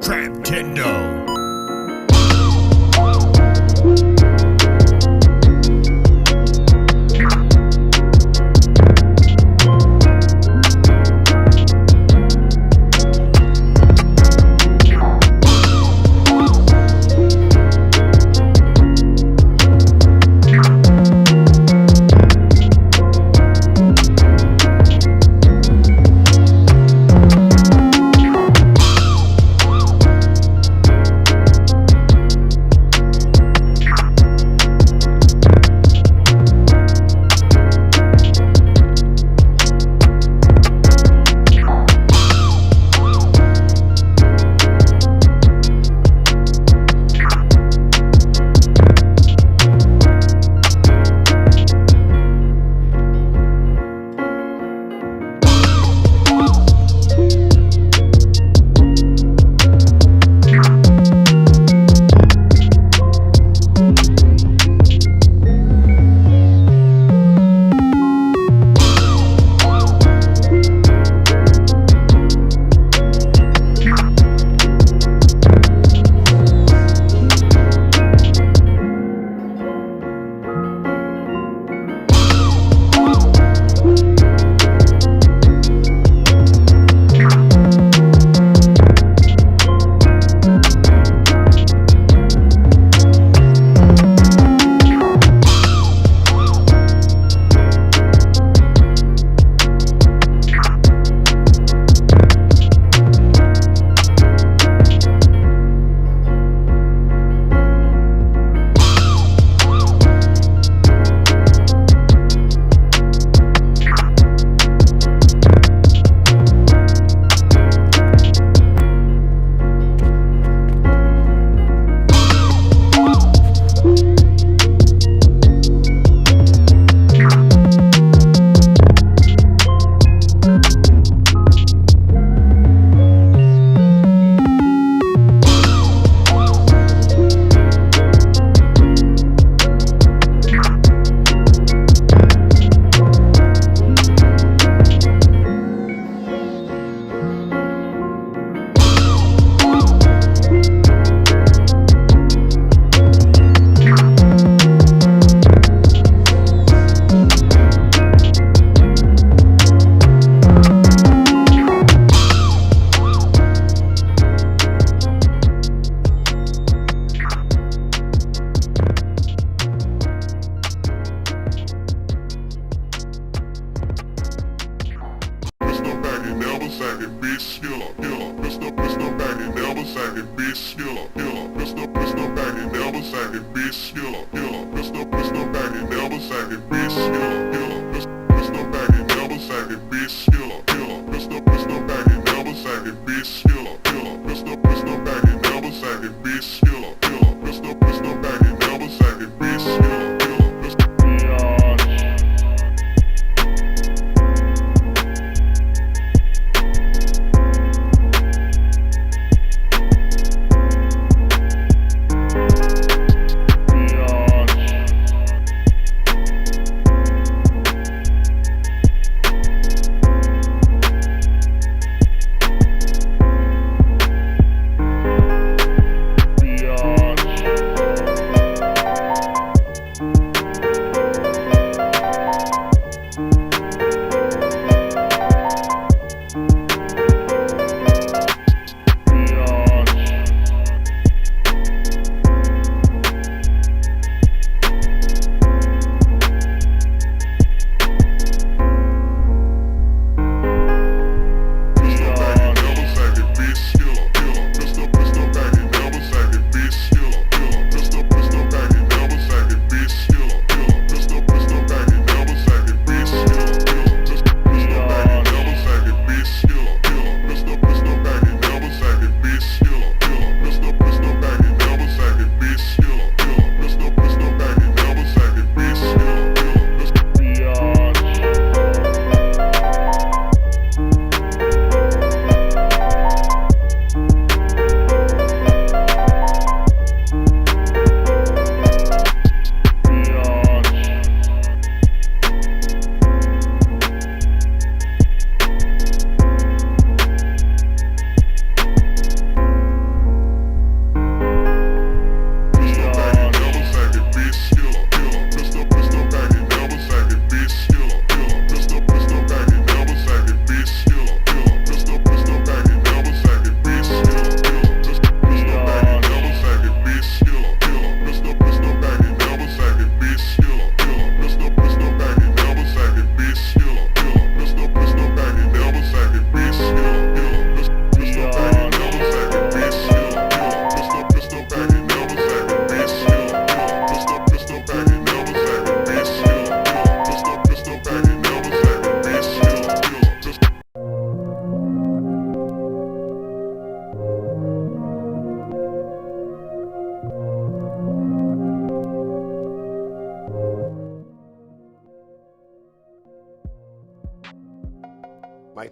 Traptendo.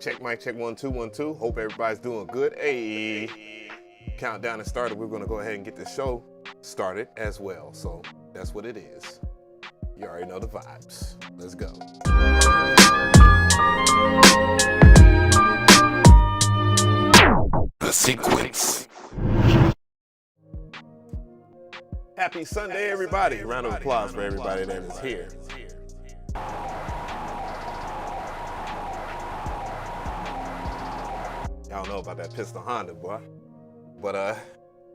check, 1 2 1 2. Hope everybody's doing good. Hey, countdown has started. We're gonna go ahead and get the show started as well. So that's what it is. You already know the vibes. Let's go. The sequence. Happy Sunday, everybody. Round of applause for everybody that is here. Y'all know about that pistol Honda, boy. But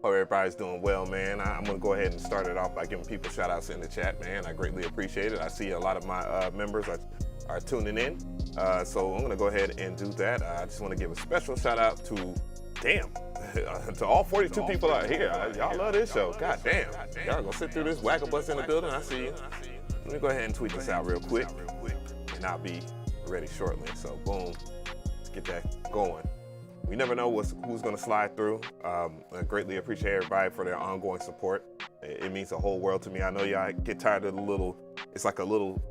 hope everybody's doing well, man. I'm gonna go ahead and start it off by giving people shout outs in the chat, man. I greatly appreciate it. I see a lot of my members are tuning in. So I'm gonna go ahead and do that. I just wanna give a special shout out to, to all 42 people out here. Y'all love this show. God damn. Y'all gonna sit through this whack-a-bus in the building. I see you. Let me go ahead and tweet this out real quick. And I'll be ready shortly. So boom, let's get that going. We never know who's gonna slide through. I greatly appreciate everybody for their ongoing support. It means the whole world to me. I know y'all get tired of it's like a little,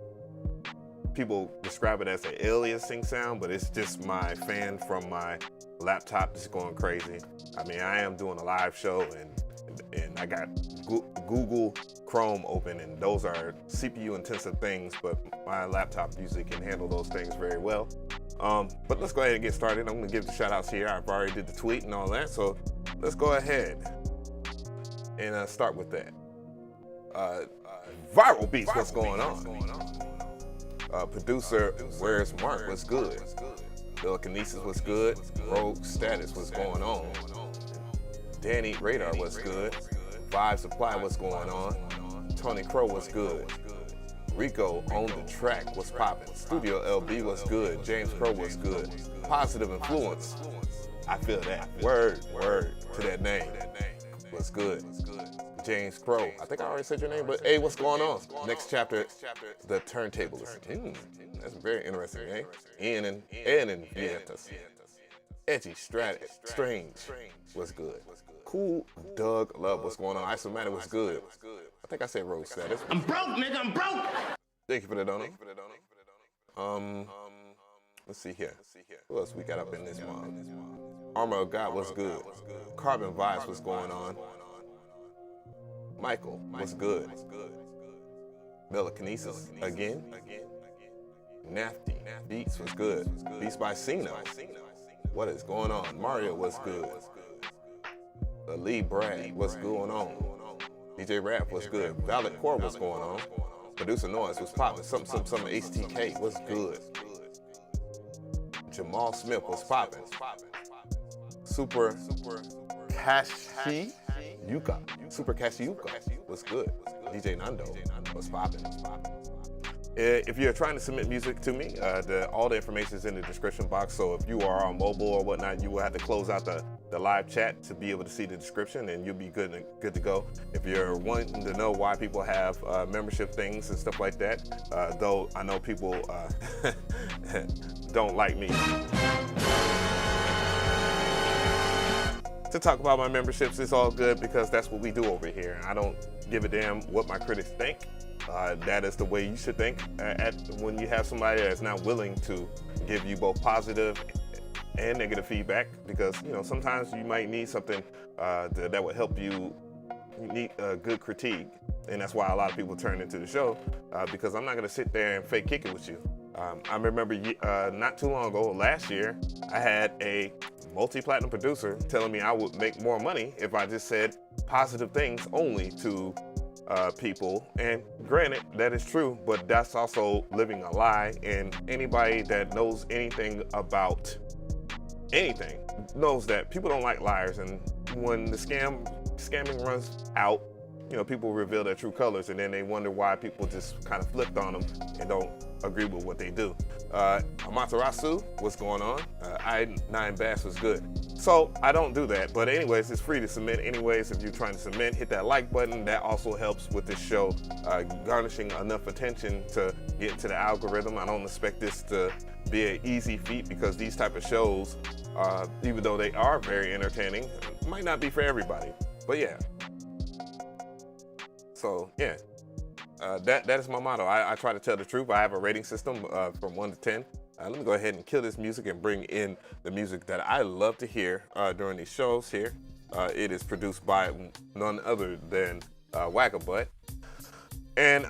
people describe it as an aliasing sound, but it's just my fan from my laptop just going crazy. I mean, I am doing a live show and I got Google Chrome open, and those are CPU intensive things, but my laptop usually can handle those things very well. But let's go ahead and get started. I'm gonna give the shout outs here. I've already did the tweet and all that, so let's go ahead and start with that. Viral Beats, what's going on? Producer Where's Mark, what's good? Melkinesis, what's good? Rogue Status, what's going on? Danny Radar, what's good? Vibe Supply, what's going on? Tony Crow, what's good? Rico on the track, what's poppin'? Studio LB, what's good? James Crow, what's good? Positive Influence, I feel that. Word to that name. What's good? James Crow, I think I already said your name, but hey, what's going on? Next chapter, the turntables. That's very interesting, eh? Ian and Vietas. Edgy, Strange, what's good? Cool Doug Love, what's going on? Isomatic, what's good? I think I said Rogue Status. I'm broke, nigga, I'm broke! Thank you for the donut. Let's see here. Who else we got up in this month? Armor of God, what's good? Carbon Vibes, what's going on? Michael, what's good? Melkinesis, again? Nafty Beats, what's good? Beats by Cino. What is going on? Mario, what's good? Lee Brad, what's going on? DJ Rap, what's good? Valid Core, what's going on? Producer Noise, what's poppin'? Some HTK, what's good? Jamal Smith, what's poppin'? Super Kashi Yuka, what's good? DJ Nando, what's poppin'? If you're trying to submit music to me, all the information is in the description box. So if you are on mobile or whatnot, you will have to close out the live chat to be able to see the description, and you'll be good to go. If you're wanting to know why people have membership things and stuff like that, though I know people don't like me to talk about my memberships, it's all good because that's what we do over here. I don't give a damn what my critics think. That is the way you should think when you have somebody that's not willing to give you both positive and negative feedback, because sometimes you might need something that would help you. You need a good critique, and that's why a lot of people turn into the show, because I'm not going to sit there and fake kick it with you. I remember not too long ago, last year, I had a multi-platinum producer telling me I would make more money if I just said positive things only to people. And granted, that is true, but that's also living a lie. And anybody that knows anything about anything knows that people don't like liars. And when the scamming runs out, people reveal their true colors, and then they wonder why people just kind of flipped on them and don't agree with what they do. Amaterasu, what's going on? I9 Bass was good. So I don't do that, but anyways, it's free to submit anyways. If you're trying to submit, hit that like button. That also helps with this show garnishing enough attention to get into the algorithm. I don't expect this to be an easy feat, because these type of shows, even though they are very entertaining, might not be for everybody. But yeah. So yeah, that is my motto. I try to tell the truth. I have a rating system from 1 to 10. Let me go ahead and kill this music and bring in the music that I love to hear during these shows here. It is produced by none other than Wackabutt. And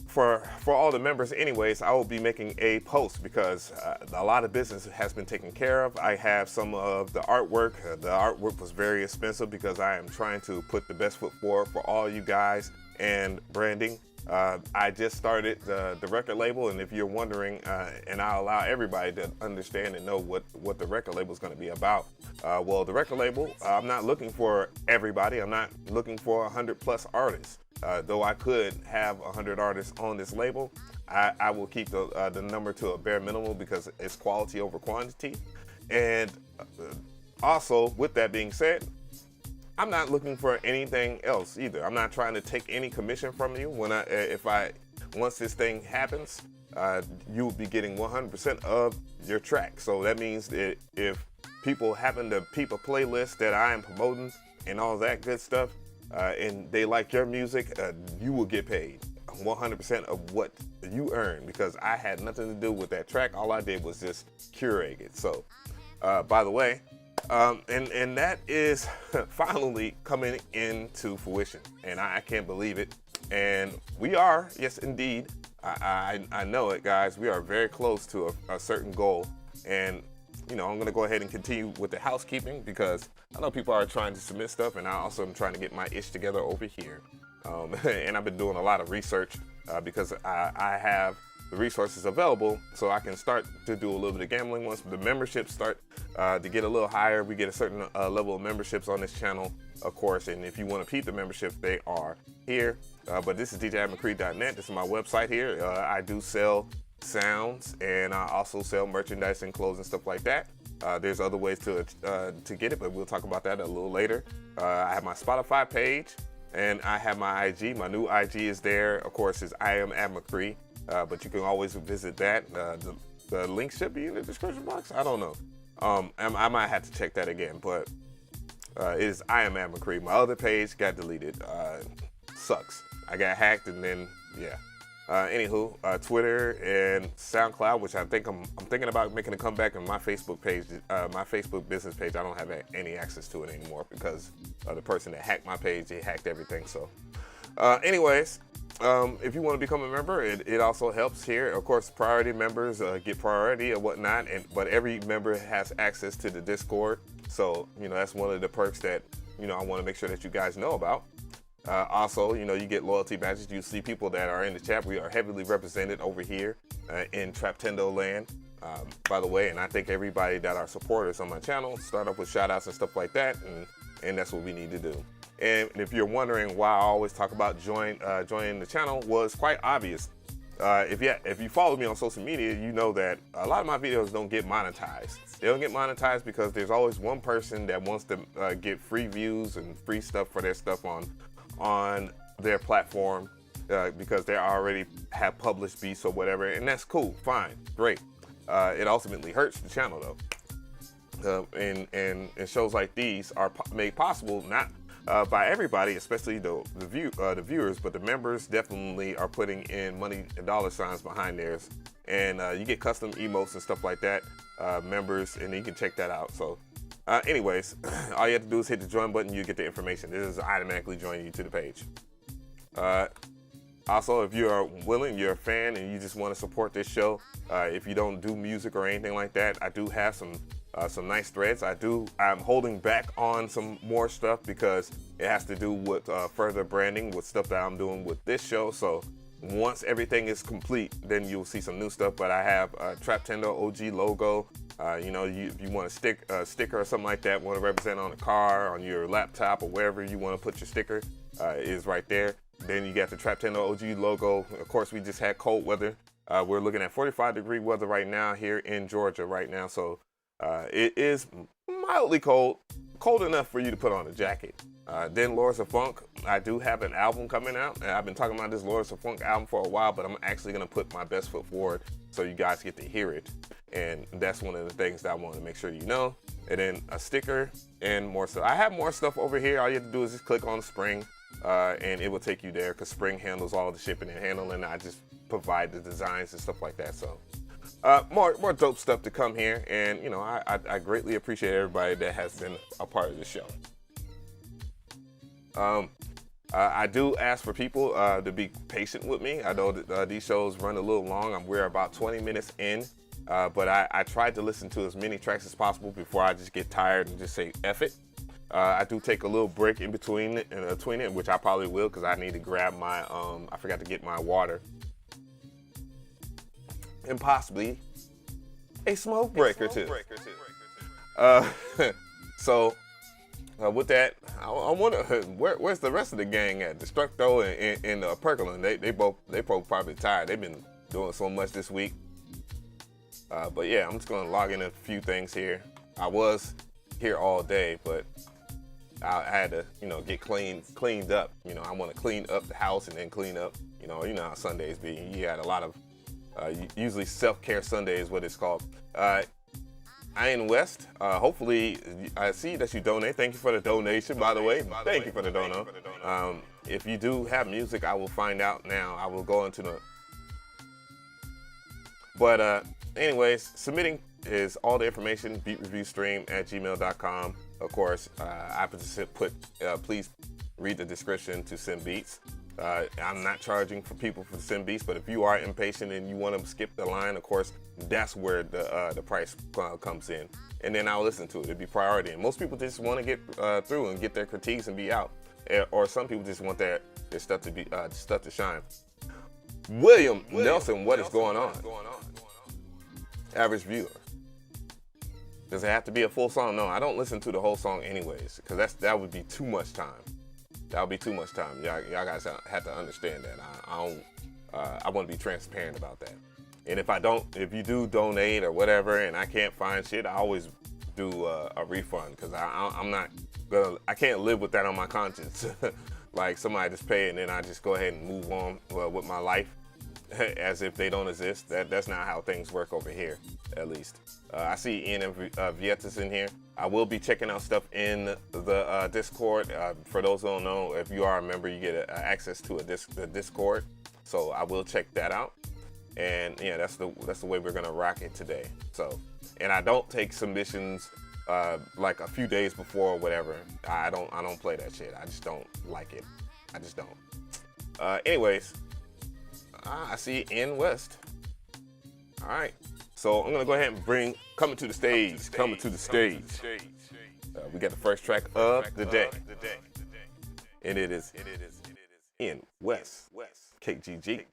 for all the members anyways, I will be making a post because a lot of business has been taken care of. I have some of the artwork. The artwork was very expensive because I am trying to put the best foot forward for all you guys and branding. I just started the record label, and if you're wondering, and I'll allow everybody to understand and know what the record label is going to be about. Well, the record label, I'm not looking for everybody. I'm not looking for 100+ artists. Though I could have 100 artists on this label, I will keep the number to a bare minimum because it's quality over quantity. And also, with that being said, I'm not looking for anything else either. I'm not trying to take any commission from you. Once this thing happens, you will be getting 100% of your track. So that means that if people happen to peep a playlist that I am promoting and all that good stuff, and they like your music, you will get paid 100% of what you earn because I had nothing to do with that track. All I did was just curate it. So, by the way, and that is finally coming into fruition, and I can't believe it. And we are, yes, indeed, I know it, guys. We are very close to a certain goal, and you know, I'm going to go ahead and continue with the housekeeping because I know people are trying to submit stuff, and I also am trying to get my ish together over here. And I've been doing a lot of research because I have the resources available so I can start to do a little bit of gambling. Once the memberships start to get a little higher, we get a certain level of memberships on this channel, of course. And if you want to peep the memberships, they are here. But this is DJAveMcRee.net. This is my website here. I do sell sounds, and I also sell merchandise and clothes and stuff like that. There's other ways to get it, but we'll talk about that a little later. I have my Spotify page, and I have my IG. My new IG is there. Of course, is I am at McRee, but you can always visit that. The link should be in the description box. I don't know. I might have to check that again, but it is I am at McRee. My other page got deleted. Sucks. I got hacked, and then yeah. Anywho, Twitter and SoundCloud, which I'm thinking about making a comeback on my Facebook page, my Facebook business page. I don't have any access to it anymore because the person that hacked my page, he hacked everything. So, anyways, if you want to become a member, it also helps here. Of course, priority members get priority or whatnot, but every member has access to the Discord. So, you know, that's one of the perks that, you know, I want to make sure that you guys know about. Also, you know, you get loyalty badges. You see people that are in the chat. We are heavily represented over here in Traptendo land, by the way. And I thank everybody that are supporters on my channel. Start off with shout outs and stuff like that. And that's what we need to do. And if you're wondering why I always talk about joining the channel, well, it's quite obvious. If you follow me on social media, you know that a lot of my videos don't get monetized. They don't get monetized because there's always one person that wants to get free views and free stuff for their stuff on their platform because they already have published beats or whatever, and that's cool, fine, great. It ultimately hurts the channel though, and shows like these are made possible not by everybody, especially the viewers, but the members definitely are putting in money and dollar signs behind theirs, and you get custom emotes and stuff like that, members, and you can check that out. So. Anyways, all you have to do is hit the join button, you get the information. This is automatically joining you to the page. Also, if you are willing, you're a fan, and you just want to support this show, if you don't do music or anything like that, I do have some nice threads. I'm holding back on some more stuff because it has to do with further branding with stuff that I'm doing with this show. So once everything is complete, then you'll see some new stuff. But I have Traptendo OG logo. You know, if you want a sticker or something like that, want to represent on a car, on your laptop, or wherever you want to put your sticker, is right there. Then you got the Traptendo OG logo. Of course, we just had cold weather. We're looking at 45-degree weather right now here in Georgia right now. So it is mildly cold enough for you to put on a jacket. Then Lords of Funk, I do have an album coming out. And I've been talking about this Lords of Funk album for a while, but I'm actually going to put my best foot forward so you guys get to hear it. And that's one of the things that I want to make sure you know. And then a sticker and more stuff. I have more stuff over here. All you have to do is just click on Spring and it will take you there because Spring handles all the shipping and handling. I just provide the designs and stuff like that. So more dope stuff to come here, and you know, I greatly appreciate everybody that has been a part of the show. I do ask for people to be patient with me. I know that these shows run a little long. We're about 20 minutes in, but I tried to listen to as many tracks as possible before I just get tired and just say F it. I do take a little break in between it, which I probably will because I need to grab my, I forgot to get my water. And possibly a smoke break or two. So with that, I wonder where's the rest of the gang at? Destructo and Percolin. They both probably tired. They've been doing so much this week. But yeah, I'm just gonna log in a few things here. I was here all day, but I had to, you know, get cleaned up. You know, I want to clean up the house and then clean up. You know how Sundays be. You had a lot of usually self-care Sunday is what it's called. Ian West, hopefully, I see that you donate. Thank you for the donation, by the way. Thank you for the dono. If you do have music, I will find out now. I will go into the... But anyways, submitting is all the information, beatreviewstream@gmail.com. Of course, I just put, please read the description to send beats. I'm not charging for people to send beats, but if you are impatient and you want to skip the line, of course, that's where the price comes in. And then I'll listen to it. It'd be priority. And most people just want to get through and get their critiques and be out. Or some people just want their stuff to be stuff to shine. William Nelson, what is going on? Average viewer. Does it have to be a full song? No, I don't listen to the whole song anyways, because that would be too much time. That would be too much time. Y'all guys have to understand that. I want to be transparent about that. And if you do donate or whatever, and I can't find shit, I always do a refund because I can't live with that on my conscience. Like somebody just pay and then I just go ahead and move on with my life as if they don't exist. That's not how things work over here, at least. I see Ian and Vietas in here. I will be checking out stuff in the Discord. For those who don't know, if you are a member, you get access to the Discord. So I will check that out. And yeah, that's the way we're gonna rock it today. So, and I don't take submissions like a few days before or whatever. I don't play that shit. I just don't like it. I just don't. Anyways, I see Ian West. All right. So I'm gonna go ahead and bring coming to the stage. We got the first track of the day, and it is Ian West, KGG.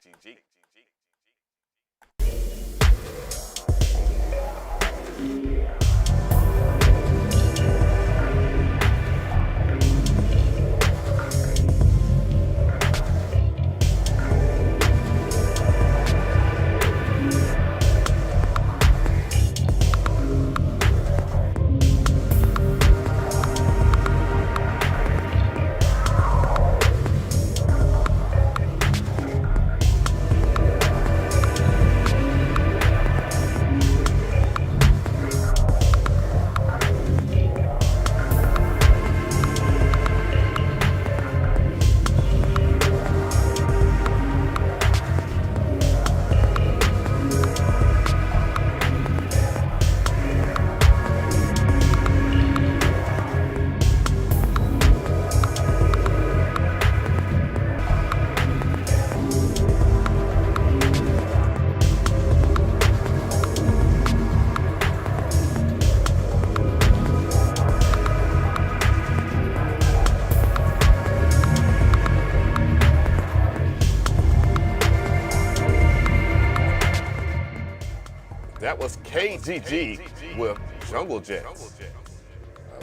That was KGG with Jungle Jets.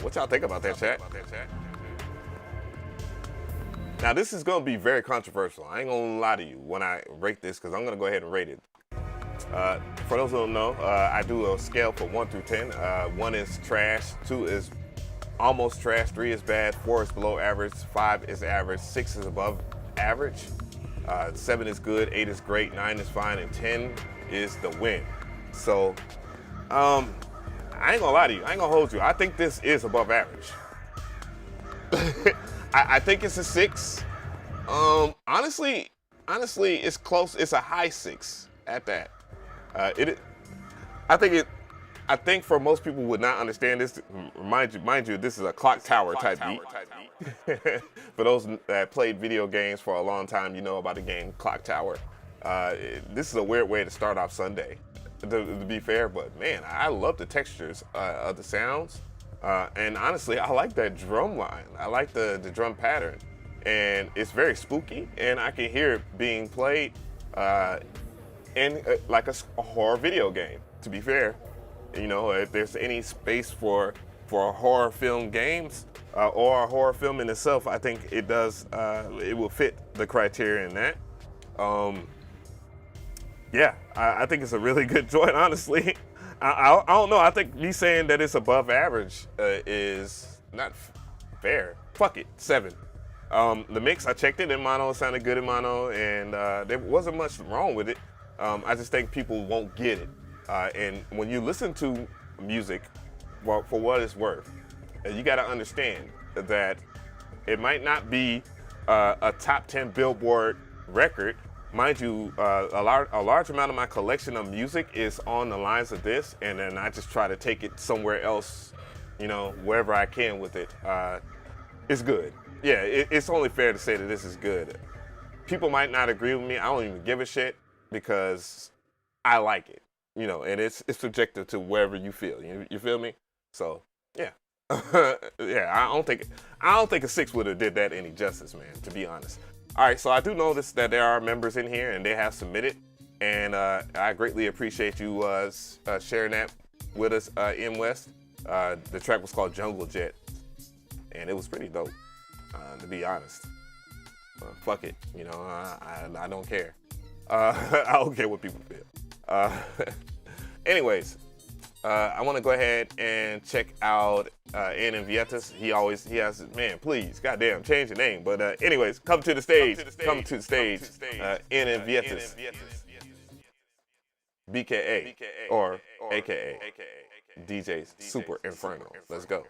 What y'all think about that, chat? Now, this is going to be very controversial. I ain't going to lie to you when I rate this because I'm going to go ahead and rate it. For those who don't know, I do a scale for 1 through 10. 1 is trash, 2 is almost trash, 3 is bad, 4 is below average, 5 is average, 6 is above average, 7 is good, 8 is great, 9 is fine, and 10 is the win. So, I ain't gonna lie to you. I ain't gonna hold you. I think this is above average. I think it's a 6. Honestly, it's close. It's a high 6 at that. I think for most people would not understand this. Mind you, this is a clock tower type beat. For those that played video games for a long time, you know about the game Clock Tower. This is a weird way to start off Sunday, to be fair, but man, I love the textures of the sounds. And honestly, I like that drum line. I like the drum pattern. And it's very spooky, and I can hear it being played in like a horror video game, to be fair. You know, if there's any space for horror film games or a horror film in itself, I think it does. It will fit the criteria in that. Yeah, I think it's a really good joint. Honestly, I don't know. I think me saying that it's above average is not fair. Fuck it, 7. The mix, I checked it in mono. It sounded good in mono, and there wasn't much wrong with it. I just think people won't get it. And when you listen to music, well, for what it's worth, you got to understand that it might not be a top 10 Billboard record. Mind you, a large amount of my collection of music is on the lines of this, and then I just try to take it somewhere else, you know, wherever I can with it. It's good. Yeah, it's only fair to say that this is good. People might not agree with me. I don't even give a shit because I like it. You know, and it's subjective to wherever you feel. You feel me? So yeah, yeah. I don't think a 6 would have did that any justice, man. To be honest. All right, so I do notice that there are members in here and they have submitted, and I greatly appreciate you sharing that with us in West. The track was called Jungle Jet, and it was pretty dope. To be honest, fuck it. You know, I don't care. I don't care what people feel. Anyways, I want to go ahead and check out N Vietas. He has, man, please, goddamn, change your name. But anyways, come to the stage. Come to the stage. N Vietas. BKA or AKA DJ Super Inferno. Let's go.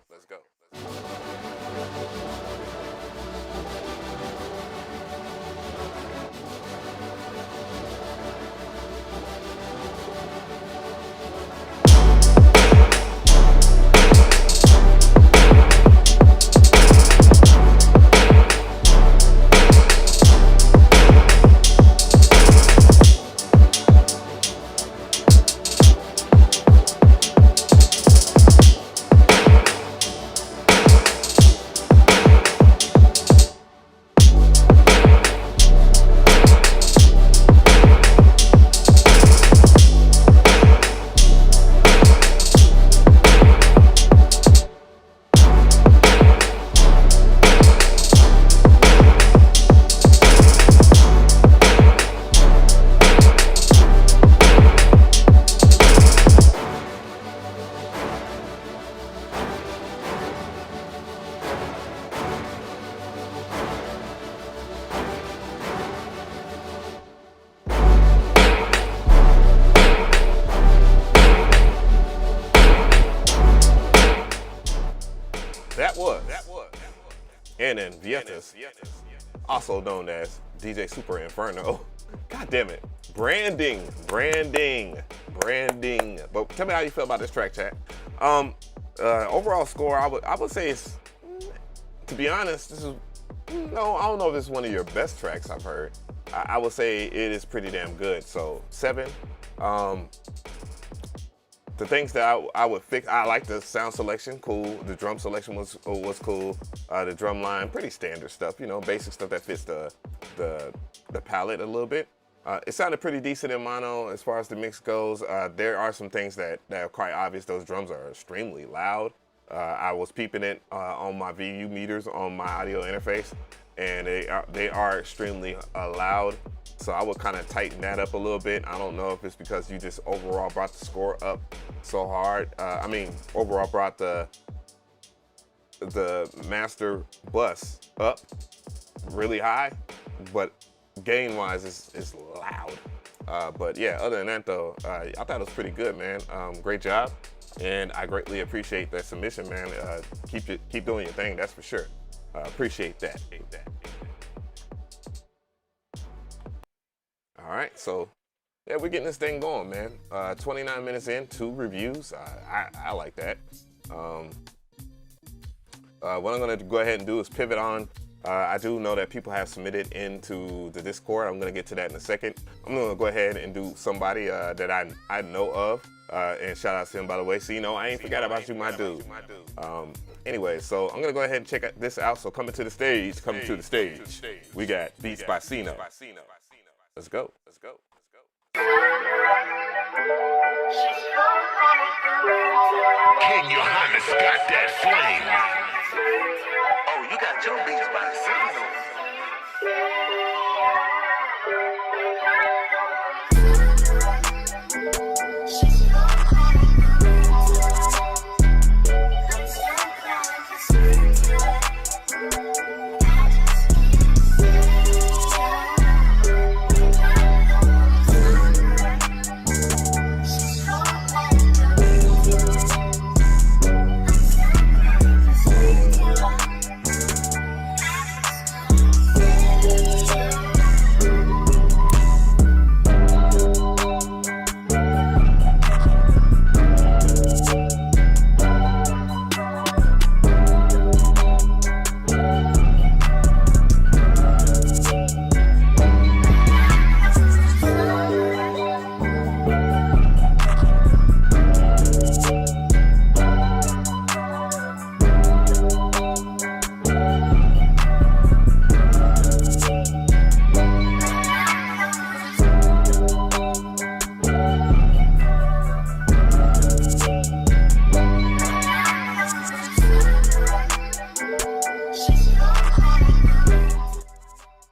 That was N Vietas, also known as DJ Super Inferno. God damn it. Branding. But tell me how you feel about this track, chat. Overall score, I would say it's, to be honest, this is, no, I don't know if this is one of your best tracks I've heard. I would say it is pretty damn good. So 7. The things that I would fix, I like the sound selection, cool. The drum selection was cool. The drum line, pretty standard stuff, you know, basic stuff that fits the palette a little bit. It sounded pretty decent in mono as far as the mix goes. There are some things that are quite obvious. Those drums are extremely loud. I was peeping it on my VU meters on my audio interface, and they are extremely loud. So I would kind of tighten that up a little bit. I don't know if it's because you just overall brought the score up so hard. I mean, overall brought the master bus up really high, but gain-wise, it's loud. But yeah, other than that though, I thought it was pretty good, man. Great job, and I greatly appreciate that submission, man. Keep doing your thing, that's for sure. Appreciate that. All right, so Yeah, we're getting this thing going, man. 29 minutes in, 2 reviews. I like that. What I'm gonna go ahead and do is pivot on. I do know that people have submitted into the Discord. I'm gonna get to that in a second. I'm gonna go ahead and do somebody that I know of. And shout out to him, by the way. Cino, I ain't forgot about you, my dude. Anyway, so I'm gonna go ahead and check this out. So coming to the stage, we got Beats by Cino. Let's go. King Johannes got that flame. Oh, you got your beats by Cino.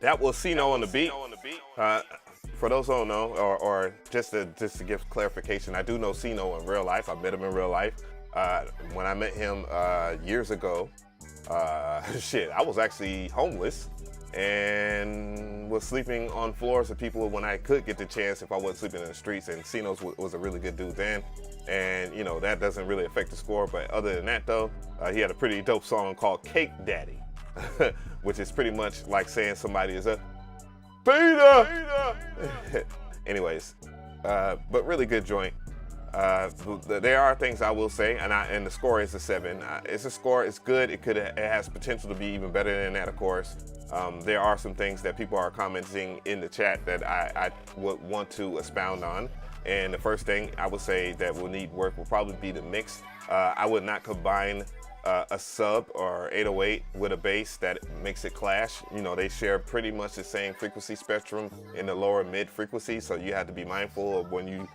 That was Cino on the beat. For those who don't know, or just to give clarification, I do know Cino in real life. I met him in real life. When I met him years ago, I was actually homeless and was sleeping on floors of people when I could get the chance if I wasn't sleeping in the streets. And Cino was a really good dude then. And you know, that doesn't really affect the score. But other than that though, he had a pretty dope song called Cake Daddy, which is pretty much like saying somebody is a beta. Anyways, but really good joint. There are things I will say, and the score is a 7. It's a score. It's good. It has potential to be even better than that, of course. There are some things that people are commenting in the chat that I would want to expound on. And the first thing I would say that will need work will probably be the mix. I would not combine a sub or 808 with a bass that makes it clash. You know, they share pretty much the same frequency spectrum in the lower mid frequency, so you have to be mindful of when you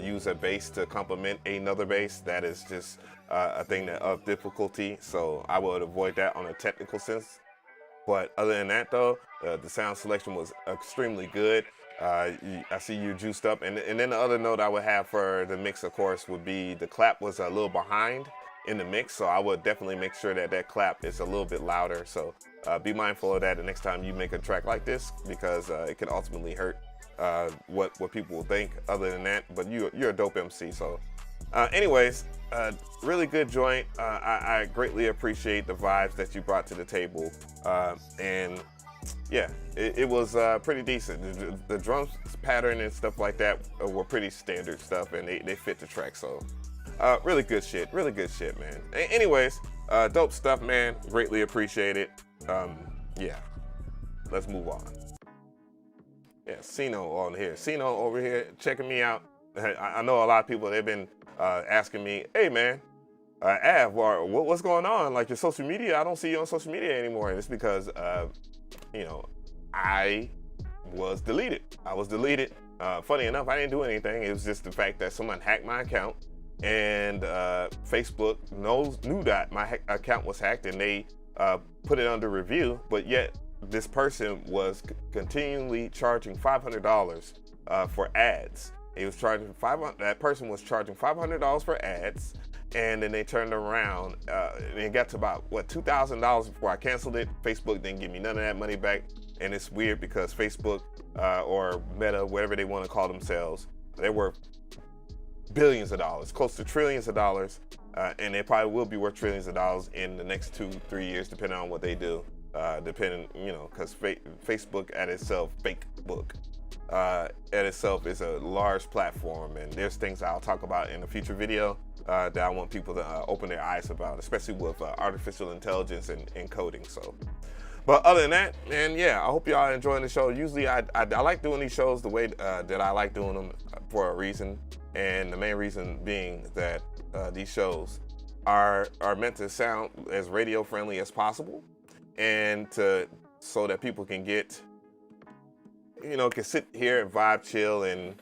use a bass to complement another bass. That is just a thing of difficulty, so I would avoid that on a technical sense. But other than that though, the sound selection was extremely good. I see you juiced up, and then the other note I would have for the mix, of course, would be the clap was a little behind in the mix, so I would definitely make sure that that clap is a little bit louder. So be mindful of that the next time you make a track like this, because it can ultimately hurt what people will think. Other than that, but you're a dope MC. So anyways, really good joint. I greatly appreciate the vibes that you brought to the table, and yeah, it was pretty decent. The drums pattern and stuff like that were pretty standard stuff, and they fit the track. So really good shit, man. Anyways, dope stuff, man. Greatly appreciate it. Yeah, let's move on. Yeah, Cino on here. Cino over here checking me out. I know a lot of people, they've been asking me, hey man, Av, what's going on? Like your social media, I don't see you on social media anymore. And it's because, you know, I was deleted. Funny enough, I didn't do anything. It was just the fact that someone hacked my account, and Facebook knew that my account was hacked, and they put it under review, but yet this person was continually charging $500 for ads. He was charging that person was charging $500 for ads, and then they turned around and it got to about $2,000 before I canceled it. Facebook didn't give me none of that money back, and it's weird because Facebook or Meta, whatever they want to call themselves, they're worth billions of dollars, close to trillions of dollars, and they probably will be worth trillions of dollars in the next 2-3 years, depending on what they do. depending, you know, because Facebook at itself, at itself is a large platform, and there's things I'll talk about in a future video that I want people to open their eyes about, especially with artificial intelligence and coding. So, but other than that, and yeah, I hope y'all enjoying the show. Usually I like doing these shows the way that I like doing them for a reason, and the main reason being that these shows are meant to sound as radio friendly as possible, and so that people can get, you know, can sit here and vibe, chill, and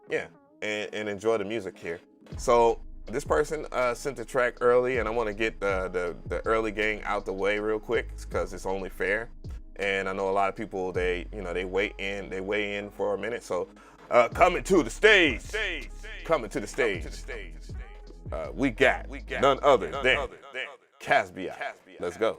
yeah, and enjoy the music here. So this person sent the track early, and I want to get the early gang out the way real quick because it's only fair. And I know a lot of people, they weigh in for a minute. So coming to the stage, we got none other than Caspian. Let's go.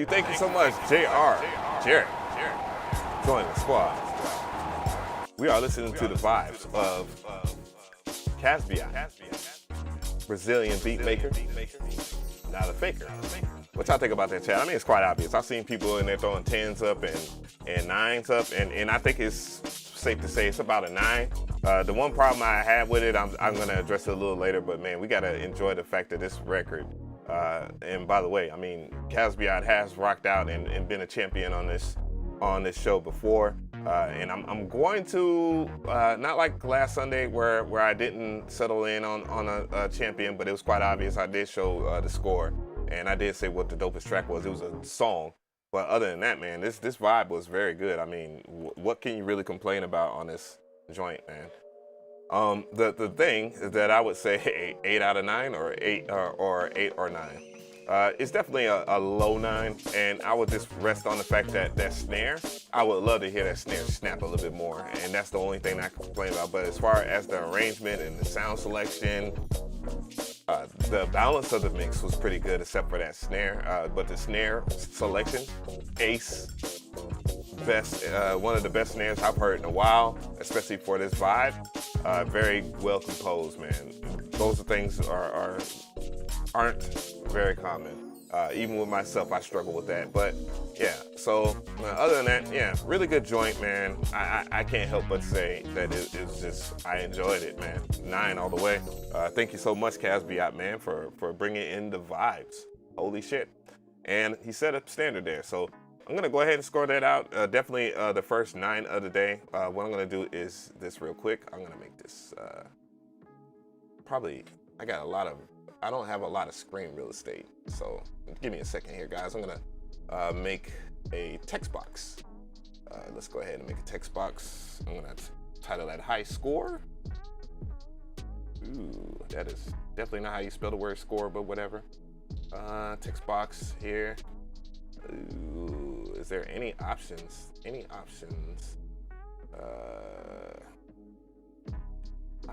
Thank you so much, Jared, join the squad. We are listening to the vibes of Caspian, Brazilian beat maker, not a faker. What y'all think about that, chat? I mean, it's quite obvious. I've seen people in there throwing 10s up and 9s up, and I think it's safe to say it's about a 9. The one problem I had with it, I'm going to address it a little later, but man, we got to enjoy the fact that this record, and by the way, I mean, Caspian has rocked out and been a champion on this show before, and I'm going to, not like last Sunday where I didn't settle in on a champion, but it was quite obvious. I did show the score, and I did say what the dopest track was. It was a song. But other than that, man, this vibe was very good. I mean, what can you really complain about on this joint, man? The thing is that I would say 8 out of 9 or 8 or 9. It's definitely a low 9, and I would just rest on the fact that that snare, I would love to hear that snare snap a little bit more, and that's the only thing I can complain about. But as far as the arrangement and the sound selection, the balance of the mix was pretty good except for that snare, but the snare selection, ace, best, one of the best snares I've heard in a while, especially for this vibe. Very well composed, man. Those things aren't very common. Even with myself, I struggle with that. But yeah, so other than that, yeah, really good joint, man. I can't help but say that it was just, I enjoyed it, man. 9 all the way. Thank you so much, Caspian, man, for bringing in the vibes. Holy shit. And he set up standard there. So I'm going to go ahead and score that out. Definitely the first 9 of the day. What I'm going to do is this real quick. I'm going to make this probably, I don't have a lot of screen real estate. So give me a second here, guys. I'm going to make a text box. Let's go ahead and make a text box. I'm going to title that high score. Ooh, that is definitely not how you spell the word score, but whatever. Text box here. Ooh, is there any options?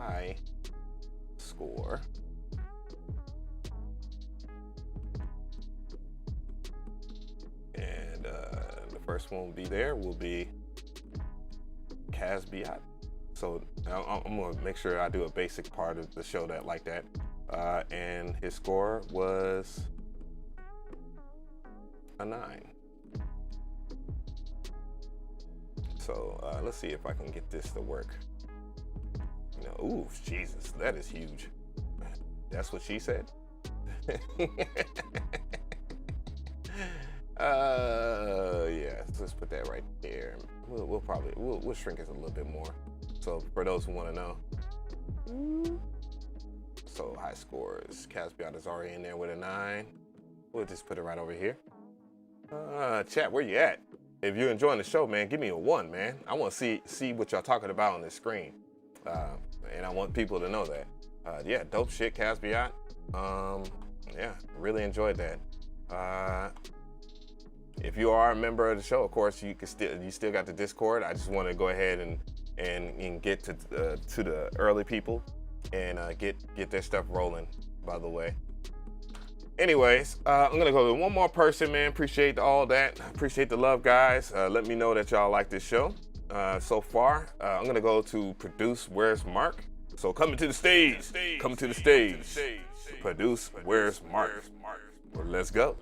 high score. And the first one will be Caspian. So I'm gonna make sure I do a basic part of the show like that. And his score was a 9. So let's see if I can get this to work. Ooh, Jesus, that is huge. That's what she said. Yeah, let's put that right there. We'll shrink it a little bit more. So for those who want to know, so high scores. Caspian is already in there with a 9. We'll just put it right over here. Chat, where you at? If you're enjoying the show, man, give me a 1, man. I want to see what y'all talking about on the screen, and I want people to know that. Yeah, dope shit, Caspian. Yeah, really enjoyed that. If you are a member of the show, of course, you still got the Discord. I just want to go ahead and get to the early people and get their stuff rolling. By the way. Anyways, I'm gonna go to one more person, man. Appreciate all that. Appreciate the love, guys. Let me know that y'all like this show so far. I'm gonna go to Produce Where's Mark. So coming to the stage. Produce Where's Mark. Well, let's go.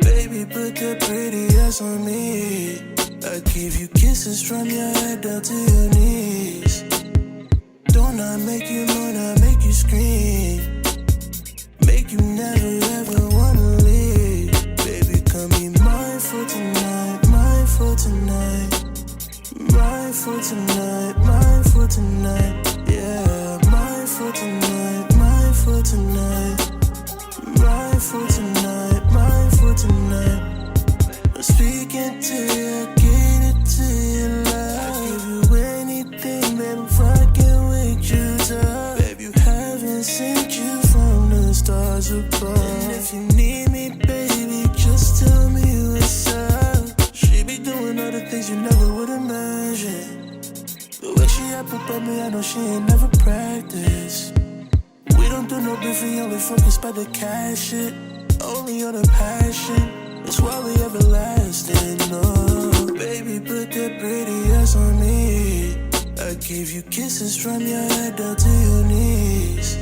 Baby, put that pretty ass on me. I give you kisses from your head down to your knees. Don't I make you moan, I make you scream. Make you never ever wanna leave. Baby, come be mine for tonight, mine for tonight. Mine for tonight, mine for tonight. Yeah, mine for tonight, mine for tonight. Mine for tonight, mine for tonight. I'm speaking to you, get it to you love. I give you anything, baby, I'm fucking with you, dog. Baby, you haven't seen you from the stars above. And if you need me, baby, just tell me what's up. She be doing all the things you never would imagine. The way she up above me, I know she ain't never practiced. We don't do no beef, we only focus by the cash shit. Only on the passion, that's why we everlasting, no. Baby, put that pretty ass on me. I give you kisses from your head down to your knees.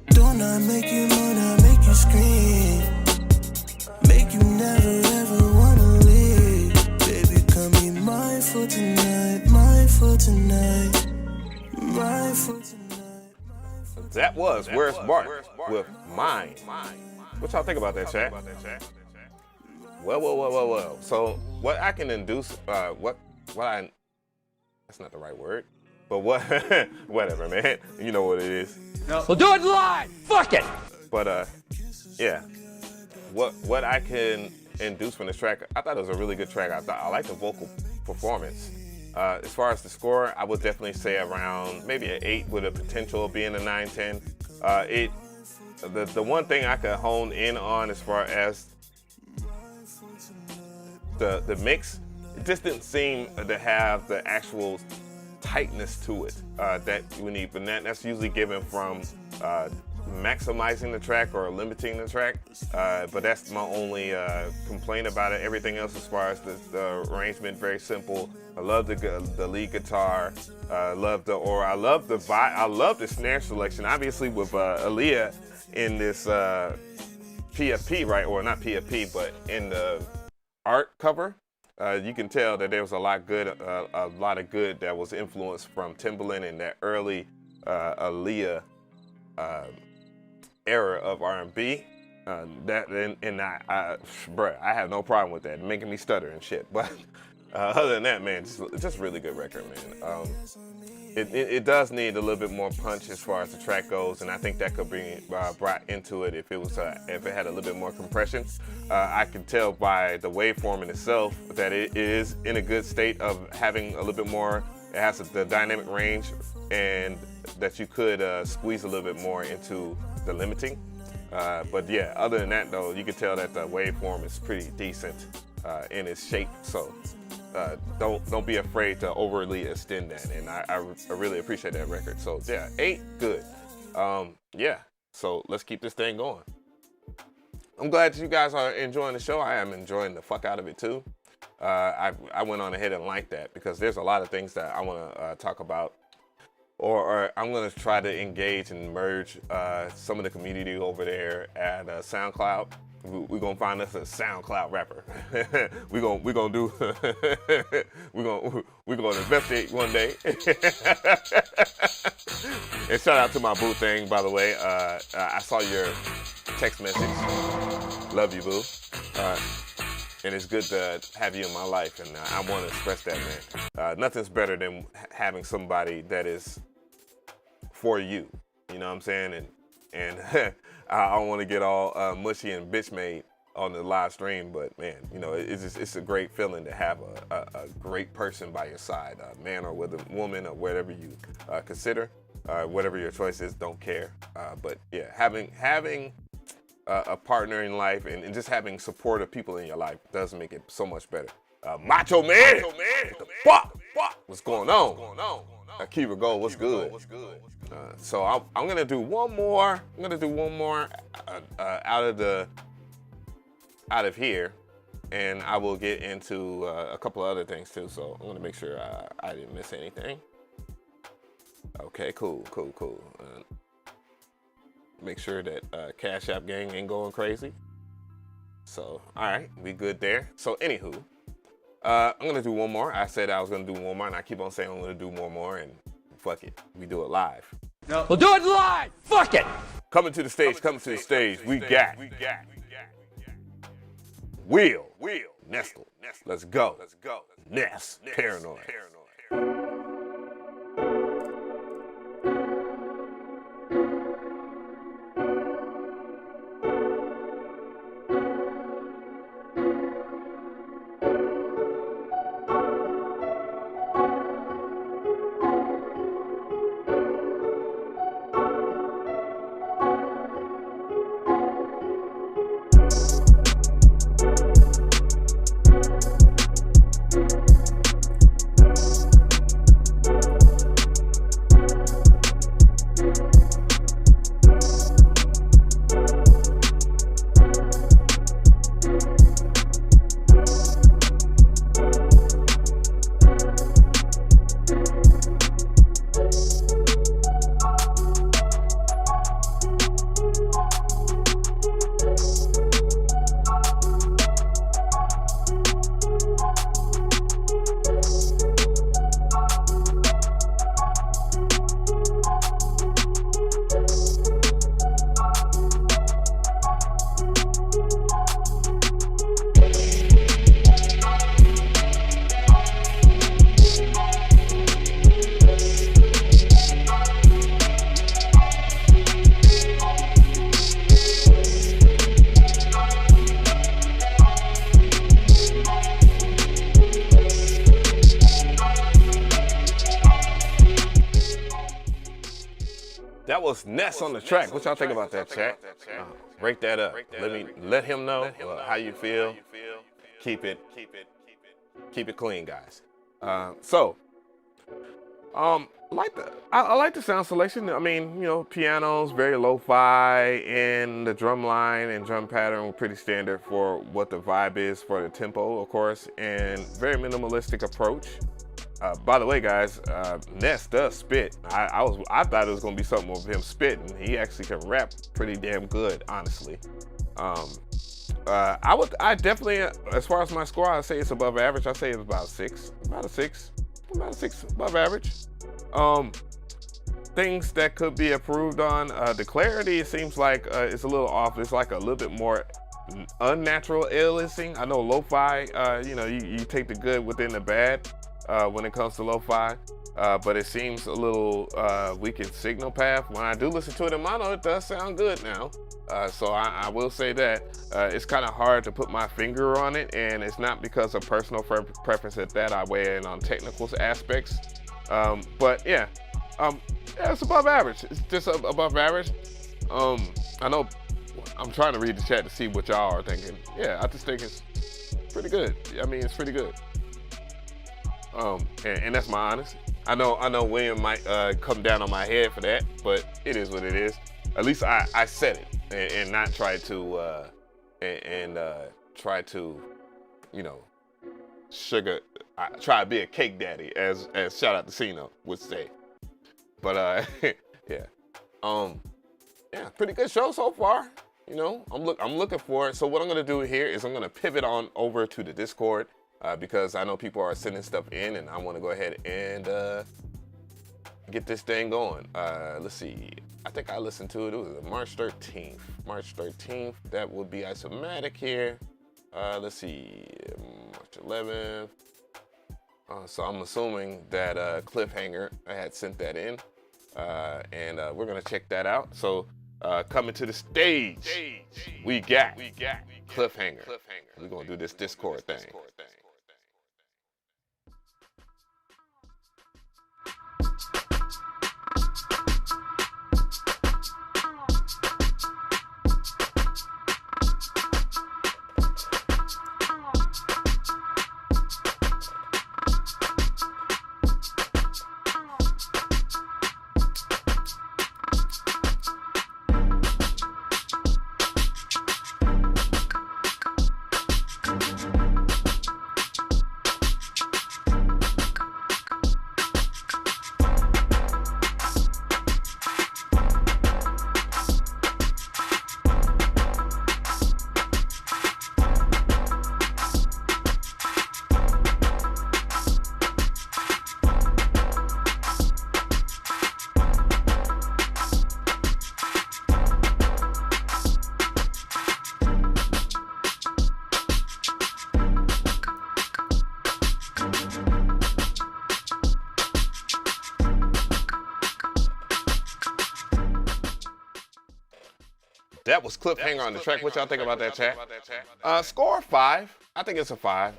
Don't I make you moan, I make you scream. Make you never ever wanna leave. Baby, come be mine for tonight, mine for tonight. Mine for tonight. That was Where's Bart with Mine. What y'all think about that, chat? Well. So what I can induce, that's not the right word, but whatever, man. You know what it is. No. We'll do it live. Fuck it. But yeah, what I can induce from this track, I thought it was a really good track. I like the vocal performance. As far as the score, I would definitely say around maybe an 8 with a potential of being a 9-10. The one thing I could hone in on as far as the mix, it just didn't seem to have the actual tightness to it that you need. But that's usually given from maximizing the track or limiting the track. But that's my only complaint about it. Everything else, as far as the arrangement, very simple. I love the lead guitar. I love the aura. I love the vibe. I love the snare selection. Obviously, with Aaliyah in this PFP, right? Or not PFP, but in the art cover, you can tell that there was a lot of good that was influenced from Timbaland in that early Aaliyah era of R&B. I have no problem with that, making me stutter and shit. But Other than that, man, just really good record, man. It does need a little bit more punch as far as the track goes, and I think that could be brought into it if it had a little bit more compression. I can tell by the waveform in itself that it is in a good state of having a little bit more. It has the dynamic range, and that you could squeeze a little bit more into the limiting. But yeah, other than that though, you can tell that the waveform is pretty decent in its shape. So don't be afraid to overly extend that, and I really appreciate that record. So yeah, 8, good. Yeah, so let's keep this thing going. I'm glad you guys are enjoying the show. I am enjoying the fuck out of it too. I went on ahead and liked that because there's a lot of things that I want to talk about, or I'm going to try to engage and merge some of the community over there at SoundCloud. We're gonna find us a SoundCloud rapper. we're gonna do we're gonna investigate one day. And shout out to my boo thing, by the way. I saw your text message. Love you, boo. And it's good to have you in my life, and I want to express that, man. Nothing's better than having somebody that is for you. You know what I'm saying? And I don't want to get all mushy and bitch made on the live stream, but man, you know, it's a great feeling to have a great person by your side, a man or with a woman or whatever you consider, whatever your choice is, don't care. But yeah, having a partner in life and just having supportive people in your life does make it so much better. Macho Man, what the fuck? What's going on? Akira Gold, what's good? So I'm gonna do one more. Out of here, and I will get into a couple of other things too. So I'm gonna make sure I didn't miss anything. Okay, cool. Make sure that CashApp gang ain't going crazy. So all right, we good there. So anywho, I'm gonna do one more. I said I was gonna do one more, and I keep on saying I'm gonna do one more, and fuck it, we do it live. No. We'll do it live. Fuck it. Coming to the stage. We got Will Nestle. Let's go. Ness. Paranoid. That was Ness on the track. What y'all think about that, chat? Break that up. Let him know how you feel. Keep it clean, guys. I like the sound selection. I mean, you know, pianos, very lo-fi, and the drum line and drum pattern were pretty standard for what the vibe is for the tempo, of course, and very minimalistic approach. By the way, guys, Ness does spit. I thought it was gonna be something with him spitting. He actually can rap pretty damn good, honestly. I definitely, as far as my score, I'd say it's above average. I'd say it's about a six above average. Things that could be improved on, the clarity, it seems like it's a little off. It's like a little bit more unnatural aliasing. I know lo-fi, you know, you take the good within the bad when it comes to lo-fi, but it seems a little weak in signal path. When I do listen to it in mono, it does sound good now. So I will say that it's kind of hard to put my finger on it, and it's not because of personal preference at that. I weigh in on technical aspects, but yeah, it's above average. It's just above average. I know I'm trying to read the chat to see what y'all are thinking. Yeah, I just think it's pretty good. I mean, it's pretty good. And that's my honest. I know William might come down on my head for that, but it is what it is. At least I said it and not try to try to, you know, try to be a cake daddy as shout out to Cino would say. But yeah, yeah, pretty good show so far. You know, I'm looking for it. So what I'm gonna do here is I'm gonna pivot on over to the Discord because I know people are sending stuff in, and I want to go ahead and get this thing going. Let's see. I think I listened to it. It was March 13th. March 13th. That would be Isomatic here. Let's see. March 11th. So I'm assuming that Cliffhanger had sent that in, and we're gonna check that out. So coming to the stage, we got Cliffhanger. We're gonna do this Discord thing. That was Cliffhanger on the track. What y'all think about that, chat? Score 5. I think it's a 5.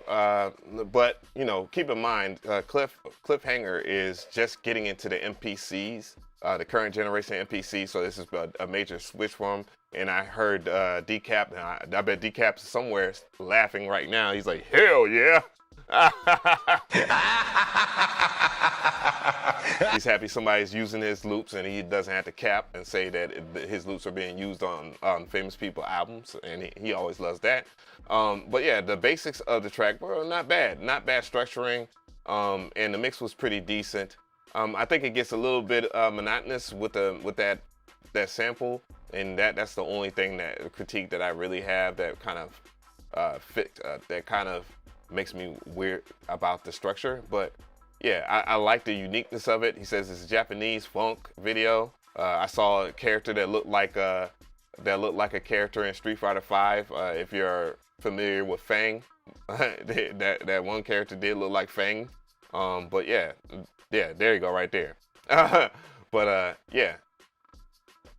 But, you know, keep in mind, Cliffhanger is just getting into the MPCs, the current generation MPC. So this is a major switch for him. And I heard Decap, and I bet Decap's somewhere laughing right now. He's like, hell yeah. He's happy somebody's using his loops and he doesn't have to cap and say that his loops are being used on famous people albums, and he always loves that. But yeah, the basics of the track were not bad structuring, and the mix was pretty decent. I think it gets a little bit monotonous with that sample, and that's the only thing that critique that I really have that kind of that kind of makes me weird about the structure. But yeah, I like the uniqueness of it. He says it's a Japanese funk video. I saw a character that looked like a character in Street Fighter V. If you're familiar with Fang, that one character did look like Fang. But yeah, there you go, right there. But yeah,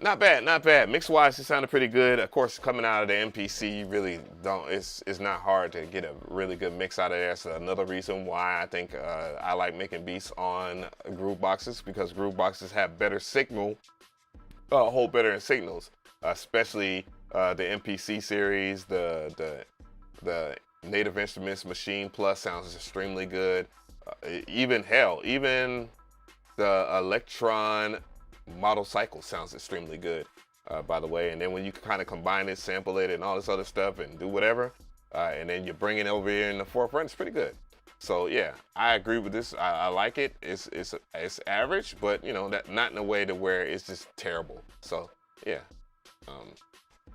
not bad. Mix-wise, it sounded pretty good. Of course, coming out of the MPC, you really don't. It's not hard to get a really good mix out of there. So another reason why I think I like making beats on groove boxes, because groove boxes have better signal, hold better in signals, especially the MPC series, the Native Instruments Machine Plus sounds extremely good. Even the Electron Model Cycle sounds extremely good, by the way. And then when you kind of combine it, sample it, and all this other stuff, and do whatever, and then you bring it over here in the forefront, it's pretty good. So yeah, I agree with this. I like it. It's average, but you know, that not in a way to where it's just terrible. So yeah.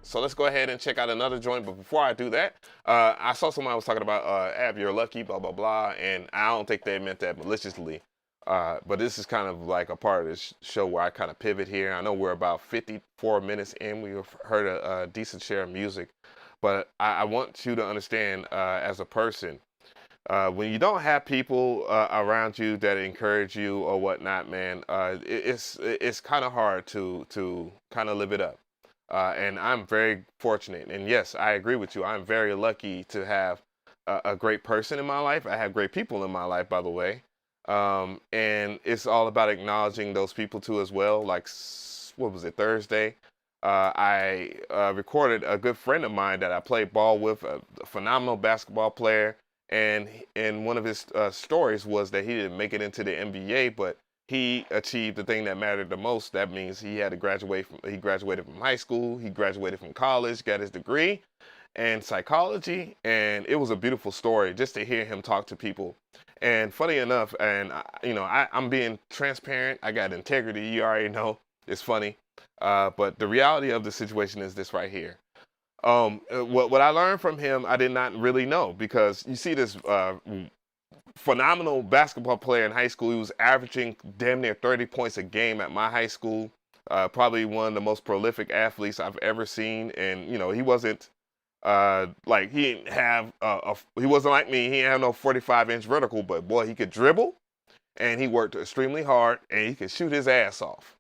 So let's go ahead and check out another joint. But before I do that, I saw somebody was talking about Ab, you're lucky, blah blah blah, and I don't think they meant that maliciously. But this is kind of like a part of this show where I kind of pivot here. I know we're about 54 minutes in. We've heard a decent share of music. but I want you to understand as a person, when you don't have people around you that encourage you or whatnot, man, it's kind of hard to kind of live it up. And I'm very fortunate. And yes, I agree with you. I'm very lucky to have a great person in my life. I have great people in my life, by the way. And it's all about acknowledging those people too as well. Like, what was it, Thursday? I recorded a good friend of mine that I played ball with, a phenomenal basketball player. And one of his stories was that he didn't make it into the NBA, but he achieved the thing that mattered the most. That means he had to graduate he graduated from high school, he graduated from college, got his degree in psychology, and it was a beautiful story just to hear him talk to people. And funny enough, and I'm being transparent, I got integrity, you already know, it's funny. But the reality of the situation is this right here. What I learned from him, I did not really know, because you see this phenomenal basketball player in high school. He was averaging damn near 30 points a game at my high school. Probably one of the most prolific athletes I've ever seen. And, he wasn't he didn't have, he wasn't like me. He didn't have no 45-inch vertical, but boy, he could dribble and he worked extremely hard and he could shoot his ass off.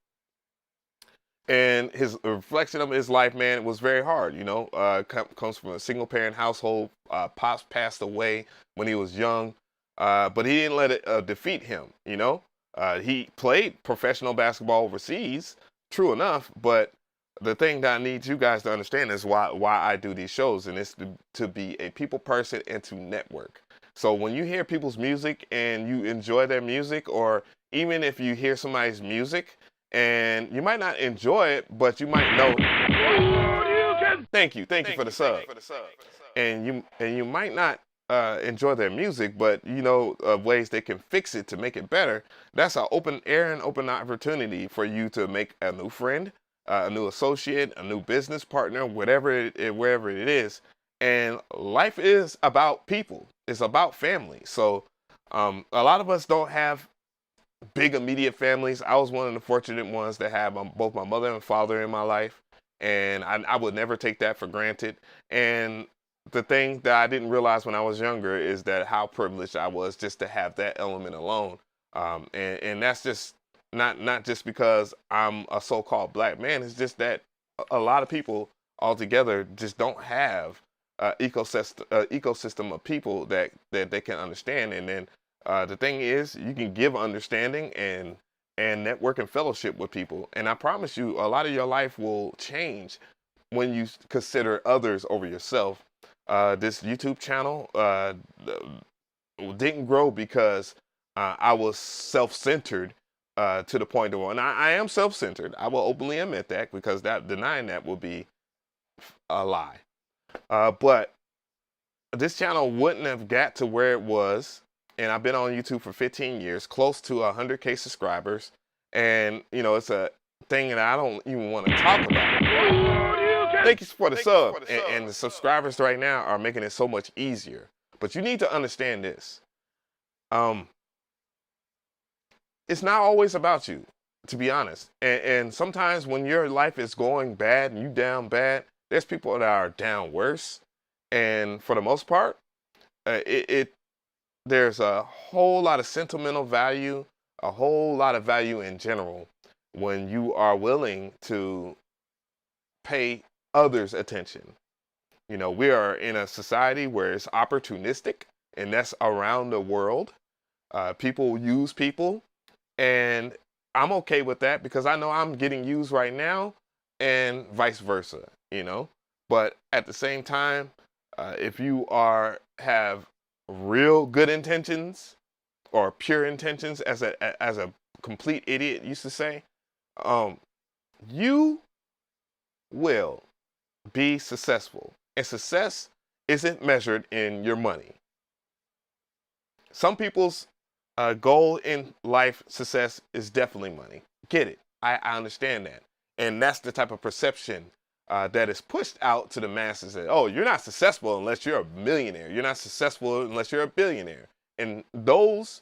And his reflection of his life, man, was very hard. Comes from a single parent household. Pops passed away when he was young. But he didn't let it defeat him, He played professional basketball overseas, true enough, but the thing that I need you guys to understand is why I do these shows, and it's to be a people person and to network. So when you hear people's music and you enjoy their music, or even if you hear somebody's music and you might not enjoy it, but you might know. Thank you for the sub. And you might not enjoy their music, but ways they can fix it to make it better. That's an open opportunity for you to make a new friend, a new associate, a new business partner, wherever it is. And life is about people. It's about family. So a lot of us don't have big immediate families. I was one of the fortunate ones that have both my mother and father in my life, and I would never take that for granted. And the thing that I didn't realize when I was younger is that how privileged I was just to have that element alone. And that's just not just because I'm a so-called black man. It's just that a lot of people altogether just don't have an ecosystem of people that they can understand. And then the thing is, you can give understanding and network and fellowship with people. And I promise you, a lot of your life will change when you consider others over yourself. This YouTube channel didn't grow because I was self-centered to the point of, and I am self-centered. I will openly admit that, because denying that will be a lie. But this channel wouldn't have got to where it was, and I've been on YouTube for 15 years, close to 100K subscribers, and it's a thing that I don't even want to talk about. Thank you for the sub. And the subscribers right now are making it so much easier. But you need to understand this. It's not always about you, to be honest. And sometimes when your life is going bad and you down bad, there's people that are down worse. And for the most part, there's a whole lot of sentimental value, a whole lot of value in general, when you are willing to pay others attention. We are in a society where it's opportunistic, and that's around the world. People use people, and I'm okay with that, because I know I'm getting used right now, and vice versa, But at the same time, if you have real good intentions, or pure intentions, as a complete idiot used to say, you will be successful. And success isn't measured in your money. Some people's goal in life, success, is definitely money. Get it. I understand that. And that's the type of perception that is pushed out to the masses, that, oh, you're not successful unless you're a millionaire. You're not successful unless you're a billionaire. And those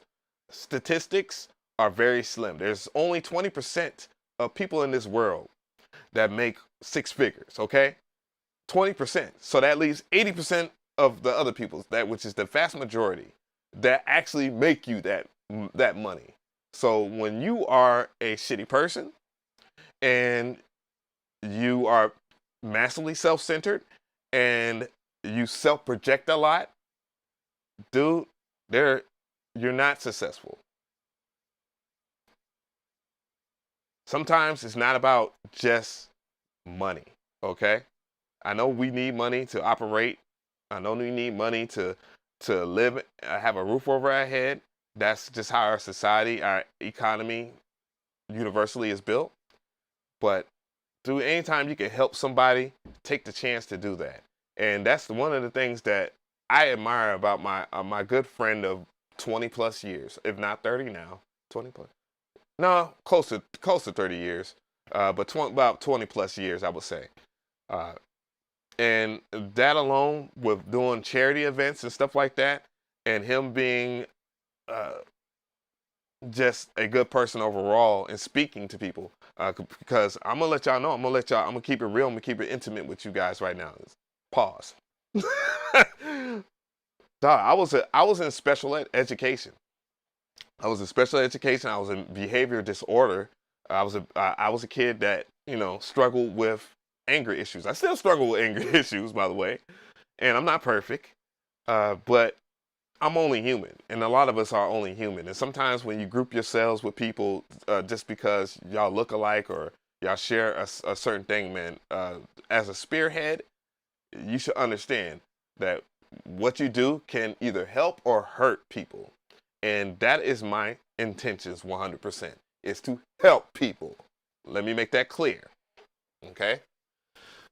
statistics are very slim. There's only 20% of people in this world that make six figures, okay? 20%. So that leaves 80% of the other people's, that which is the vast majority, that actually make you that money. So when you are a shitty person and you are massively self-centered and you self-project a lot, dude, you're not successful. Sometimes it's not about just money, okay? I know we need money to operate. I know we need money to live, have a roof over our head. That's just how our society, our economy universally is built. But dude, anytime you can help somebody, take the chance to do that. And that's one of the things that I admire about my good friend of 20 plus years, if not 30 now, 20 plus. No, close to 30 years, but about 20 plus years, I would say. And that alone, with doing charity events and stuff like that, and him being just a good person overall and speaking to people, because I'm gonna let y'all know, I'm gonna keep it real, I'm gonna keep it intimate with you guys right now. Pause. Dog, I was in special education. I was in special education. I was in behavior disorder. I was a kid that, you know, struggled with anger issues. I still struggle with anger issues, by the way, and I'm not perfect, but I'm only human, and a lot of us are only human. And sometimes when you group yourselves with people just because y'all look alike or y'all share a certain thing, man, as a spearhead, you should understand that what you do can either help or hurt people. And that is my intentions 100%, is to help people. Let me make that clear, okay?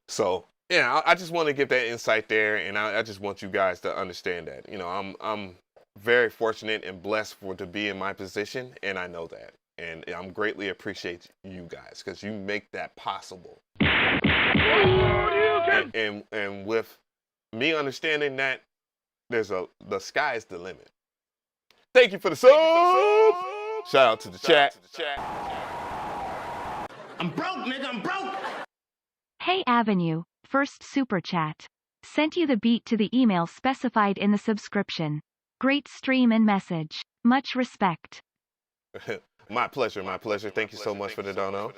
So, yeah, I just want to give that insight there, and I just want you guys to understand that. You know, I'm very fortunate and blessed to be in my position, and I know that. And I'm greatly appreciate you guys, because you make that possible. And with me understanding that the sky is the limit. Thank you for the sub. Shout out to the chat. I'm broke, nigga. I'm broke. Hey Avenue, first super chat. Sent you the beat to the email specified in the subscription. Great stream and message. Much respect. My pleasure, my pleasure. Thank you so much for the dono.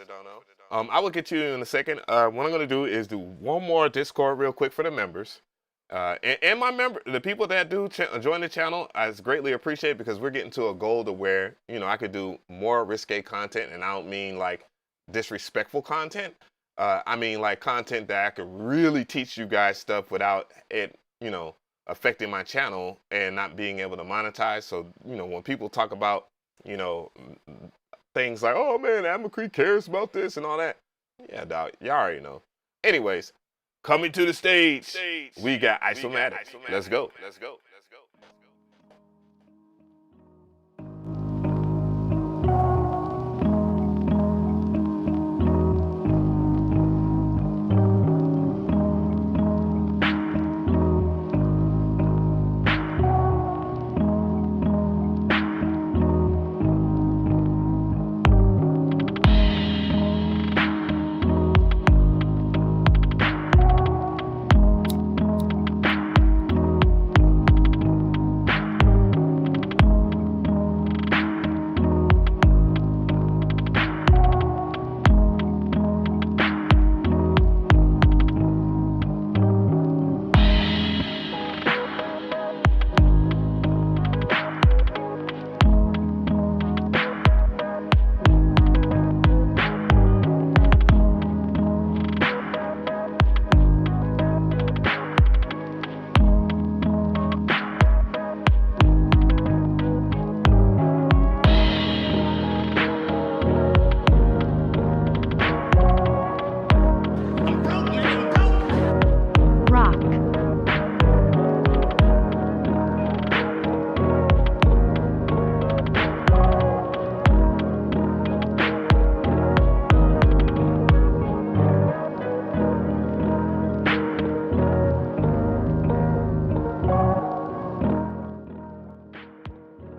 I will get to you in a second. What I'm going to do is do one more Discord real quick for the members. And my the people that do join the channel, I greatly appreciate, because we're getting to a goal to where, you know, I could do more risque content, and I don't mean like disrespectful content. I mean like content that I could really teach you guys stuff without it, you know, affecting my channel and not being able to monetize. So, you know, when people talk about, you know, things like, oh man, McRee cares about this and all that. Yeah, dog, y'all already know. Anyways, coming to the stage, we got Isomatic. Let's go.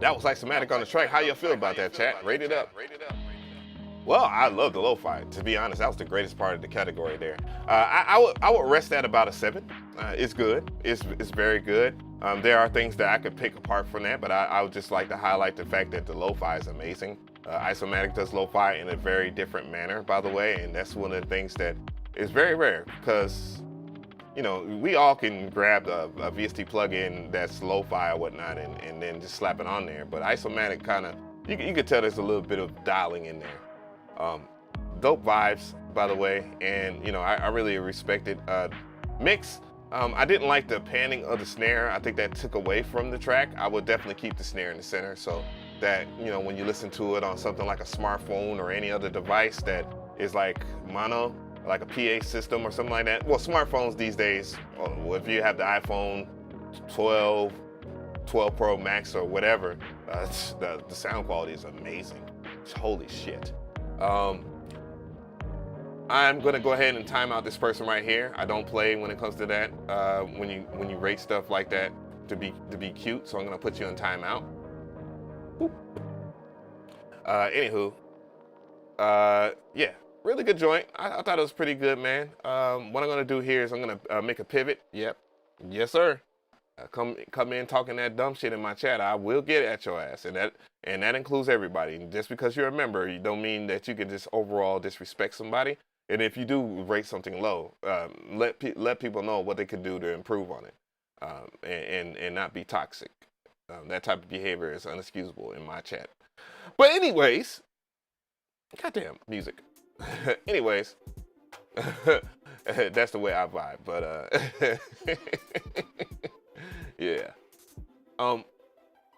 That was Isomatic on the track. How you feel about that, chat? Rate it up. Well, I love the lo-fi. To be honest, that was the greatest part of the category there. I would rest at about a 7. It's good. It's very good. There are things that I could pick apart from that, but I would just like to highlight the fact that the lo-fi is amazing. Isomatic does lo-fi in a very different manner, by the way, and that's one of the things that is very rare because, you know, we all can grab a VST plugin that's lo-fi or whatnot and then just slap it on there. But Isomatic kind of, you could tell there's a little bit of dialing in there. Dope vibes, by the way, and, you know, I really respect it. Mix, I didn't like the panning of the snare. I think that took away from the track. I would definitely keep the snare in the center so that, you know, when you listen to it on something like a smartphone or any other device that is like mono, like a PA system or something like that. Well, smartphones these days, if you have the iPhone 12 Pro Max or whatever, the sound quality is amazing. Holy shit. I'm gonna go ahead and time out this person right here. I don't play when it comes to that. When you rate stuff like that to be cute, so I'm gonna put you in timeout. Anywho, yeah, really good joint. I thought it was pretty good, man. What I'm gonna do here is I'm gonna make a pivot. Yep, yes sir. Come in talking that dumb shit in my chat. I will get at your ass, and that includes everybody. Just because you're a member, you don't mean that you can just overall disrespect somebody. And if you do rate something low, let people know what they could do to improve on it, and not be toxic. That type of behavior is unexcusable in my chat. But anyways, goddamn music. Anyways, that's the way I vibe. But yeah.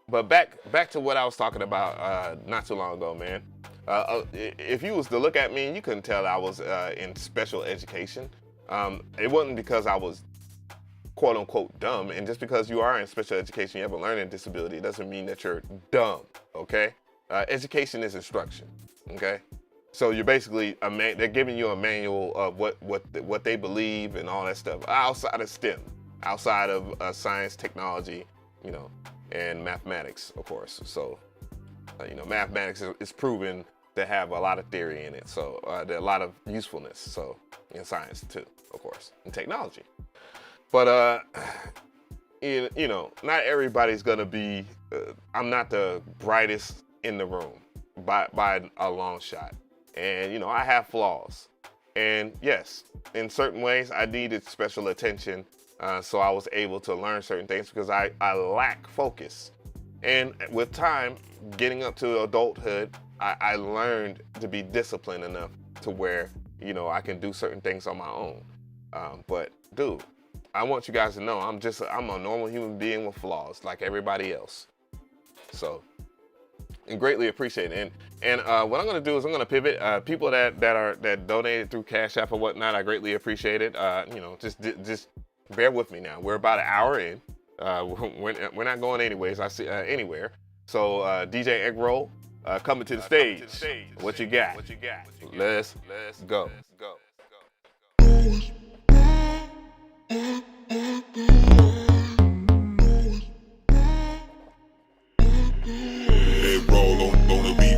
But back to what I was talking about not too long ago, man. If you was to look at me, you couldn't tell I was in special education. It wasn't because I was quote unquote dumb, and just because you are in special education, you have a learning disability, it doesn't mean that you're dumb, okay? Education is instruction, okay? So you're basically, they're giving you a manual of what they believe and all that stuff outside of STEM, outside of science, technology, you know, and mathematics, of course. So, you know, mathematics is proven to have a lot of theory in it. So there's a lot of usefulness. So in science too, of course, and technology. But you know, not everybody's gonna be. I'm not the brightest in the room by a long shot, and you know, I have flaws. And yes, in certain ways, I needed special attention. So I was able to learn certain things because I lack focus. And with time, getting up to adulthood, I learned to be disciplined enough to where, you know, I can do certain things on my own. But dude, I want you guys to know I'm a normal human being with flaws like everybody else. So, and greatly appreciate it. And what I'm gonna do is I'm gonna pivot. People that donated through CashApp or whatnot, I greatly appreciate it. You know, just bear with me now. We're about an hour in. We're not going anyways. I see anywhere. So DJ Eggroll, coming to the stage. What you got? Let's go. Eggroll on the beat.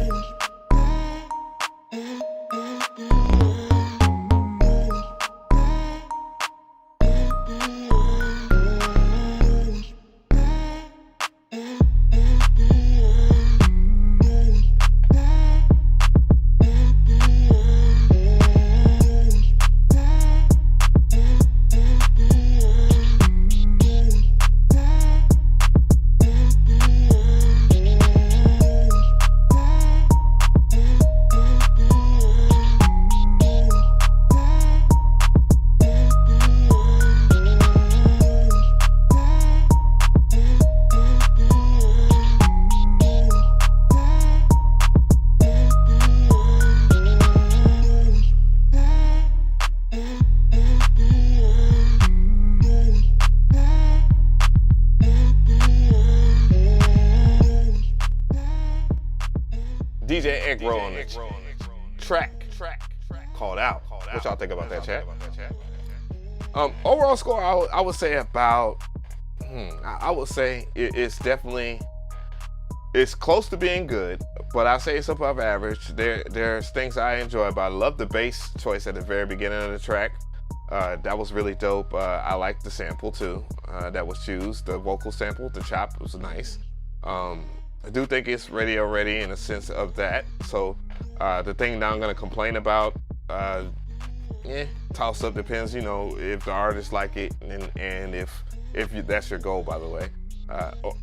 DJ Eggroll on the track called Out. What y'all think about that, chat? Overall score, I would say about, I would say it's definitely, it's close to being good, but I'll say it's above average. There's things I enjoy, but I love the bass choice at the very beginning of the track. That was really dope. I liked the sample too that was used. The vocal sample, the chop was nice. I do think it's radio ready in a sense of that. So the thing that I'm gonna complain about, toss up, depends, you know, if the artists like it and if that's your goal, by the way,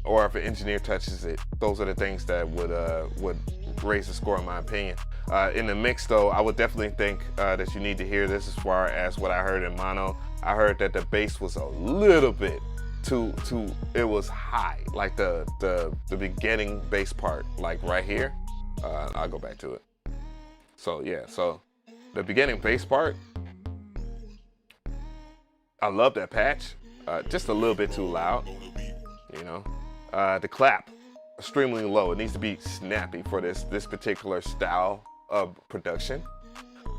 or if an engineer touches it. Those are the things that would raise the score, in my opinion. In the mix, though, I would definitely think that you need to hear this as far as what I heard in mono. I heard that the bass was a little bit it was high, like the beginning bass part, like right here. I'll go back to it. So yeah, so the beginning bass part, I love that patch. Just a little bit too loud, you know. The clap, extremely low. It needs to be snappy for this particular style of production.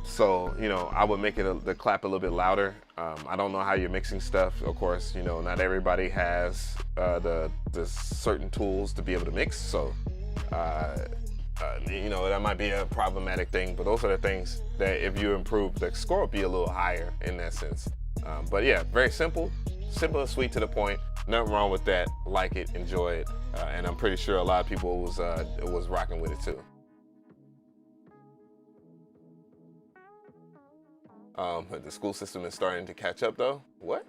So, you know, I would make the clap a little bit louder. I don't know how you're mixing stuff. Of course, you know, not everybody has the certain tools to be able to mix. So, you know, that might be a problematic thing. But those are the things that if you improve, the score will be a little higher in that sense. But yeah, very simple and sweet, to the point. Nothing wrong with that. Like it, enjoy it, and I'm pretty sure a lot of people was rocking with it too. The school system is starting to catch up, though. What?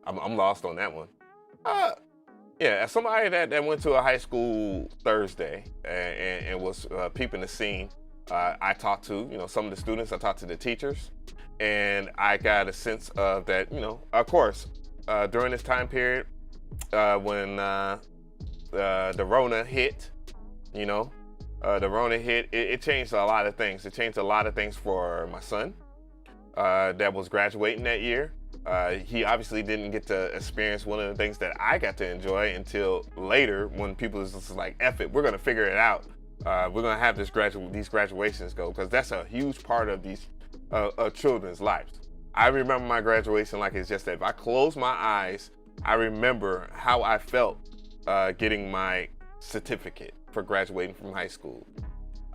I'm lost on that one. Yeah, as somebody that went to a high school Thursday and was peeping the scene, I talked to, you know, some of the students. I talked to the teachers, and I got a sense of that, you know, of course, during this time period when the Rona hit, you know, the Rona hit, it changed a lot of things. It changed a lot of things for my son. That was graduating that year. He obviously didn't get to experience one of the things that I got to enjoy until later, when people was just like, F it, we're gonna figure it out. We're gonna have these graduations go, because that's a huge part of these children's lives. I remember my graduation like it's just that. If I close my eyes, I remember how I felt getting my certificate for graduating from high school.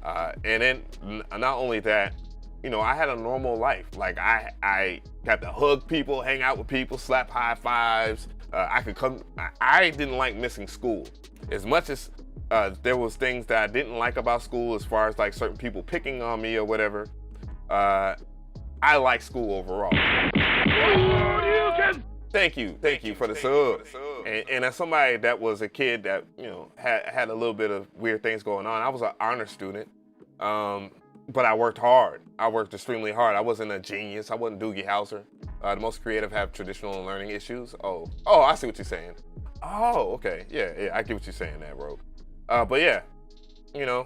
And then not only that, you know, I had a normal life. Like I got to hug people, hang out with people, slap high fives. I didn't like missing school. As much as there was things that I didn't like about school, as far as like certain people picking on me or whatever, I like school overall. Thank you for the sub. And as somebody that was a kid that, you know, had a little bit of weird things going on, I was an honor student. But I worked hard. I worked extremely hard. I wasn't a genius. I wasn't Doogie Howser. The most creative have traditional learning issues. Oh, I see what you're saying. Oh, okay. Yeah, I get what you're saying, that Rogue. But yeah, you know,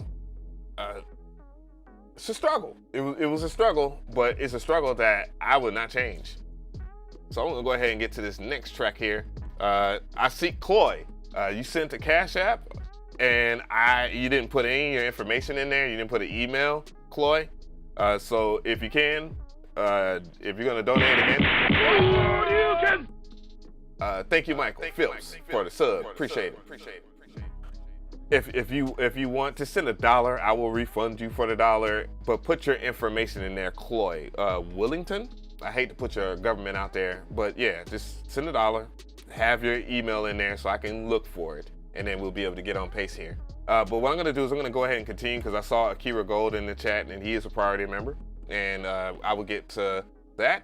it's a struggle. It was a struggle, but it's a struggle that I would not change. So I'm gonna go ahead and get to this next track here. I see Chloe. You sent a CashApp, and you didn't put any of your information in there. You didn't put an email, Chloe. So if you can, if you're gonna donate again, thank you, Michael Phillips, for the sub. Appreciate it. If you want to send $1, I will refund you for the $1. But put your information in there, Chloe Willington. I hate to put your government out there, but yeah, just send $1. Have your email in there so I can look for it, and then we'll be able to get on pace here. But what I'm gonna do is I'm gonna go ahead and continue, because I saw Akira Gold in the chat, and he is a priority member, and I will get to that.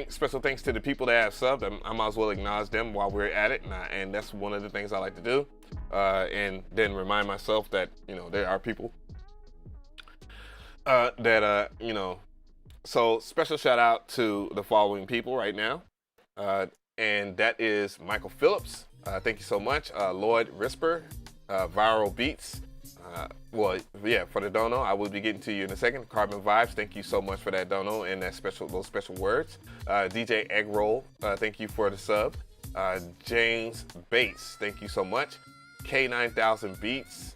Special thanks to the people that have subbed. I might as well acknowledge them while we're at it, and that's one of the things I like to do. And then remind myself that, you know, there are people that you know. So special shout out to the following people right now, and that is Michael Phillips. Thank you so much. Lloyd Risper, Viral Beats. Well, yeah, for the dono, I will be getting to you in a second. Carbon Vibes, thank you so much for that dono and those special words. DJ Egg Roll, thank you for the sub. James Bates, thank you so much. K9000 Beats,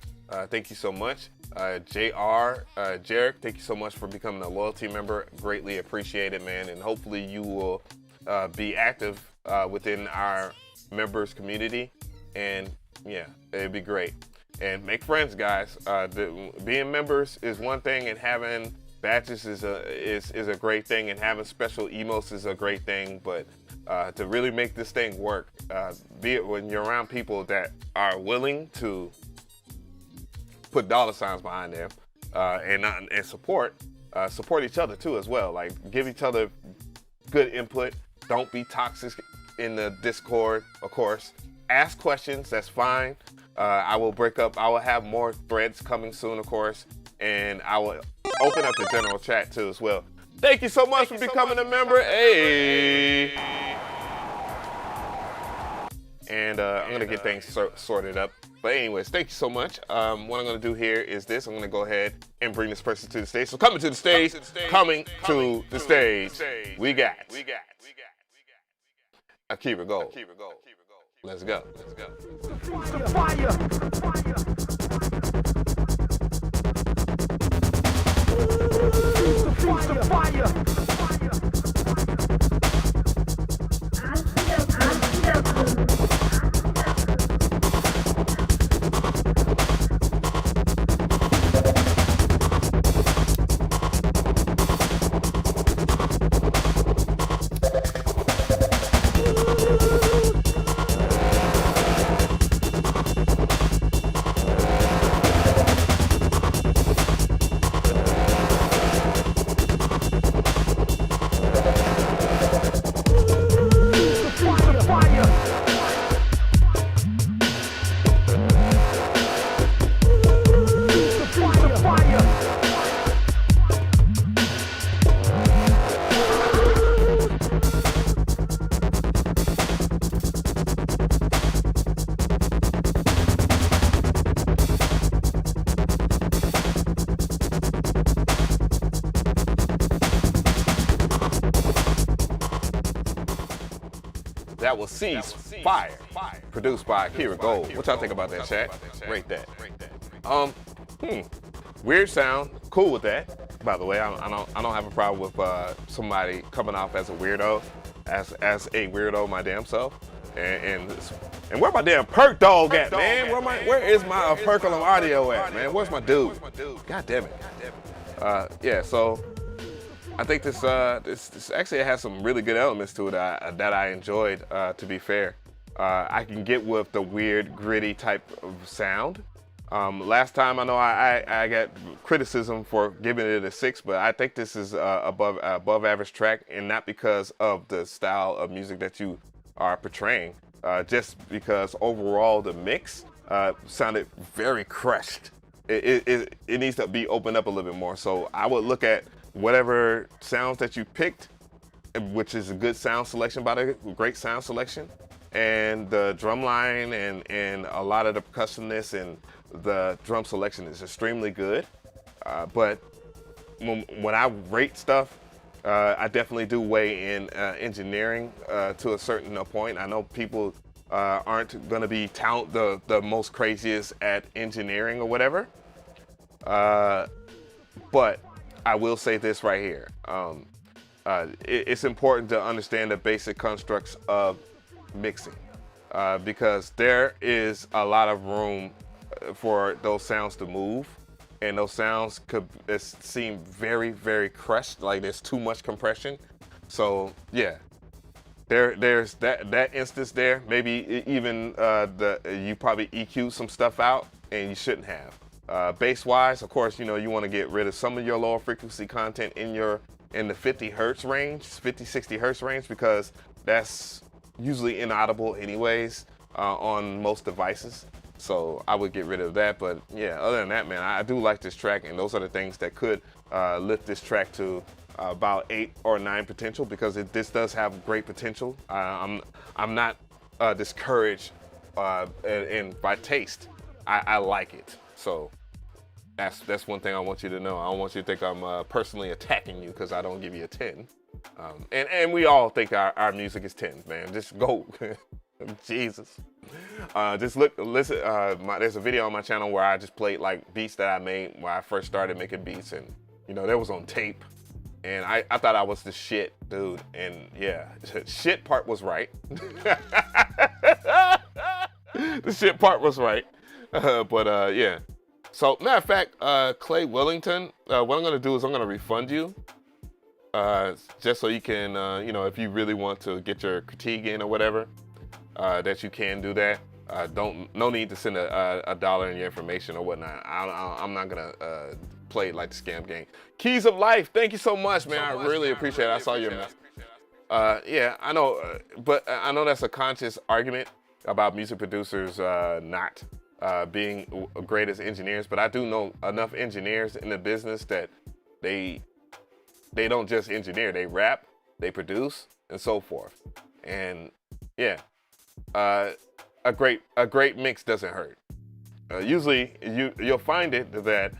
thank you so much. Jarek, thank you so much for becoming a loyalty member. Greatly appreciated, man. And hopefully you will be active within our members community. And yeah, it'd be great. and make friends, guys. Being members is one thing, and having badges is a great thing, and having special emotes is a great thing. But to really make this thing work, be it when you're around people that are willing to put dollar signs behind them and support each other too as well. Like, give each other good input. Don't be toxic in the Discord, of course. Ask questions, that's fine. I will have more threads coming soon, of course, and I will open up the general chat too as well. Thank you so much for becoming a member. Hey. And I'm gonna get things sorted up. But anyways, thank you so much. What I'm gonna do here is this. I'm gonna go ahead and bring this person to the stage. So coming to the stage, we got Akira, go. Let's go. That was Ceasefire, produced by Akira Gold. What y'all think about that, chat? Rate that. Weird sound, cool with that. By the way, I don't have a problem with somebody coming off as a weirdo, as a weirdo my damn self. And where my damn perk dog at, man? Where is my Percolum audio at, man? Where's my dude? God damn it. Yeah, so I think this actually has some really good elements to it that I enjoyed, to be fair. I can get with the weird, gritty type of sound. Last time I know I got criticism for giving it a 6, but I think this is above average track, and not because of the style of music that you are portraying, just because overall the mix sounded very crushed. It needs to be opened up a little bit more. So I would look at whatever sounds that you picked, which is a good sound selection, great sound selection, and the drum line and a lot of the percussiveness and the drum selection is extremely good. But when I rate stuff, I definitely do weigh in engineering to a certain point. I know people aren't going to be the most craziest at engineering or whatever, but I will say this right here. It's important to understand the basic constructs of mixing, because there is a lot of room for those sounds to move, and those sounds could seem very, very crushed, like there's too much compression. So yeah, there's that instance there. Maybe even you probably EQ'd some stuff out and you shouldn't have. Bass wise, of course, you want to get rid of some of your lower frequency content in the 50 hertz range, 60 hertz range, because that's usually inaudible anyways on most devices. So I would get rid of that. But yeah, other than that, man, I do like this track, and those are the things that could lift this track to about 8 or 9 potential, because this does have great potential. I'm not discouraged, and by taste, I like it. So that's one thing I want you to know. I don't want you to think I'm personally attacking you because I don't give you a 10. And we all think our music is 10s, man. Just go. Jesus. Just listen. There's a video on my channel where I just played like beats that I made when I first started making beats, and that was on tape. And I thought I was the shit, dude. And yeah, shit part was right. The shit part was right. Yeah. So, matter of fact, Clay Wellington, what I'm going to do is I'm going to refund you. Just so you can, if you really want to get your critique in or whatever, that you can do that. No need to send a dollar in your information or whatnot. I'm not going to play it like the scam game. Keys of Life, thank you so much, man. I really appreciate it. I saw your message. Yeah, I know, but I know that's a conscious argument about music producers not being great as engineers, but I do know enough engineers in the business that they don't just engineer, they rap, they produce, and so forth. And yeah, a great mix doesn't hurt. Usually, you'll find it that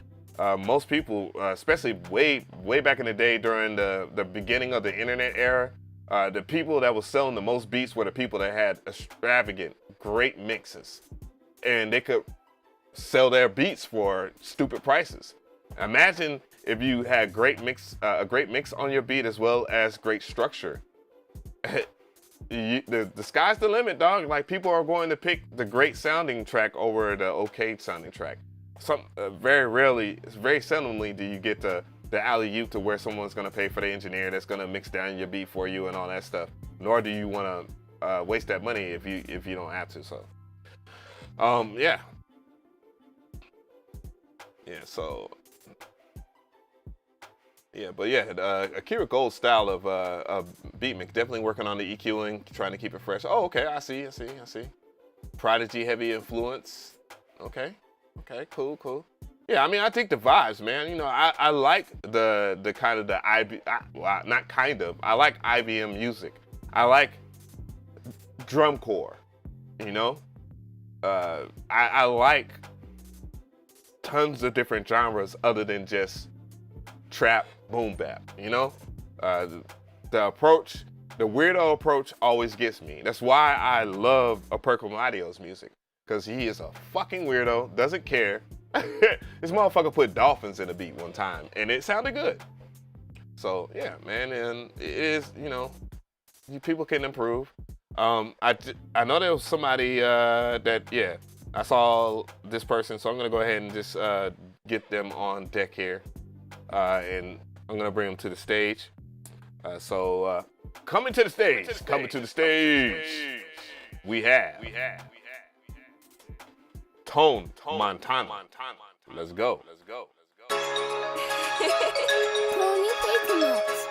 most people, especially way back in the day during the beginning of the internet era, the people that was selling the most beats were the people that had extravagant, great mixes, and they could sell their beats for stupid prices. Imagine if you had a great mix on your beat as well as great structure. The sky's the limit, dog. Like, people are going to pick the great sounding track over the okay sounding track. Very seldomly do you get the alley-oop to where someone's gonna pay for the engineer that's gonna mix down your beat for you and all that stuff. Nor do you want to waste that money if you don't have to. So, yeah. So. Yeah, but yeah, Akira Gold's style of beat mix, definitely working on the EQing, trying to keep it fresh. Oh, okay, I see. Prodigy heavy influence. Okay, cool. Yeah, I mean, I think the vibes, man. I like the kind of the I like IBM music. I like drum corps. I like tons of different genres other than just trap, boom bap. The weirdo approach always gets me. That's why I love Aperco Madio's music, because he is a fucking weirdo, doesn't care. This motherfucker put dolphins in a beat one time, and it sounded good. So yeah, man, and it is, people can improve. I know there was somebody that I saw this person, so I'm gonna go ahead and just get them on deck here, and I'm gonna bring them to the stage. Coming to the stage, we have Tone Montana. Let's go. Pony Peanuts.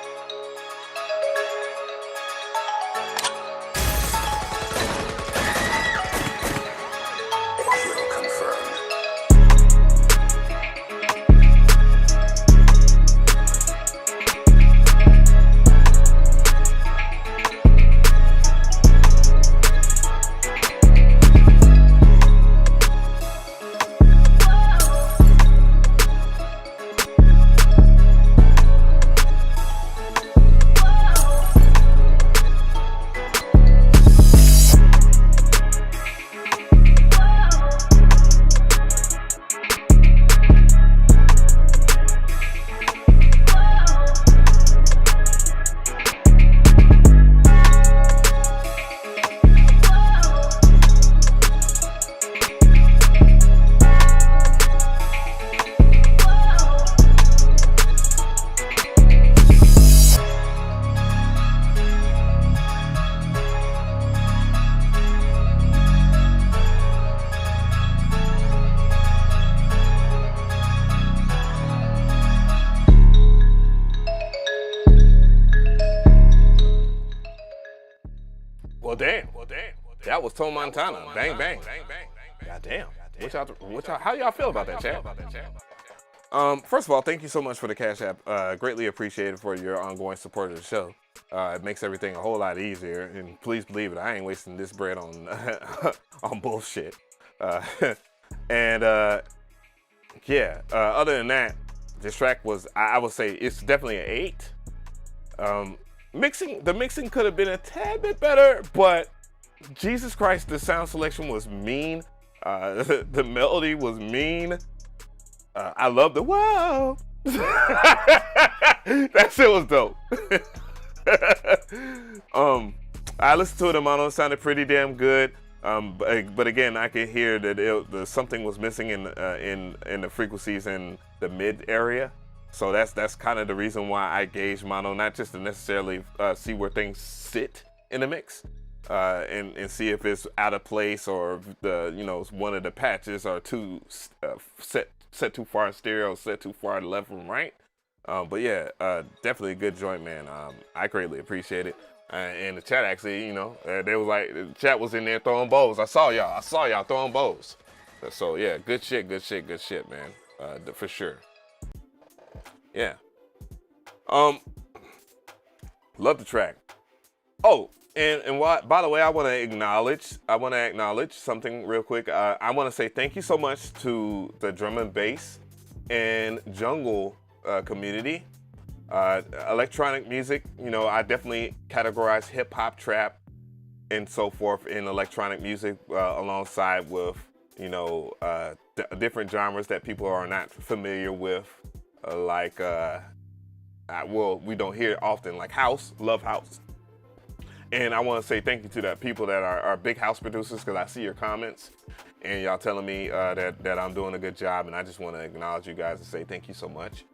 That was Tone Montana. Bang, bang. Goddamn. How y'all feel about that, chat? First of all, thank you so much for the Cash App. Greatly appreciated for your ongoing support of the show. It makes everything a whole lot easier. And please believe it, I ain't wasting this bread on on bullshit. Other than that, this track was, I would say, it's definitely an 8. The mixing could have been a tad bit better, but Jesus Christ, the sound selection was mean. The melody was mean. I love the whoa. That shit was dope. I listened to it in mono, it sounded pretty damn good. But again, I could hear that something was missing in the frequencies in the mid area. So that's kind of the reason why I gauge mono, not just to necessarily see where things sit in the mix, and see if it's out of place or if one of the patches are too set too far in stereo, set too far left and right. But yeah, definitely a good joint, man. I greatly appreciate it. And the chat actually, they was like, the chat was in there throwing bows. I saw y'all throwing bows. So yeah, good shit, man. For sure. Yeah. Love the track. Oh, and by the way, I want to acknowledge something real quick. I want to say thank you so much to the drum and bass and jungle community. Electronic music, I definitely categorize hip hop, trap, and so forth in electronic music, alongside with, different genres that people are not familiar with, we don't hear it often, like house, love house. And I want to say thank you to the people that are big house producers, because I see your comments and y'all telling me that I'm doing a good job, and I just want to acknowledge you guys and say thank you so much.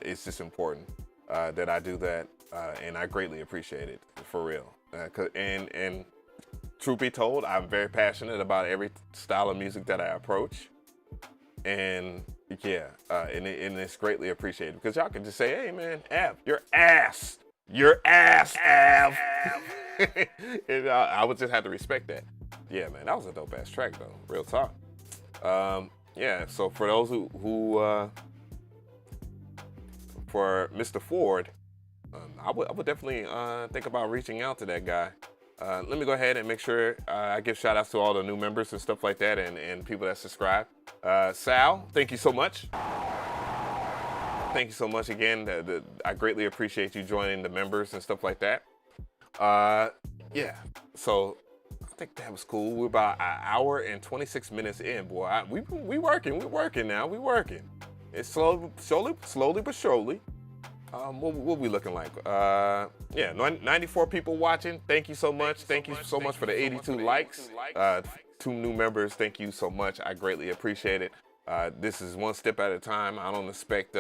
It's just important that I do that, and I greatly appreciate it, for real. And truth be told, I'm very passionate about every style of music that I approach, and yeah, and it's greatly appreciated, because y'all can just say, hey man, Av, your ass, Av. And I would just have to respect that. Yeah, man, that was a dope ass track though, real talk. Yeah, so for those who for Mr. Ford, I would definitely think about reaching out to that guy. Let me go ahead and make sure I give shout outs to all the new members and stuff like that, and people that subscribe. Sal, thank you so much. Thank you so much again. I greatly appreciate you joining the members and stuff like that. Yeah, so I think that was cool. We're about an hour and 26 minutes in, boy. We working now. We working. It's slowly but surely. What we looking like? Yeah, 94 people watching. Thank you so much. Thank you so much for the 82 likes. 2 new members. Thank you so much. I greatly appreciate it. This is one step at a time. I don't expect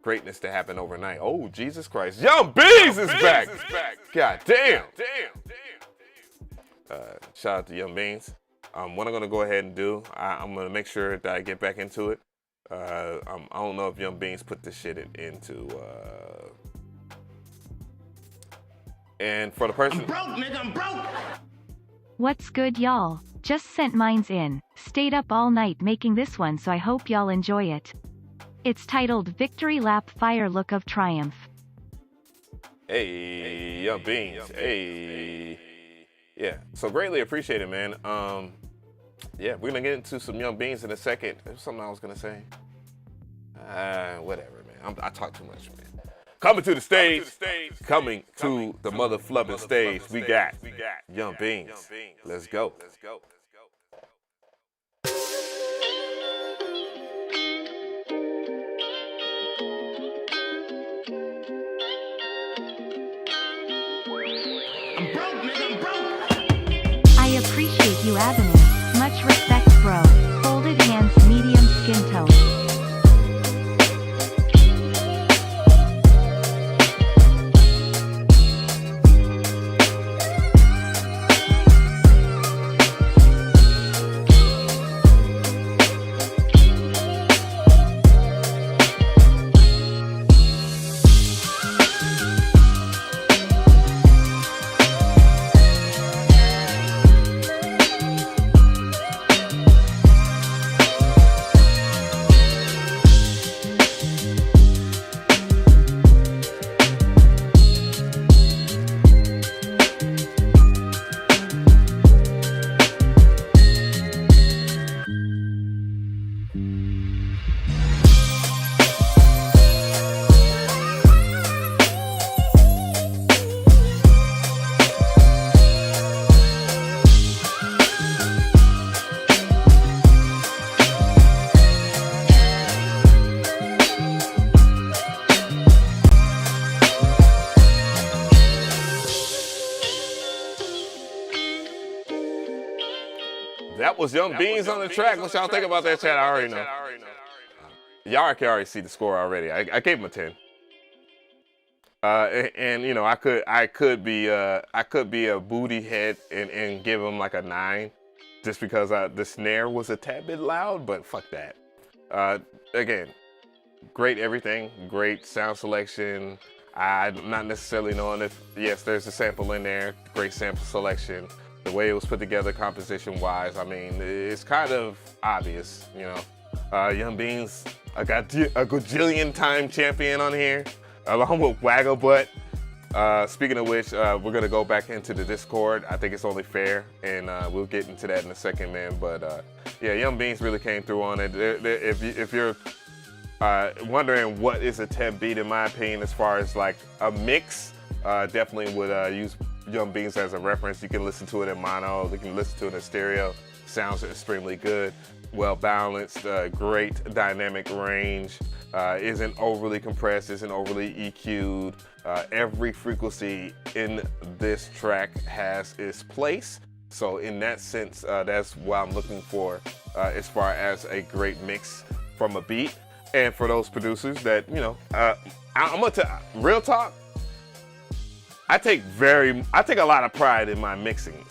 greatness to happen overnight. Oh, Jesus Christ. Young Beans is back. God damn. Shout out to Young Beans. What I'm going to go ahead and do, I'm going to make sure that I get back into it. I don't know if Young Beans put this shit into... And for the person... I'm broke, nigga, I'm broke! What's good, y'all? Just sent mines in. Stayed up all night making this one, so I hope y'all enjoy it. It's titled Victory Lap Fire Look of Triumph. Hey, Young Beans. Hey. Yeah, so greatly appreciate it, man. Yeah, we're gonna get into some Young Beans in a second. There's something I was gonna say. Whatever, man. I talk too much, man. Coming to the stage, coming to the mother flubbing stage, we got Young Beans. Let's go. I'm broke, nigga, I'm broke! I appreciate you, Avenue. Much respect, bro. Folded hands, medium skin tone. was Young Beans on the track. What y'all think about that, chat? I already know. Y'all can already see the score already. I gave him a 10. And you know, I could be a booty head and give him like a 9, just because the snare was a tad bit loud. But fuck that. Again, great everything, great sound selection. I'm not necessarily knowing if, yes, there's a sample in there, great sample selection. The way it was put together composition-wise, I mean, it's kind of obvious, you know. Young Beans, I got a gajillion-time champion on here, along with Waggle Butt. Speaking of which, we're going to go back into the Discord. I think it's only fair, and we'll get into that in a second, man. But, yeah, Young Beans really came through on it. If you're wondering what is a 10 beat, in my opinion, as far as like a mix, definitely would use Young Beans as a reference. You can listen to it in mono, you can listen to it in stereo. Sounds extremely good, well balanced, great dynamic range, isn't overly compressed, isn't overly EQ'd. Every frequency in this track has its place. So in that sense, that's what I'm looking for as far as a great mix from a beat. And for those producers that, you know, I'm gonna tell real talk. I take a lot of pride in my mixing.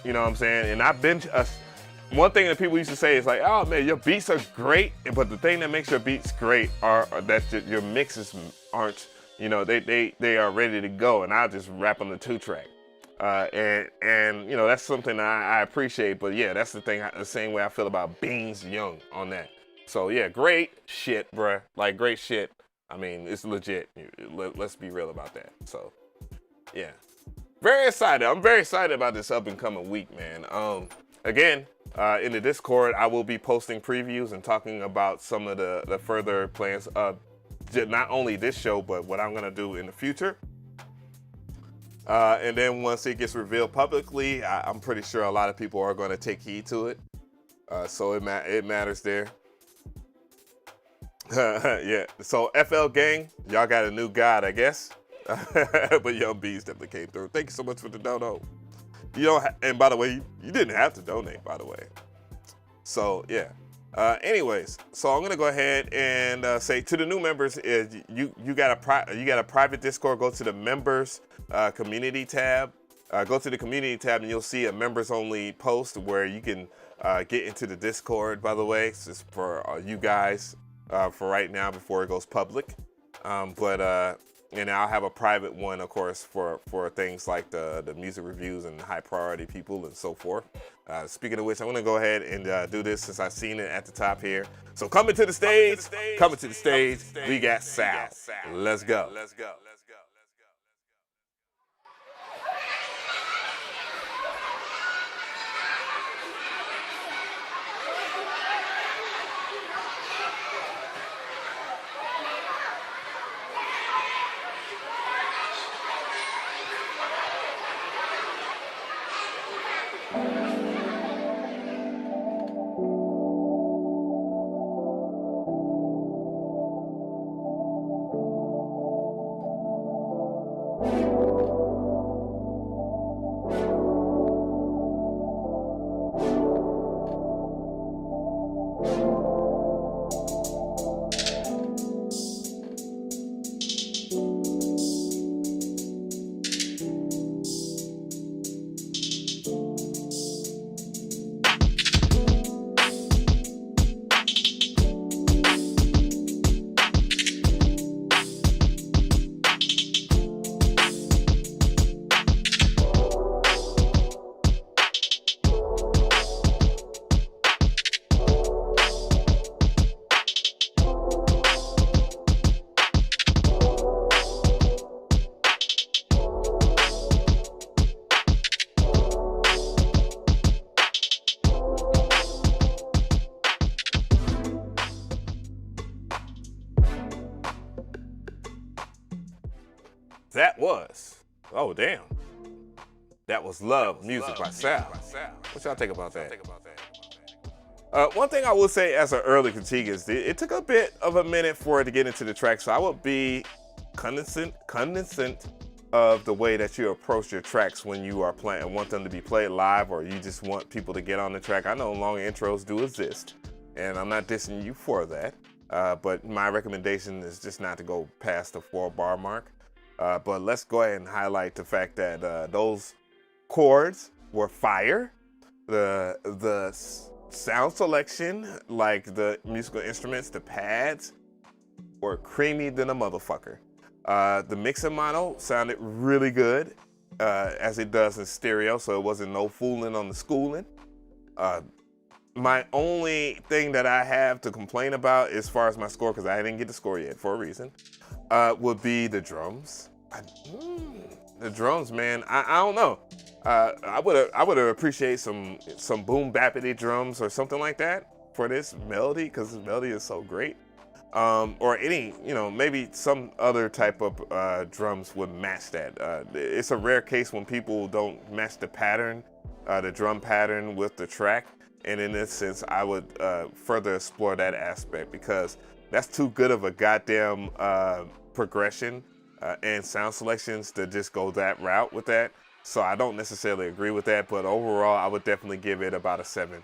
You know what I'm saying? And I've been one thing that people used to say is like, oh man, your beats are great, but the thing that makes your beats great are that your mixes aren't, you know, they are ready to go, and I'll just rap on the 2-track. And you know, that's something I appreciate. But yeah, that's the thing, the same way I feel about Beans Young on that. So yeah, great shit, bruh. Like, great shit. I mean, it's legit. Let's be real about that. So yeah, very excited. I'm very excited about this up and coming week, man. Again, in the Discord, I will be posting previews and talking about some of the further plans of not only this show, but what I'm gonna do in the future. And then once it gets revealed publicly, I'm pretty sure a lot of people are gonna take heed to it. So it matters there. Yeah, so FL Gang, y'all got a new god, I guess. But Young Bees definitely came through. Thank you so much for the dono. You don't and by the way, you didn't have to donate, by the way. So yeah. Anyways, so I'm gonna go ahead and say to the new members, is you got a private Discord. Go to the members community tab. Go to the community tab and you'll see a members only post where you can get into the Discord. By the way, it's just for you guys. For right now before it goes public, and I'll have a private one, of course, for things like the music reviews and high priority people and so forth. Speaking of which, I'm gonna go ahead and do this since I've seen it at the top here. So coming to the stage, we got Sal. Let's go. That was, oh damn. That was Love Music by Sal. What y'all think about that? One thing I will say as an early critique is it took a bit of a minute for it to get into the track, so I would be condescending of the way that you approach your tracks when you are playing and want them to be played live, or you just want people to get on the track. I know long intros do exist, and I'm not dissing you for that, but my recommendation is just not to go past the 4-bar mark. But let's go ahead and highlight the fact that those chords were fire. The sound selection, like the musical instruments, the pads, were creamy than a motherfucker. The mixing model sounded really good, as it does in stereo, so it wasn't no fooling on the schooling. My only thing that I have to complain about as far as my score, because I didn't get the score yet for a reason, would be the drums. The drums, man, I don't know. I would appreciate some boom bappity drums or something like that for this melody, because this melody is so great. Or any, maybe some other type of drums would match that. It's a rare case when people don't match the pattern, the drum pattern with the track. And in this sense, I would further explore that aspect, because that's too good of a goddamn progression and sound selections to just go that route with that. So I don't necessarily agree with that, but overall, I would definitely give it about a 7.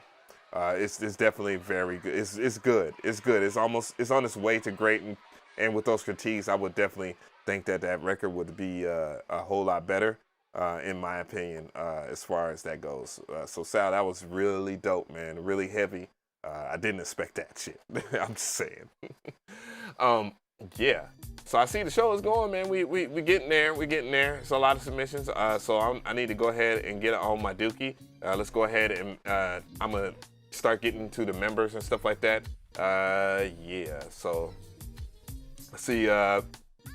It's definitely very good. It's good. It's good. It's on its way to great. And with those critiques, I would definitely think that record would be a whole lot better, in my opinion, as far as that goes. So Sal, that was really dope, man. Really heavy. I didn't expect that shit. I'm just saying. Yeah. So I see the show is going, man. We getting there. We getting there. It's a lot of submissions. So I need to go ahead and get on my dookie. Let's go ahead and I'm gonna start getting to the members and stuff like that. Yeah. So I see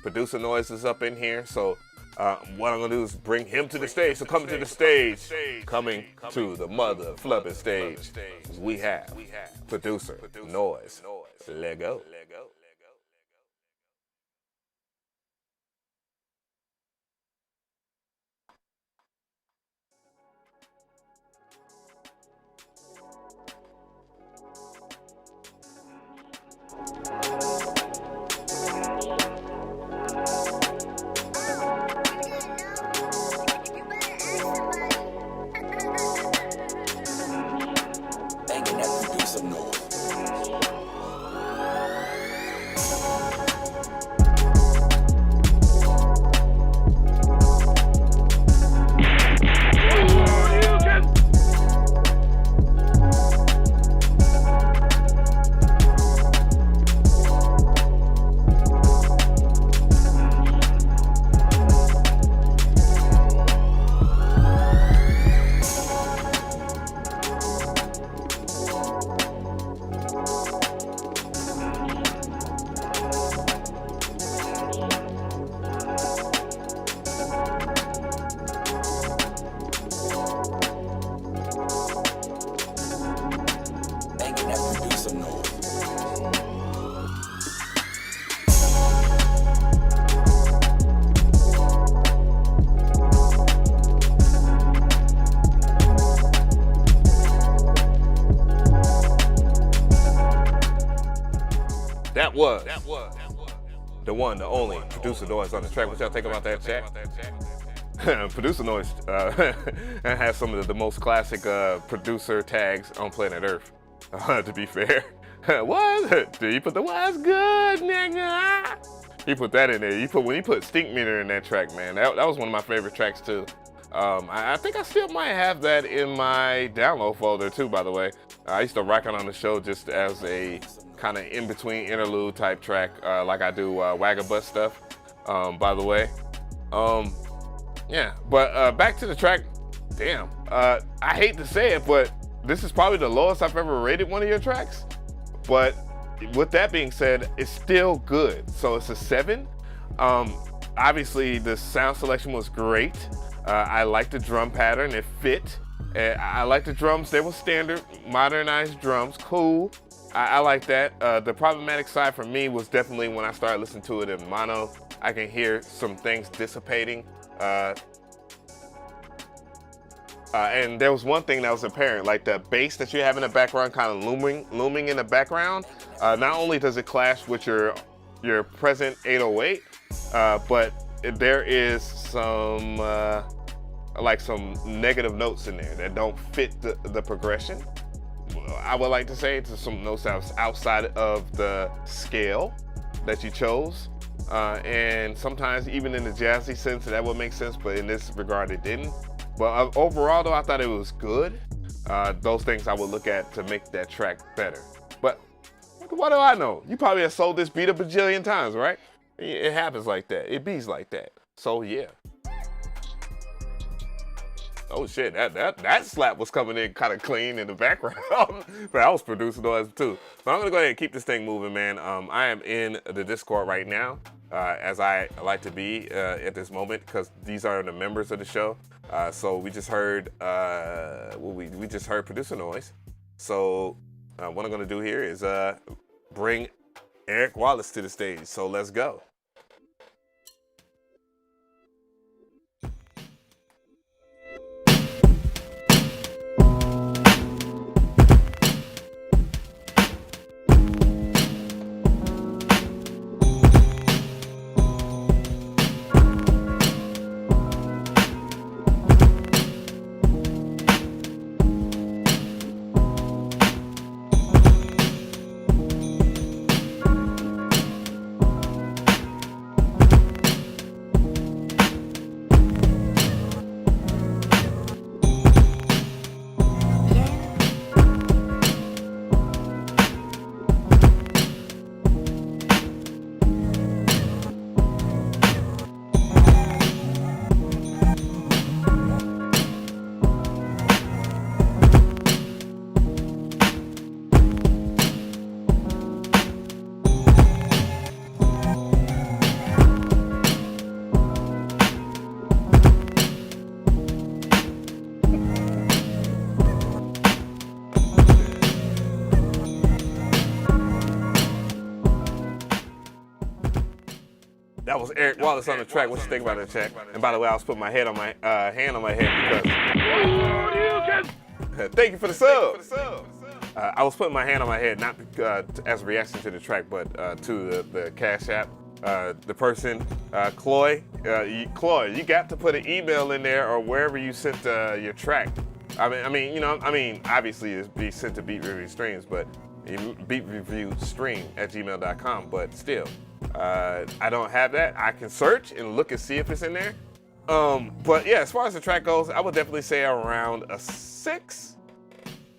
producer Noise is up in here. So what I'm gonna do is bring him to the stage. So coming to the stage, coming to the mother flubbing stage, we have producer Noise. Let go. That was the one, the only producer Noise on the track. What y'all think about that, chat? Producer Noise has some of the most classic producer tags on planet Earth. To be fair, what? Did you put the "what's good, nigga"? He put that in there. When he put Stink Meter in that track, man, that was one of my favorite tracks too. I think I still might have that in my download folder too, by the way. I used to rock it on the show just as a kind of in-between interlude type track, like I do Wagabus stuff, by the way. Yeah, but back to the track. Damn, I hate to say it, but this is probably the lowest I've ever rated one of your tracks. But with that being said, it's still good. So it's a 7. Obviously, the sound selection was great. I like the drum pattern. It fit. I like the drums. They were standard, modernized drums. Cool. I like that. The problematic side for me was definitely when I started listening to it in mono. I can hear some things dissipating. And there was one thing that was apparent, like the bass that you have in the background kind of looming in the background. Not only does it clash with your present 808, but there is some like some negative notes in there that don't fit the progression. I would like to say to some notes outside of the scale that you chose. And sometimes even in the jazzy sense that would make sense, but in this regard it didn't. But overall though, I thought it was good. Those things I would look at to make that track better. But what do I know? You probably have sold this beat a bajillion times, right? It happens like that. It beats like that. So yeah. Oh shit, that slap was coming in kind of clean in the background. But I was producing noise too. So I'm gonna go ahead and keep this thing moving, man. I am in the Discord right now, as I like to be at this moment, because these are the members of the show. So we just heard we just heard producer noise. So what I'm gonna do here is bring Eric Wallace to the stage. So let's go. That was Eric Wallace on the track. What you think about that track? And by the way, I was putting my head on my hand on my head because thank you for the sub. I was putting my hand on my head not as a reaction to the track, but to the CashApp. The person, Chloe, you got to put an email in there or wherever you sent your track. I mean, obviously it'd be sent to beatreviewstreams, but beatreviewstream@gmail.com. But still, I don't have that. I can search and look and see if it's in there. But yeah, as far as the track goes, I would definitely say around a 6.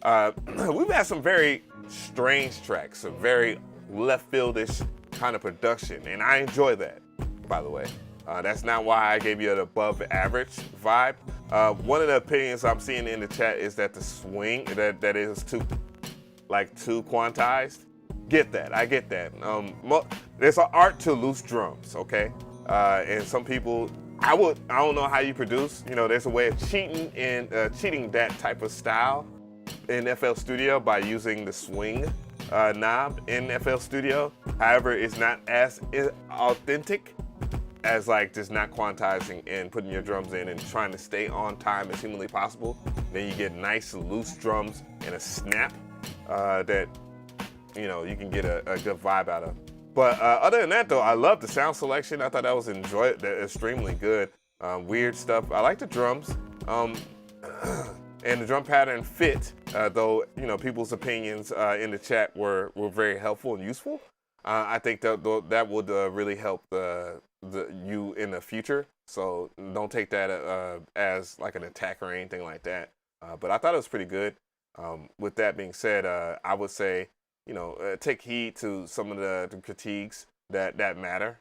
We've had some very strange tracks, some very left fieldish kind of production, and I enjoy that, by the way. That's not why I gave you an above average vibe. One of the opinions I'm seeing in the chat is that the swing, that is too quantized. Get that, I get that. There's an art to loose drums, okay? And some people, I don't know how you produce. There's a way of cheating that type of style in FL Studio by using the swing knob in FL Studio. However, it's not as authentic as just not quantizing and putting your drums in and trying to stay on time as humanly possible. Then you get nice loose drums and a snap that you can get a good vibe out of. But other than that though, I love the sound selection. I thought that was extremely good. Weird stuff. I like the drums. And the drum pattern fit, though people's opinions in the chat were very helpful and useful. I think that would really help you in the future. So don't take that as like an attack or anything like that. But I thought it was pretty good. With that being said, I would say take heed to some of the critiques that matter.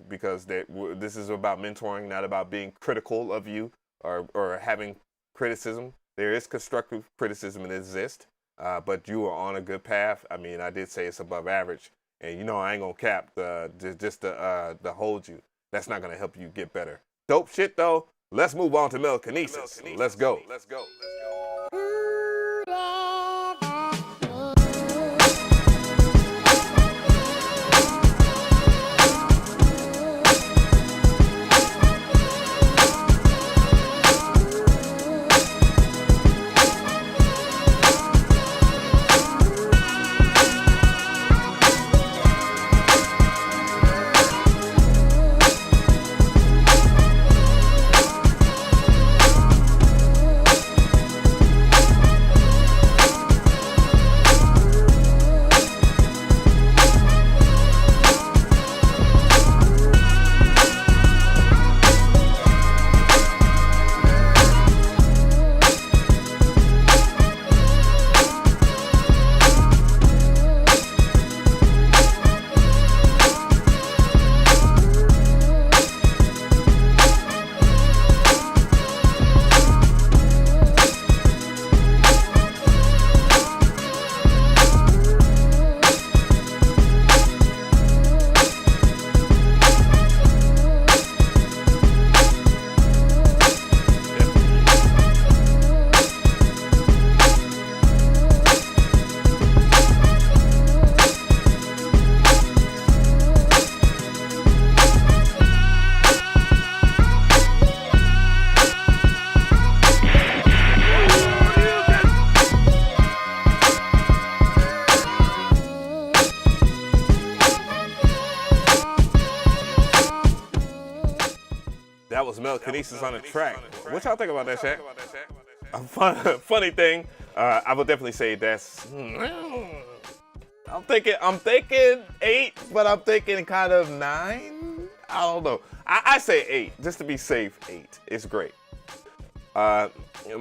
Because this is about mentoring, not about being critical of you or having criticism. There is constructive criticism and it exists, but you are on a good path. I mean, I did say it's above average, and I ain't gonna cap just to hold you. That's not gonna help you get better. Dope shit though. Let's move on to Melkinesis. Let's go. was Melkinesis on the track. What y'all think about that, Shaq? A funny thing, I would definitely say that's. I'm thinking 8, but I'm thinking kind of 9. I don't know. I say 8, just to be safe. 8. It's great. My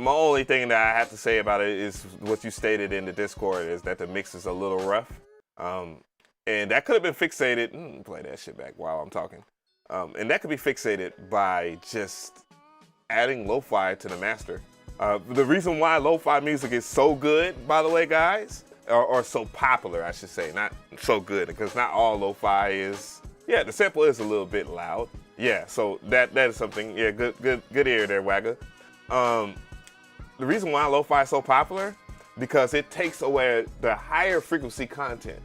only thing that I have to say about it is what you stated in the Discord is that the mix is a little rough. And that could have been fixated. Play that shit back while I'm talking. And that could be fixated by just adding lo-fi to the master. The reason why lo-fi music is so good, by the way, guys, or so popular, I should say, not so good, because not all lo-fi is. Yeah, the sample is a little bit loud. Yeah, so that is something. Yeah, good ear there, Wagga. The reason why lo-fi is so popular, because it takes away the higher frequency content.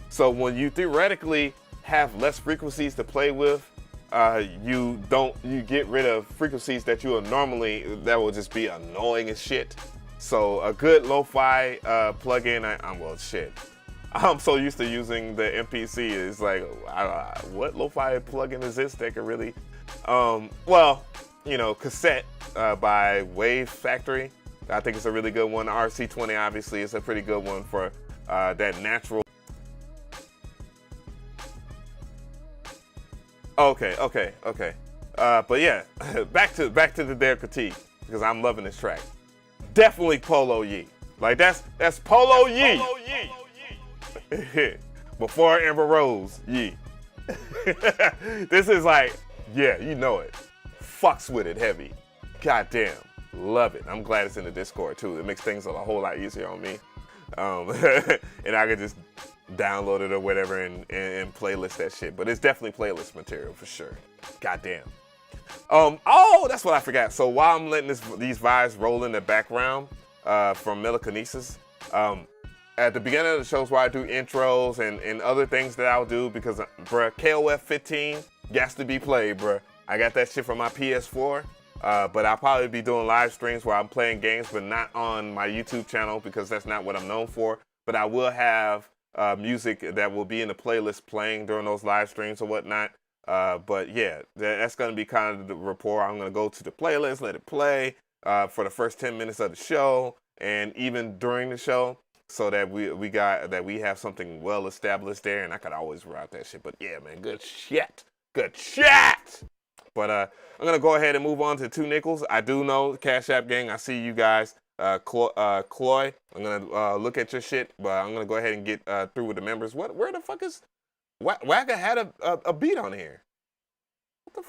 So when you theoretically have less frequencies to play with, you get rid of frequencies that you would normally, that will just be annoying as shit. So a good lo-fi plugin, I'm so used to using the MPC. It's like, what lo-fi plugin is this that can really, Cassette by Wave Factory. I think it's a really good one. RC20 obviously is a pretty good one for that natural. Okay. But yeah, back to the Dare critique, because I'm loving this track. Definitely Polo Yee. Like that's Polo Yee. Before Amber Rose Yee. This is like, yeah, you know it. Fucks with it heavy. Goddamn, love it. I'm glad it's in the Discord too. It makes things a whole lot easier on me. And I could just download it or whatever and playlist that shit. But it's definitely playlist material for sure. Goddamn. That's what I forgot. So while I'm letting these vibes roll in the background from Melkinesis, at the beginning of the shows where I do intros and other things that I'll do, because bruh, KOF 15 got to be played, bruh. I got that shit from my PS4. But I'll probably be doing live streams where I'm playing games, but not on my YouTube channel, because that's not what I'm known for. But I will have music that will be in the playlist playing during those live streams or whatnot. But yeah, that's going to be kind of the rapport. I'm going to go to the playlist, let it play for the first 10 minutes of the show, and even during the show, so that we have something well established there, and I could always route that shit. But yeah, man, good shit. But I'm going to go ahead and move on to 2 Nickels. I do know, Cash App gang, I see you guys. Cloy, I'm going to look at your shit, but I'm going to go ahead and get through with the members. Where the fuck is... Wagga had a beat on here. What the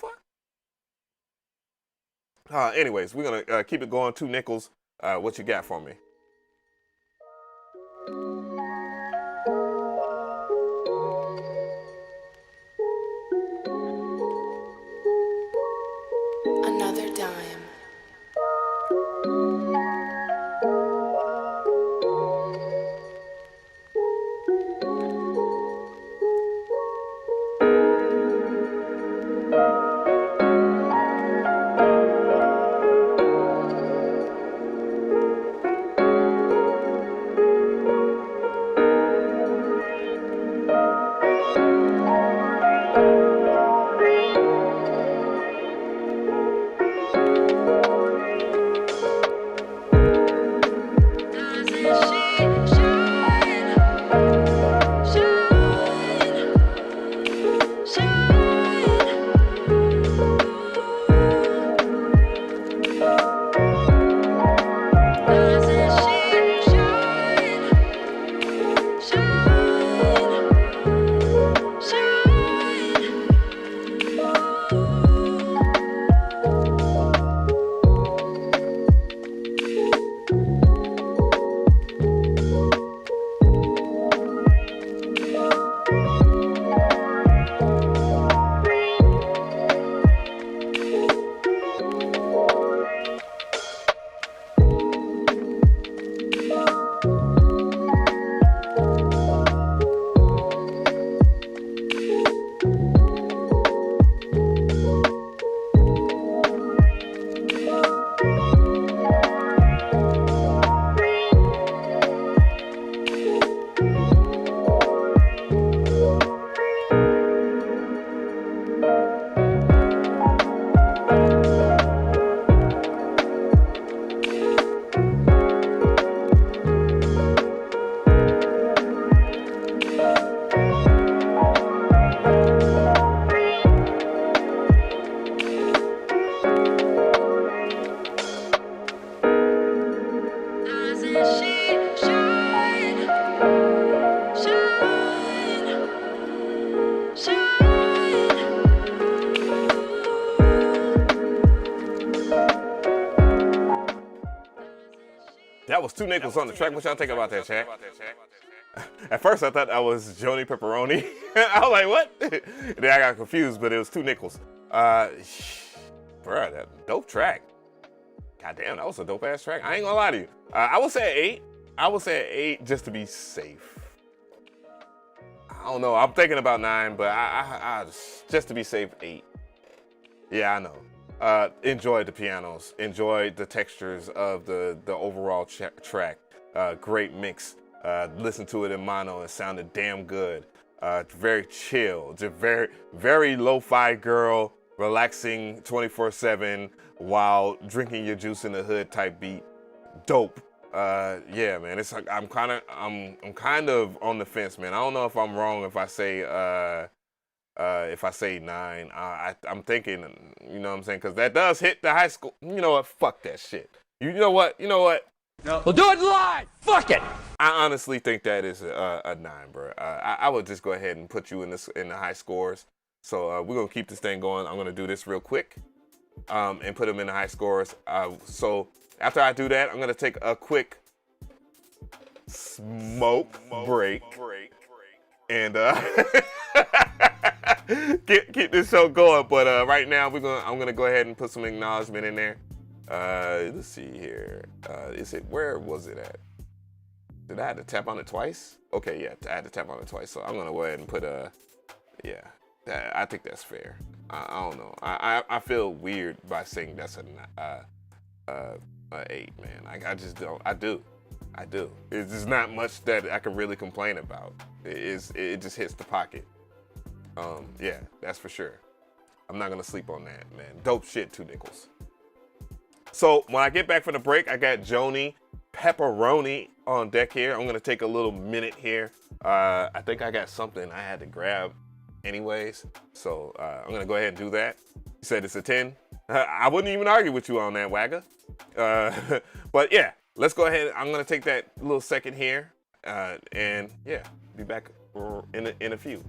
fuck? Anyways, we're going to keep it going. 2 Nickels, what you got for me? Another dime. 2 nickels on the track. What y'all think about that, chat? At first, I thought that was Joanie Pepperoni. I was like, what? Then I got confused, but it was 2 nickels. Bruh, that dope track. Goddamn, that was a dope ass track. I ain't gonna lie to you. I would say 8. I would say 8 just to be safe. I don't know. I'm thinking about 9, but I just to be safe, 8. Yeah, I know. Enjoyed the pianos. Enjoyed the textures of the overall track. Great mix. Listened to it in mono. It sounded damn good. Very chill. Just very, very lo-fi girl, relaxing 24/7 while drinking your juice in the hood type beat. Dope. Yeah, man. It's like I'm kind of on the fence, man. I don't know if I'm wrong if I say 9. I'm thinking, you know what I'm saying, because that does hit the high school. You know what? Fuck that shit. You know what? No. We'll do it live. Fuck it. I honestly think that is a 9, bro. I would just go ahead and put you in the high scores. So we're gonna keep this thing going. I'm gonna do this real quick, and put them in the high scores. So after I do that, I'm gonna take a quick smoke break, and keep this show going. But right now, I'm gonna go ahead and put some acknowledgement in there. Let's see here. Where was it at? Did I have to tap on it twice? Okay, yeah, I had to tap on it twice. So I'm gonna go ahead and put yeah. I think that's fair. I don't know. I feel weird by saying that's a 8, man. I just don't. I do. It's just not much that I can really complain about. It just hits the pocket. Yeah, that's for sure. I'm not gonna sleep on that, man. Dope shit, 2 nickels. So when I get back from the break, I got Joanie Pepperoni on deck here. I'm gonna take a little minute here. I think I got something I had to grab anyways. So I'm gonna go ahead and do that. You said it's a 10. I wouldn't even argue with you on that, Wagga. But yeah, let's go ahead. I'm gonna take that little second here. And yeah, be back in a few.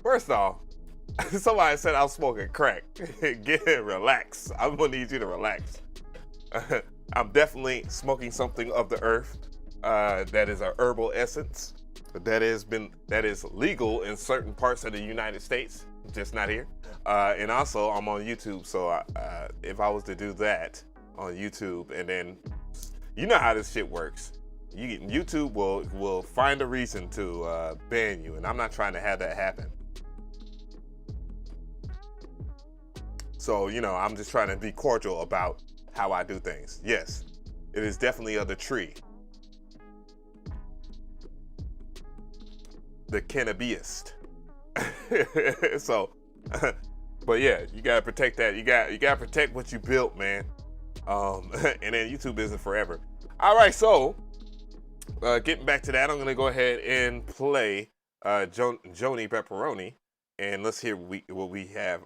First off, somebody said I was smoking crack. Relax. I'm gonna need you to relax. I'm definitely smoking something of the earth. That is a herbal essence. That is legal in certain parts of the United States, just not here. And also, I'm on YouTube, so if I was to do that on YouTube and then, you know how this shit works. YouTube will find a reason to ban you, and I'm not trying to have that happen. So, you know, I'm just trying to be cordial about how I do things. Yes, it is definitely of the tree. The cannabiist. So, but yeah, you gotta protect that. You gotta protect what you built, man. And then YouTube isn't forever. All right, so getting back to that, I'm gonna go ahead and play Joanie Pepperoni, and let's hear what we have.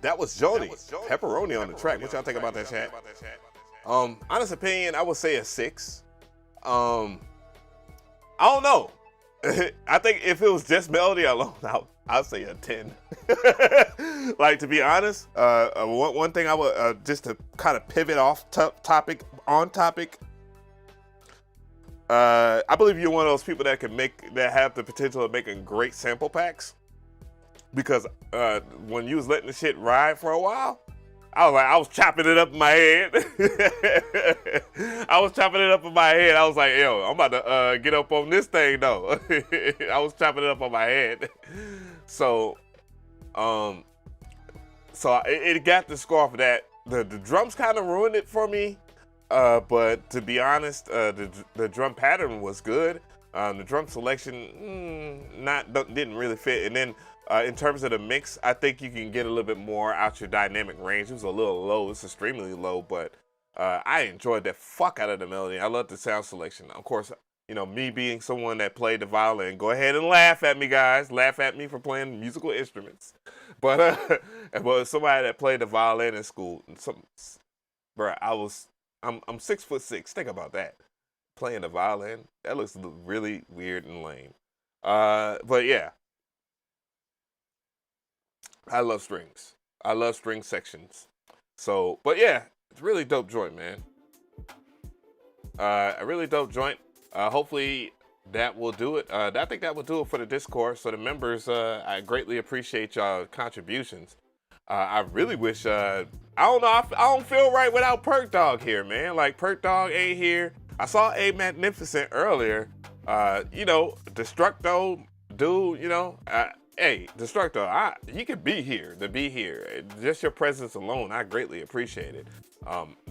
That was Joanie Pepperoni on the track. What y'all think about that, chat? Honest opinion, I would say a 6. I don't know. I think if it was just melody alone, I'll say a 10. Like, to be honest, one thing I would just to kind of pivot off topic. I believe you're one of those people that have the potential of making great sample packs. Because when you was letting the shit ride for a while, I was chopping it up in my head. I was like, yo, I'm about to get up on this thing though. I was chopping it up on my head. So it got the score for that. The drums kind of ruined it for me. But to be honest, the drum pattern was good. The drum selection didn't really fit. And then in terms of the mix, I think you can get a little bit more out your dynamic range. It was a little low. It's extremely low, but I enjoyed the fuck out of the melody. I love the sound selection. Of course, you know, me being someone that played the violin, go ahead and laugh at me, guys. Laugh at me for playing musical instruments. But somebody that played the violin in school, I'm 6'6". Think about that. Playing the violin, that looks really weird and lame. But yeah. I love strings. I love string sections. So, but yeah, it's a really dope joint, man. A really dope joint. Hopefully that will do it. I think that will do it for the Discord. So the members, I greatly appreciate y'all contributions. I really wish, I don't know, I don't feel right without Perk Dog here, man. Like, Perk Dog ain't here. I saw A Magnificent earlier. You know, Destructo, dude, you know, hey, Destructo, you can be here to be here. Just your presence alone, I greatly appreciate it.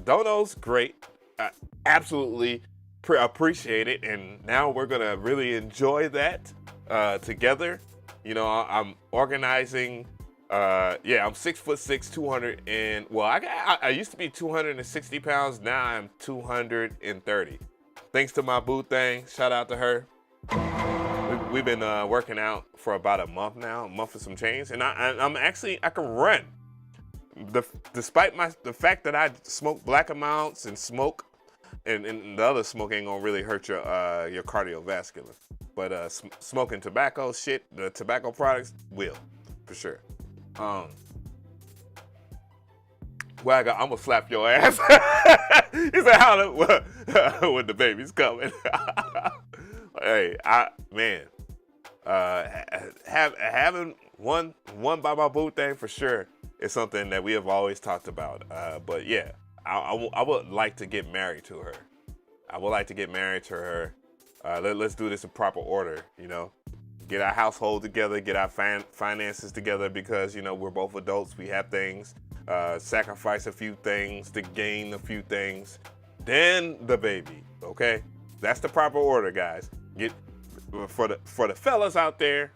Dono's great. I absolutely appreciate it. And now we're going to really enjoy that together. You know, I'm organizing. I'm 6'6", 200, and well, I used to be 260 pounds. Now I'm 230. Thanks to my boo thing. Shout out to her. We've been working out for about a month now, a month and some change, and I can run. Despite the fact that I smoke black amounts and smoke, and the other smoke ain't gonna really hurt your cardiovascular, but smoking tobacco shit, the tobacco products will, for sure. Wagga, I'm gonna slap your ass. He said, when the baby's coming. Hey, having one by my boo thing for sure is something that we have always talked about. But yeah, I would like to get married to her. I would like to get married to her. Let's do this in proper order, you know. Get our household together, get our finances together, because, you know, we're both adults. We have things, sacrifice a few things to gain a few things. Then the baby, okay? That's the proper order, guys. For the fellas out there,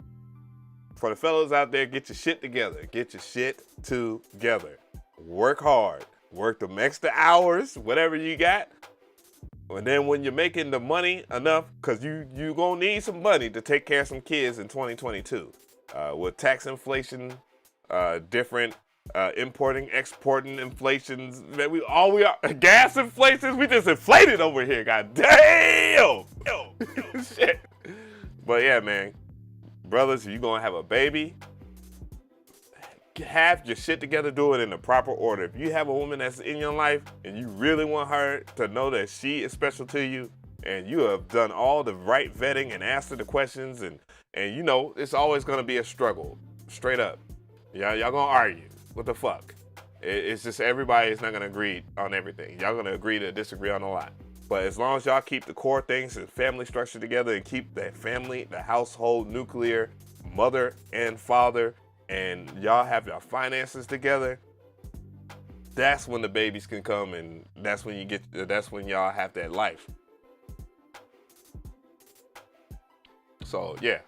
get your shit together. Get your shit together. Work hard. Work the extra hours, whatever you got. And then when you're making the money enough, because you gonna need some money to take care of some kids in 2022. With tax inflation, different importing, exporting inflations, man, we are gas inflations, we just inflated over here, god damn! Shit. But yeah, man, brothers, you gonna have a baby, have your shit together, do it in the proper order. If you have a woman that's in your life and you really want her to know that she is special to you, and you have done all the right vetting and answered the questions, and you know, it's always gonna be a struggle, straight up. Y'all gonna argue. What the fuck? It's just everybody's not gonna agree on everything. Y'all gonna agree to disagree on a lot. But as long as y'all keep the core things and family structure together, and keep that family, the household, nuclear, mother and father, and y'all have your finances together, that's when the babies can come, and that's when y'all have that life. So yeah,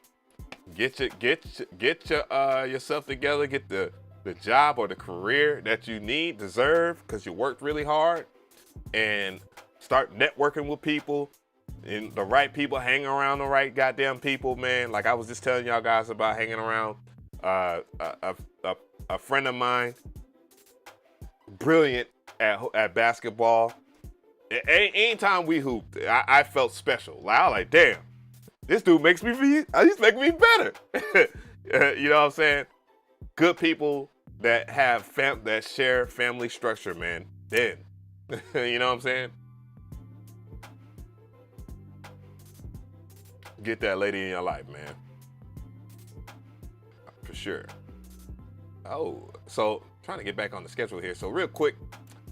get yourself together, get the job or the career that you deserve, because you worked really hard, and start networking with people, and the right people, hang around the right goddamn people, man. Like I was just telling y'all guys about hanging around a friend of mine, brilliant at basketball. Anytime we hooped, I felt special. Like, I was like, damn, this dude he's making me better. You know what I'm saying? Good people that have that share family structure, man. Then, you know what I'm saying? Get that lady in your life, man. For sure. Oh, so trying to get back on the schedule here. So real quick,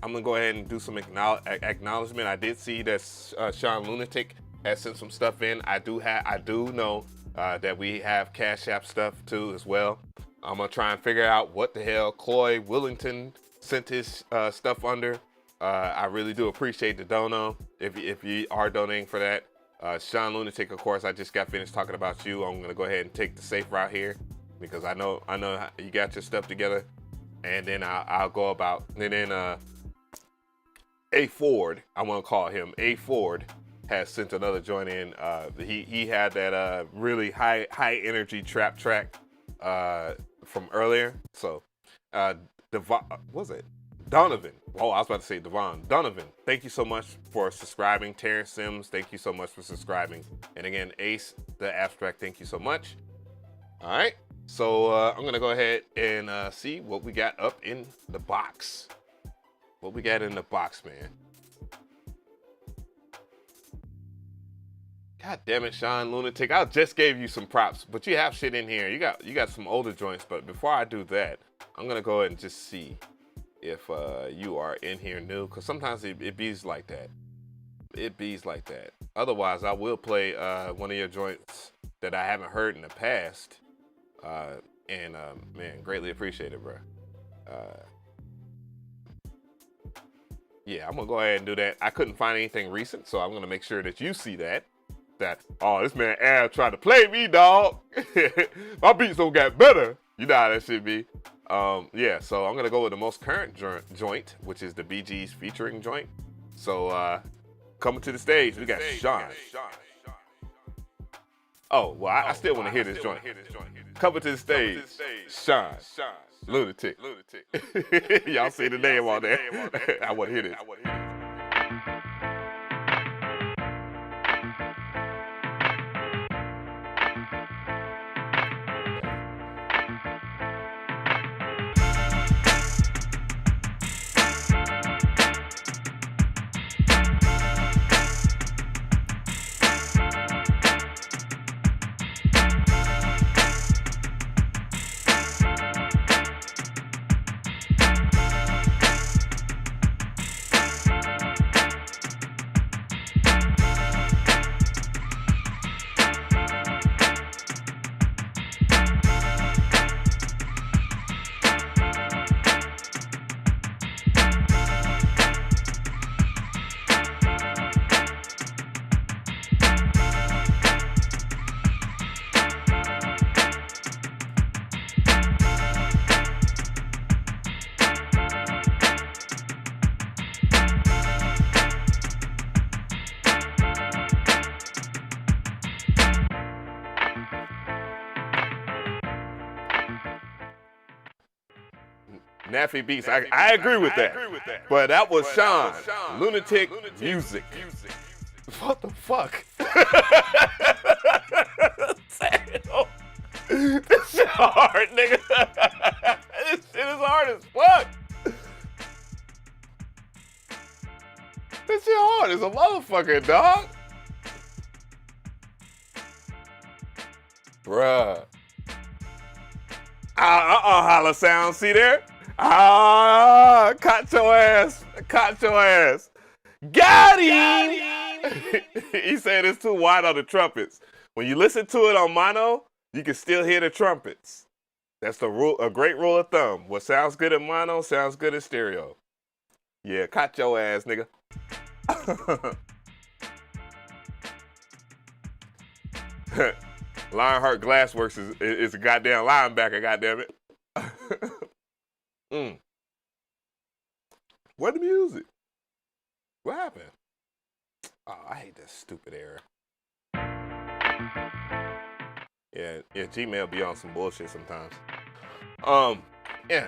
I'm gonna go ahead and do some acknowledgement. I did see that Sean Lunatic has sent some stuff in. I do know that we have CashApp stuff too as well. I'm gonna try and figure out what the hell Chloe Willington sent his stuff under. I really do appreciate the dono if you are donating for that. Sean Lunatic, of course, I just got finished talking about you. I'm gonna go ahead and take the safe route here, because I know you got your stuff together, and then I'll go about. And then A Ford, I want to call him A Ford, has sent another joint in. He had that really high energy trap track from earlier. So was it Donovan? Oh, I was about to say Devon. Donovan, thank you so much for subscribing. Terrence Sims, thank you so much for subscribing. And again, Ace the Abstract, thank you so much. All right, so I'm gonna go ahead and see what we got up in the box. What we got in the box, man. God damn it, Sean Lunatic. I just gave you some props, but you have shit in here. You got some older joints, but before I do that, I'm gonna go ahead and just see if you are in here new, because sometimes it bees like that. It bees like that. Otherwise, I will play one of your joints that I haven't heard in the past. Man, greatly appreciate it, bro. Yeah, I'm gonna go ahead and do that. I couldn't find anything recent, so I'm gonna make sure that you see that. Oh, this man Ab tried to play me, dog. My beats don't get better. You know how that shit be. Yeah, so I'm gonna go with the most current joint, which is the BG's featuring joint. So coming to the stage, we got Sean. Oh, well, I still want to hear this joint. Coming to the stage, Sean Lunatic. Y'all see the name on there. I want to hear this. Naffy Beats. I agree with that. But that was Sean. Lunatic Music. What the fuck? This shit hard, nigga. This shit is hard as fuck. This shit hard as a motherfucker, dog. Bruh. Holla sound, see there? Caught your ass. Caught your ass. Got him! He said it's too wide on the trumpets. When you listen to it on mono, you can still hear the trumpets. That's the rule, a great rule of thumb. What sounds good in mono sounds good in stereo. Yeah, caught your ass, nigga. Lionheart Glassworks is a goddamn linebacker, goddammit. Where the music? What happened? Oh, I hate this stupid error. Yeah, Gmail be on some bullshit sometimes. Yeah.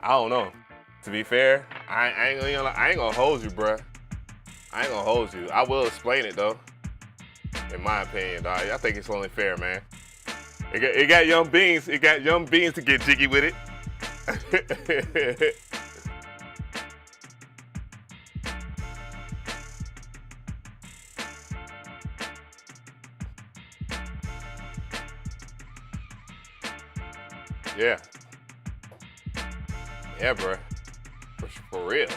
I don't know. To be fair, I ain't gonna hold you, bruh. I ain't gonna hold you. I will explain it though. In my opinion, dog. I think it's only fair, man. It got young beans. It got young beans to get jiggy with it. Yeah. Yeah, bruh. For real.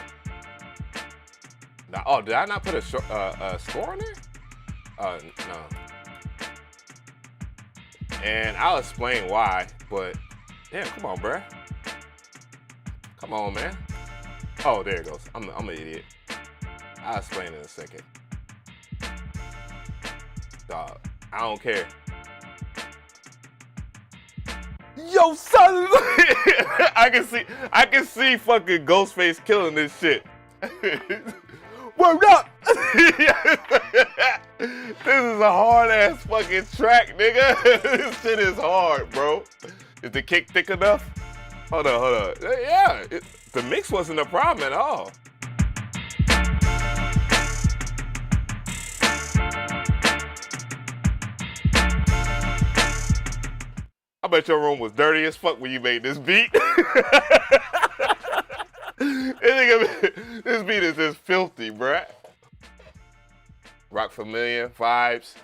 Now, oh, did I not put a score on there? No. And I'll explain why, but damn, come on, bruh. Come on, man. Oh, there it goes. I'm an idiot. I'll explain in a second. Dog, I don't care. Yo, son! I can see fucking Ghostface killing this shit. Word up! This is a hard ass fucking track, nigga. This shit is hard, bro. Is the kick thick enough? Hold on. Yeah, the mix wasn't a problem at all. I bet your room was dirty as fuck when you made this beat. This beat is just filthy, bruh. Rock Familiar, vibes.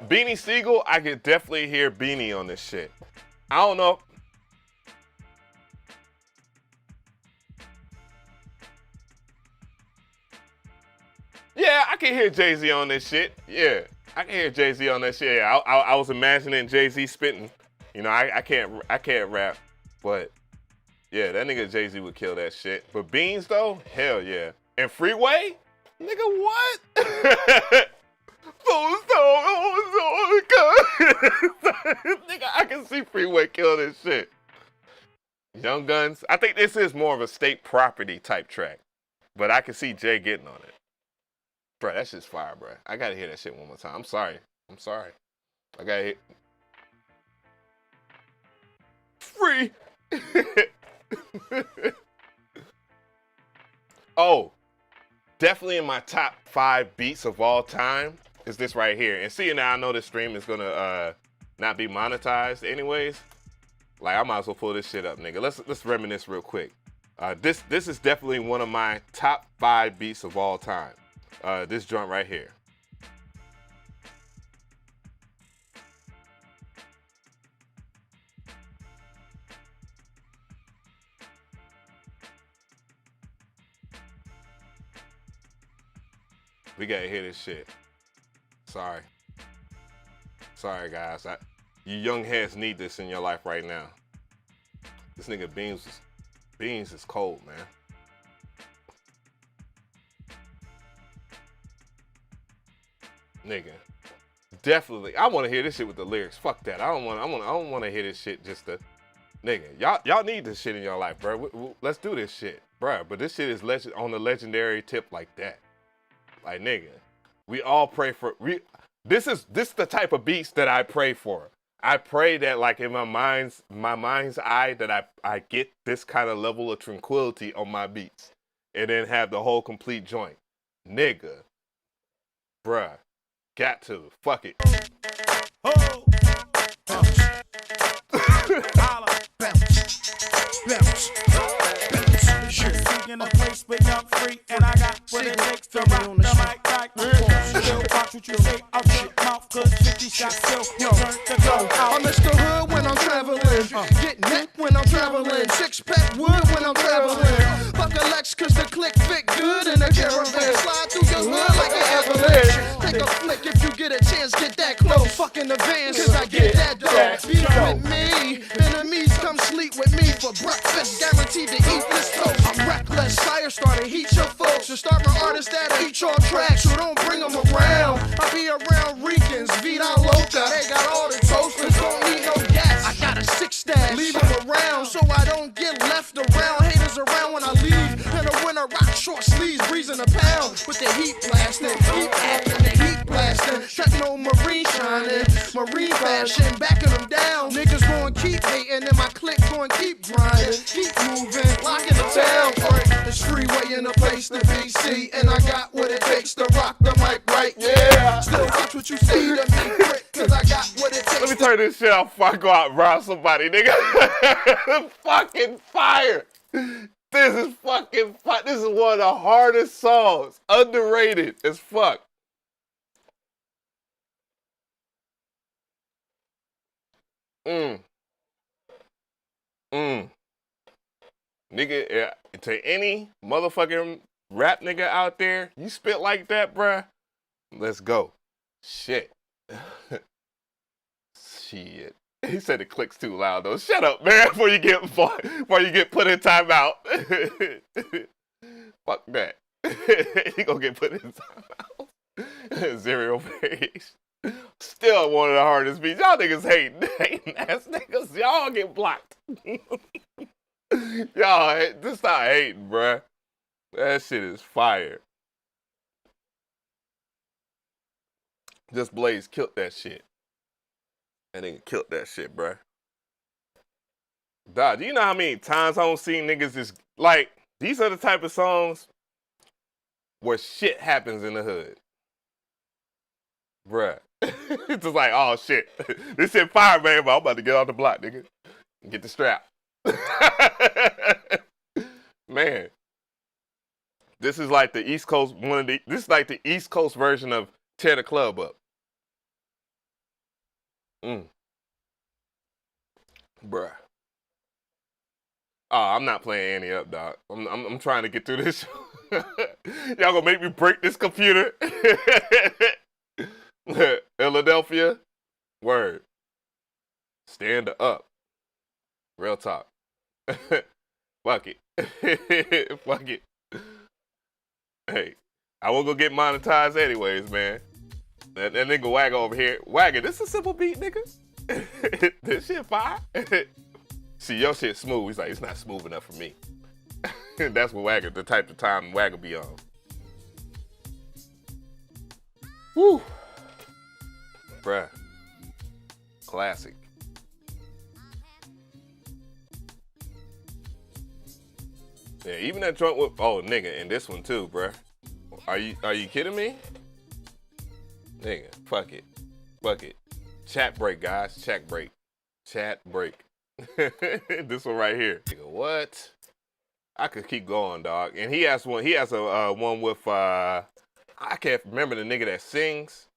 Beanie Siegel, I could definitely hear Beanie on this shit. I don't know. Yeah, I can hear Jay-Z on this shit. Yeah, I can hear Jay-Z on that shit. Yeah, I was imagining Jay-Z spitting. You know, I can't rap, but yeah, that nigga Jay-Z would kill that shit. But Beans though, hell yeah. And Freeway, nigga, what? Nigga, I can see Freeway kill this shit. Young Guns, I think this is more of a state property type track, but I can see Jay getting on it. Bro, that shit's fire, bro. I gotta hear that shit one more time. I'm sorry. I gotta hear. Free. Oh, definitely in my top 5 beats of all time is this right here. And seeing now I know this stream is gonna not be monetized anyways. Like I might as well pull this shit up, nigga. Let's reminisce real quick. This is definitely one of my top 5 beats of all time. This joint right here. We gotta hear this shit. Sorry guys. You young heads need this in your life right now. This nigga Beans is cold, man. Nigga, definitely. I want to hear this shit with the lyrics. Fuck that. I don't want to hear this shit just to. Nigga, y'all need this shit in your life, bro. Let's do this shit, bro. But this shit is on the legendary tip like that. Like nigga, we all pray for. This is the type of beats that I pray for. I pray that like in my mind's eye that I get this kind of level of tranquility on my beats and then have the whole complete joint. Nigga. Bruh. Got to. Fuck it. Oh. Bounce. In a place but young free, and I got what it takes to rock the mic like still watch what you say out your mouth, cause 50 shots still turn to go out. I miss the hood when I'm traveling, get neck when I'm traveling, six-pack wood when I'm traveling. Fuck a Lex cause the click fit good in the caravan, slide through your hood like an avalanche. Take a flick if you get a chance, get that close, fuck in the van cause I get that dough. Be with me, enemies come sleep with me for breakfast, guaranteed to eat this toast. I'm reckless. Fire started, heat your folks. So start my artists that'll eat your tracks. So don't bring them around. I be around Ricans, Vida Loca. They got all the toasters, don't need no gas. I got a six stash, leave them around so I don't get left around. Haters around when I leave. In the winter, rock short sleeves, breezing a pound. With the heat blasting, heat acting, the heat blasting. Techno marine shining, marine fashion, backing them down. Niggas gon' keep hating and my clique gon' keep grinding. Keep moving, locking the town. It's freeway in the place to be see, and I got what it takes to rock the mic right. Yeah, still watch what you see to me, prick, cause I got what it takes. Let me turn this shit off before I go out and rob somebody, nigga. Fucking fire. This is fucking fire. This is one of the hardest songs. Underrated as fuck. Nigga, to any motherfucking rap nigga out there, you spit like that, bruh, let's go. Shit. Shit. He said it clicks too loud, though. Shut up, man, before you get put in timeout. Fuck that. He gonna get put in timeout. Zero variation. Still one of the hardest beats. Y'all niggas hating ass niggas. Y'all get blocked. Y'all, just stop hating, bruh. That shit is fire. Just Blaze killed that shit. That nigga killed that shit, bruh. Dog, do you know how many times I don't see niggas just, like, these are the type of songs where shit happens in the hood. Bruh. It's just like, oh shit. This shit fire, man, but I'm about to get off the block, nigga. Get the strap. Man, this is like the East Coast this is like the East Coast version of Tear the Club Up. Bruh. Oh, I'm not playing Annie up, dog. I'm trying to get through this. Y'all gonna make me break this computer. Philadelphia, word. Stand up. Real talk. Fuck it. Fuck it. Hey, I won't go get monetized anyways, man. That nigga Wagger over here. Wagger, this is a simple beat, nigga. This shit fire. See, your shit smooth. He's like, it's not smooth enough for me. That's what Wagger, the type of time Wagger be on. Woo. Bruh. Classic. Yeah, even that joint with, oh nigga, and this one too, bruh. Are you kidding me? Nigga, fuck it. Fuck it. Chat break, guys. Chat break. Chat break. This one right here. Nigga, what? I could keep going, dog. And he has one one with I can't remember the nigga that sings,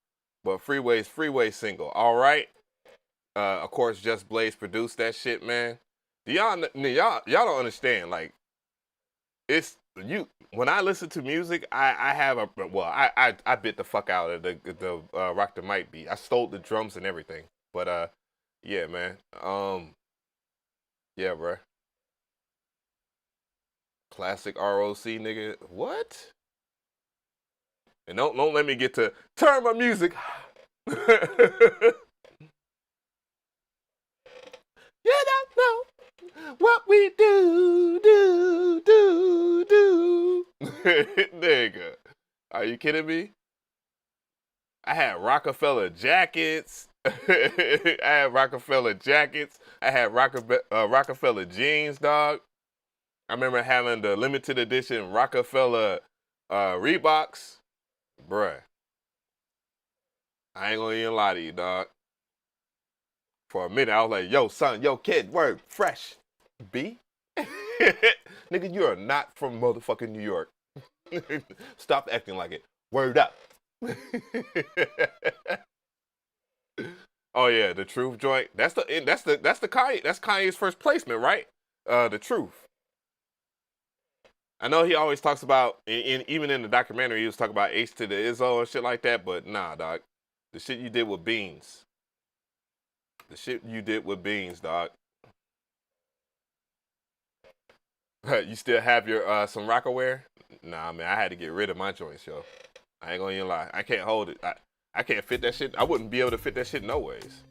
but Freeway single. All right. Of course, Just Blaze produced that shit, man. Y'all don't understand. Like, it's you. When I listen to music, I bit the fuck out of the Rock the Mic beat. I stole the drums and everything. But yeah, man. Yeah, bruh. Classic ROC, nigga. What? And don't let me get to turn my music. You don't know what we do. Nigga. Are you kidding me? I had Rockefeller jackets. I had Rockefeller jackets. I had Rockefeller jeans, dog. I remember having the limited edition Rockefeller Reeboks. Bruh. I ain't gonna even lie to you, dog. For a minute, I was like, yo, son, yo, kid, word, fresh. B? Nigga, you are not from motherfucking New York. Stop acting like it. Word up. Oh yeah, the Truth joint. That's Kanye's first placement, right? The Truth. I know he always talks about, even in the documentary, he was talking about H to the Izzo and shit like that, but nah, dog. The shit you did with Beans. The shit you did with Beans, dog. You still have your some Rockaware? Nah, man, I had to get rid of my joints, yo. I ain't gonna even lie. I can't hold it. I can't fit that shit. I wouldn't be able to fit that shit no ways.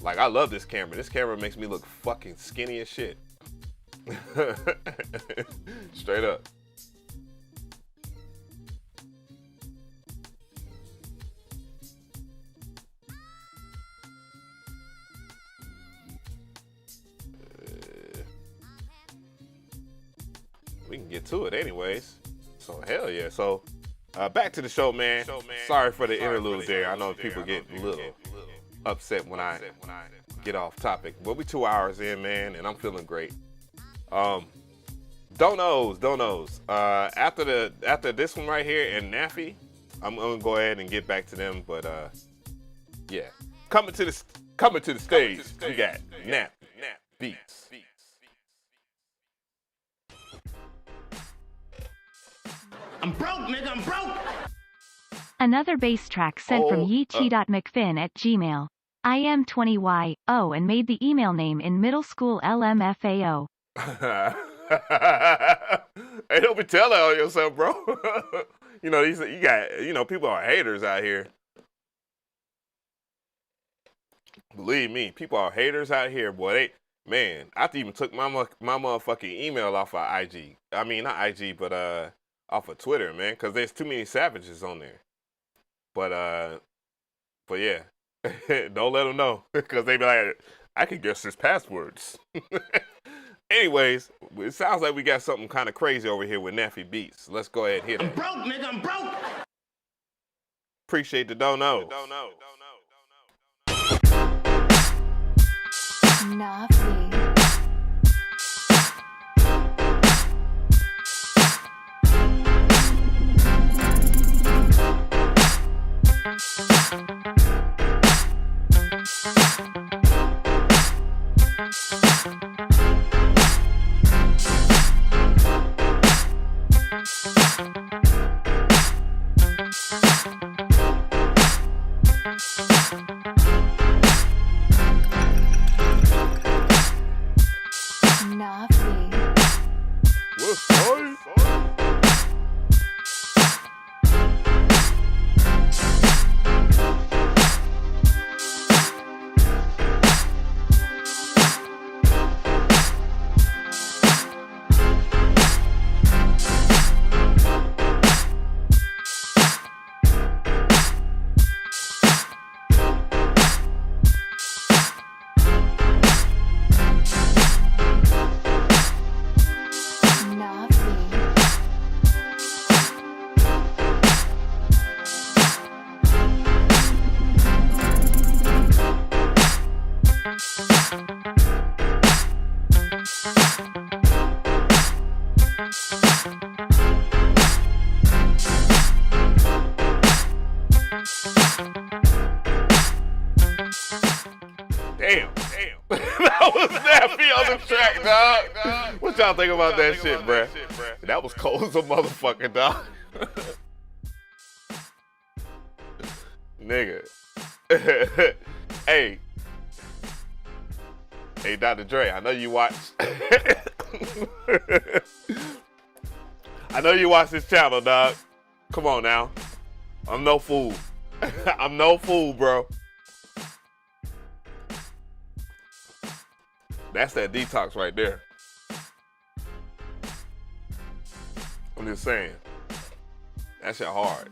Like, I love this camera. This camera makes me look fucking skinny as shit. Straight up. We can get to it anyways. So hell yeah. So back to the show, man. Sorry for the interlude there. I know people get a little upset when I get off topic. But we 2 hours in, man, and I'm feeling great. Don't knows. After this one right here and Naffy, I'm gonna go ahead and get back to them. But yeah, coming to the stage, we got Nap Beats. I'm broke, nigga, I'm broke. Another bass track sent from yechi.mcfin@gmail. I am 20Y, and made the email name in middle school LMFAO. Hey, don't be telling on yourself, bro. People are haters out here. Believe me, people are haters out here, boy. I even took my motherfucking email off of IG. I mean, not IG, but off of Twitter, man, because there's too many savages on there. But yeah, don't let them know, because they be like, I can guess his passwords. Anyways, it sounds like we got something kind of crazy over here with Naffy Beats. Let's go ahead and hit it. I'm broke, nigga, I'm broke. Appreciate the don't know. Naffy. Damn. That was Naffy on the track, dog. What y'all think about that shit, bruh? That was cold as a motherfucker, dog. Nigga. Hey, Dr. Dre, I know you watch. I know you watch this channel, dog. Come on now. I'm no fool. I'm no fool, bro. That's that detox right there. I'm just saying. That shit hard.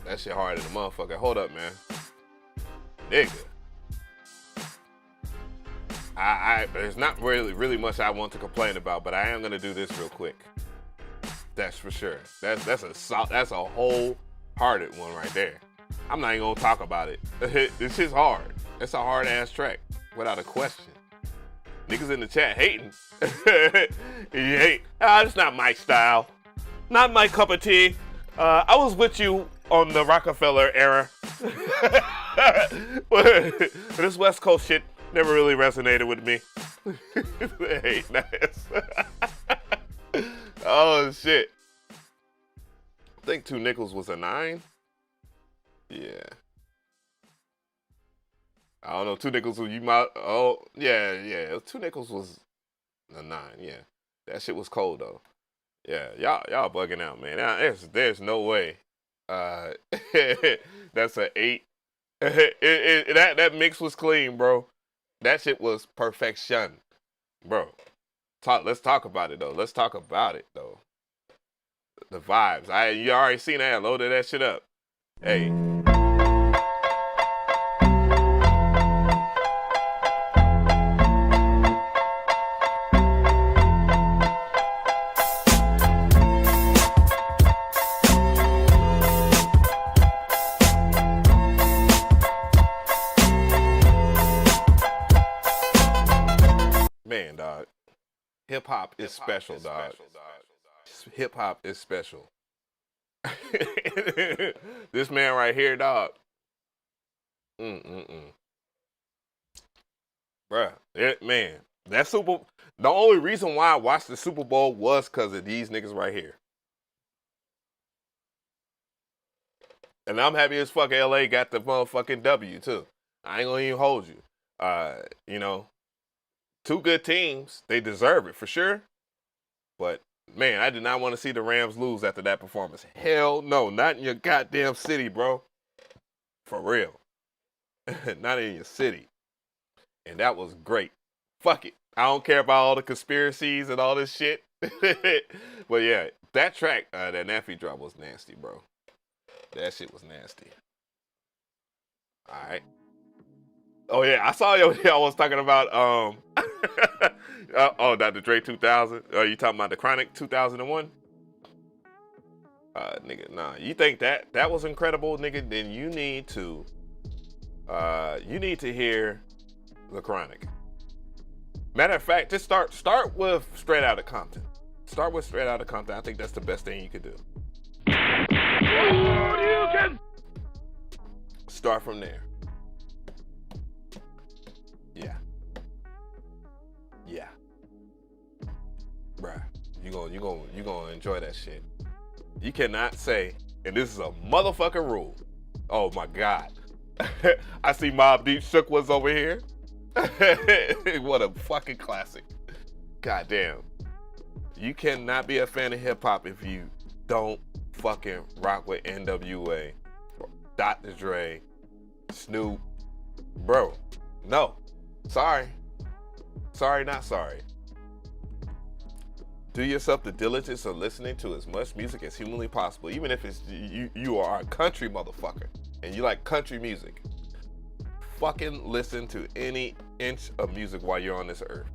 That shit hard as a motherfucker. Hold up, man. Nigga. there's not really much I want to complain about, but I am gonna do this real quick. That's for sure. That's a wholehearted one right there. I'm not even gonna talk about it. This shit's hard. It's a hard ass track, without a question. Niggas in the chat hating. You hate. It's not my style. Not my cup of tea. I was with you on the Rockefeller era. But this West Coast shit never really resonated with me. Hey, nice. Oh shit. I think 2 nickels was a 9. Yeah. I don't know, 2 nickels you might. Oh yeah. 2 nickels was a 9. Yeah, that shit was cold though. Yeah, y'all bugging out, man. There's no way. That's a 8. That mix was clean, bro. That shit was perfection, bro. Let's talk about it though. The vibes. You already seen that. I loaded that shit up. Hey. Man, dog. Hip hop is special, dog. Hip hop is special. This man right here, dog. Bruh, man, the only reason why I watched the Super Bowl was because of these niggas right here. And I'm happy as fuck LA got the motherfucking W too. I ain't gonna even hold you. You know, 2 good teams, they deserve it for sure. But man, I did not want to see the Rams lose after that performance. Hell no, not in your goddamn city, bro. For real. Not in your city. And that was great. Fuck it. I don't care about all the conspiracies and all this shit. But yeah, that track, that Naffy drop was nasty, bro. That shit was nasty. All right. Oh yeah, I saw y'all was talking about Dr. Dre 2000. You talking about the Chronic 2001? Nigga, nah. You think that was incredible, nigga? Then you need to hear the Chronic. Matter of fact, just start with Straight Outta Compton. Start with Straight Outta Compton. I think that's the best thing you could do. Start from there. Yeah. Bruh, you gonna enjoy that shit. You cannot say, and this is a motherfucking rule. Oh my God. I see Mobb Deep Shook was over here. What a fucking classic. Goddamn. You cannot be a fan of hip hop if you don't fucking rock with NWA, Dr. Dre, Snoop. Bro, no. Sorry. Sorry, not sorry. Do yourself the diligence of listening to as much music as humanly possible, even if it's you are a country motherfucker and you like country music. Fucking listen to any inch of music while you're on this earth.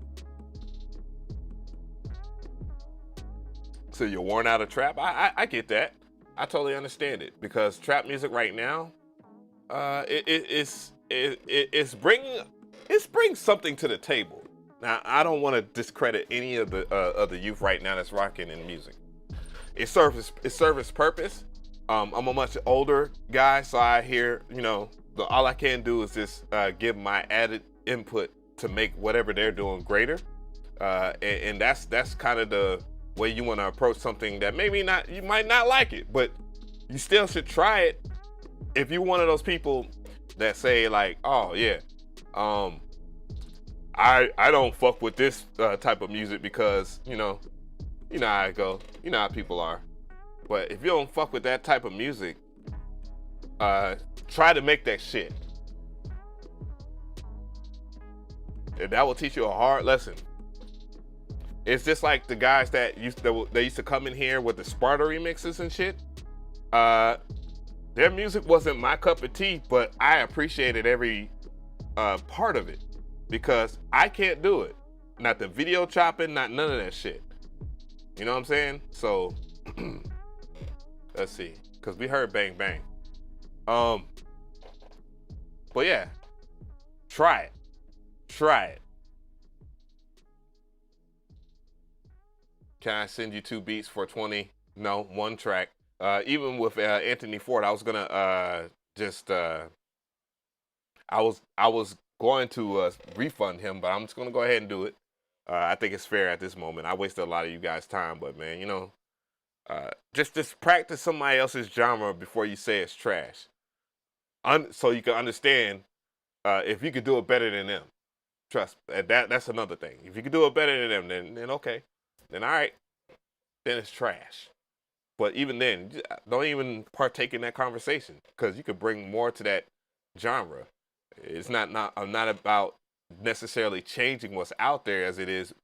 So you're worn out of trap? I get that. I totally understand it because trap music right now, it's bringing something to the table. Now, I don't want to discredit any of the youth right now that's rocking in music. It serves its purpose. I'm a much older guy, so I hear, all I can do is just give my added input to make whatever they're doing greater. And that's kind of the way you want to approach something that maybe not, you might not like it, but you still should try it. If you're one of those people that say like, oh yeah, I don't fuck with this type of music because, you know how I go, you know how people are. But if you don't fuck with that type of music, try to make that shit. And that will teach you a hard lesson. It's just like the guys that used to come in here with the Sparta remixes and shit. Their music wasn't my cup of tea, but I appreciated every part of it. because I can't do it. Not the video chopping, not none of that shit. You know what I'm saying? So let's see, because we heard bang bang. But yeah, try it. Can I send you 2 beats for 20? No, 1 track. Even with Anthony Ford, I was gonna I was going to refund him, but I'm just gonna go ahead and do it. I think it's fair at this moment. I wasted a lot of you guys' time, but man, you know, just practice somebody else's genre before you say it's trash. So you can understand if you could do it better than them. Trust me, that's another thing. If you could do it better than them, then okay. Then all right, then it's trash. But even then, don't even partake in that conversation, because you could bring more to that genre. It's not about necessarily changing what's out there as it is